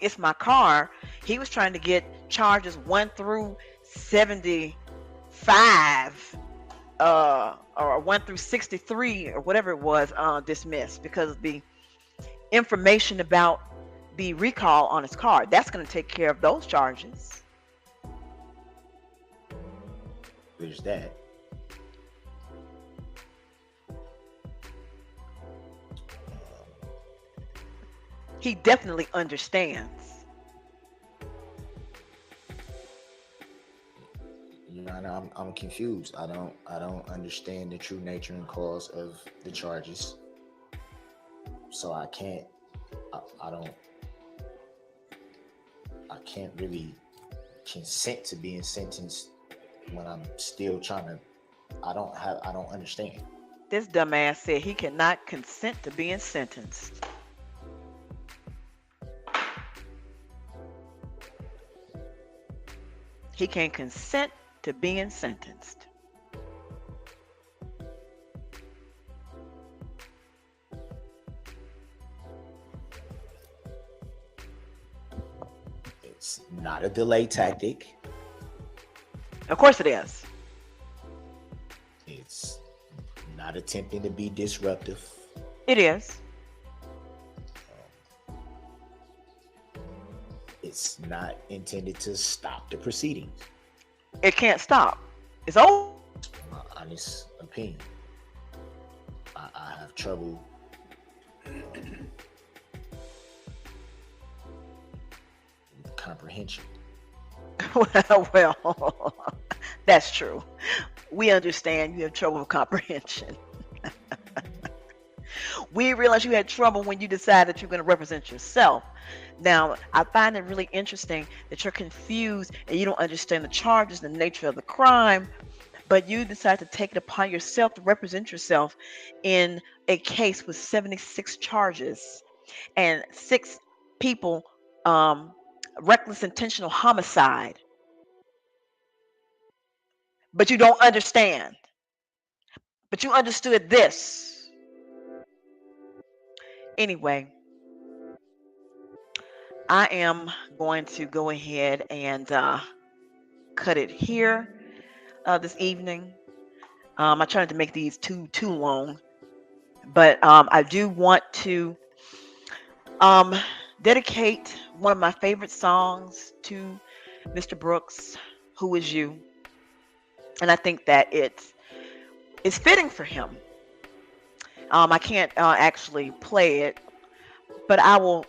B: It's My Car, he was trying to get charges 1 through 75 or 1 through 63 or whatever it was dismissed because of the information about the recall on his car. That's going to take care of those charges.
C: there's that.
B: He definitely understands.
C: I'm confused. I don't understand the true nature and cause of the charges. So I can't really consent to being sentenced when I'm still trying to. I don't understand.
B: This dumbass said he cannot consent to being sentenced. He can't consent to being sentenced.
C: It's not a delay tactic.
B: Of course it is.
C: It's not attempting to be disruptive.
B: It is.
C: It's not intended to stop the proceedings.
B: It can't stop. It's over.
C: My honest opinion. I have trouble with comprehension.
B: Well, that's true. We understand you have trouble with comprehension. We realize you had trouble when you decided you're going to represent yourself. Now, I find it really interesting that you're confused and you don't understand the charges, the nature of the crime, but you decide to take it upon yourself to represent yourself in a case with 76 charges and 6 people, reckless intentional homicide. But you don't understand. But you understood this. Anyway, I am going to go ahead and cut it here this evening. I tried to make these too long, but I do want to dedicate one of my favorite songs to Mr. Brooks, Who Is You? And I think that it's fitting for him. I can't actually play it, but I will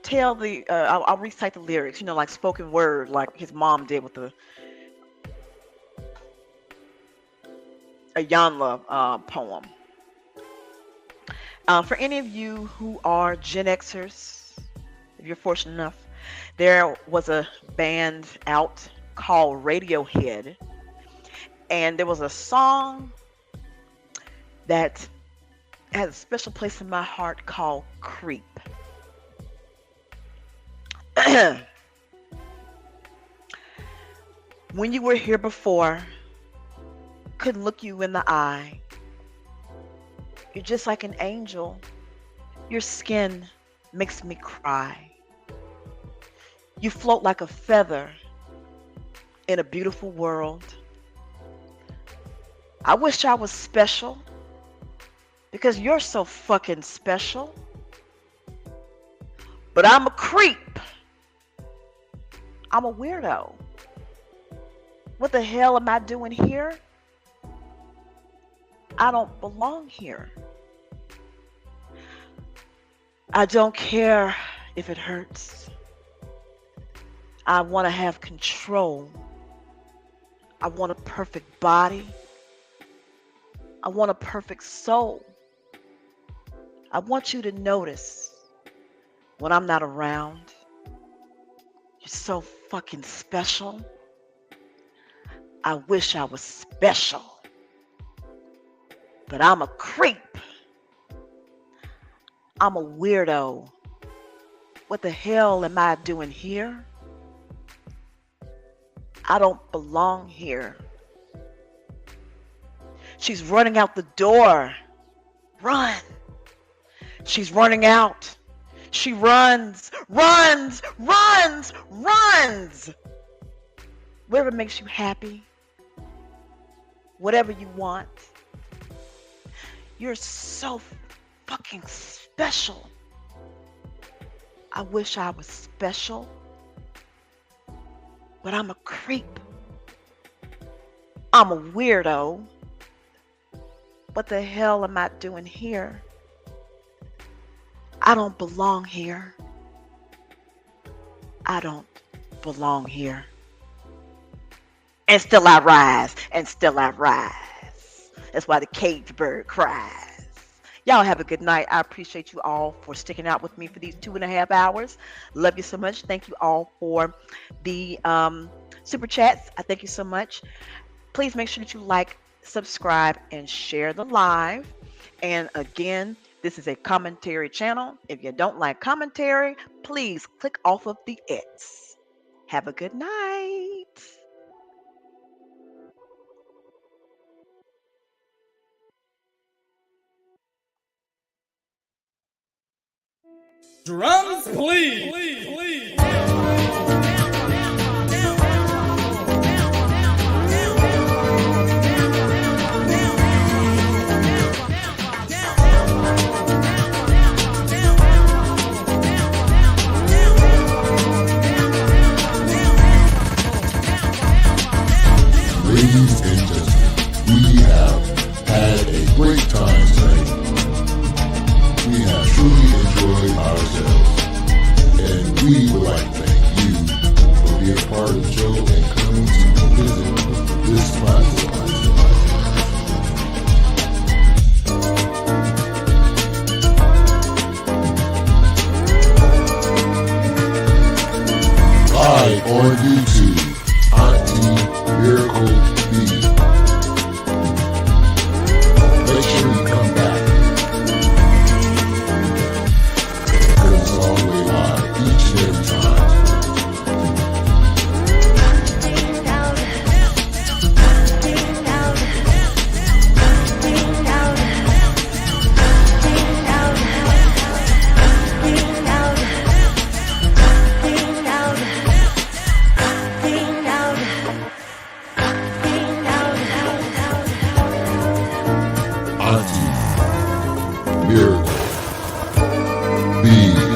B: tell I'll recite the lyrics, like spoken word, like his mom did with a Yanla poem. For any of you who are Gen Xers, if you're fortunate enough, there was a band out called Radiohead, and there was a song that has a special place in my heart called Creep. When you were here before, couldn't look you in the eye. You're just like an angel. Your skin makes me cry. You float like a feather in a beautiful world. I wish I was special because you're so fucking special. But I'm a creep. I'm a weirdo. What the hell am I doing here? I don't belong here. I don't care if it hurts. I want to have control. I want a perfect body. I want a perfect soul. I want you to notice when I'm not around. You're so fucking special. I wish I was special. But I'm a creep. I'm a weirdo. What the hell am I doing here? I don't belong here. She's running out the door. Run. She's running out. She runs, runs, runs, runs. Whatever makes you happy. Whatever you want. You're so fucking special. I wish I was special. But I'm a creep. I'm a weirdo. What the hell am I doing here? I don't belong here. I don't belong here. And still I rise, and still I rise. That's why the caged bird cries. Y'all have a good night. I appreciate you all for sticking out with me for these 2.5 hours. Love you so much. Thank you all for the super chats. I thank you so much. Please make sure that you like, subscribe, and share the live. And again, this is a commentary channel. If you don't like commentary, please click off of the X. Have a good night.
H: Drums, please.
A: Ladies and gentlemen, we have had a great time tonight. We have truly enjoyed ourselves, and we would like to thank you for being part of the show and coming to visit this platform. Live on YouTube, Auntie Miracle B. Make sure you come back, because it's all the way live each and every time. Auntie Miracle B.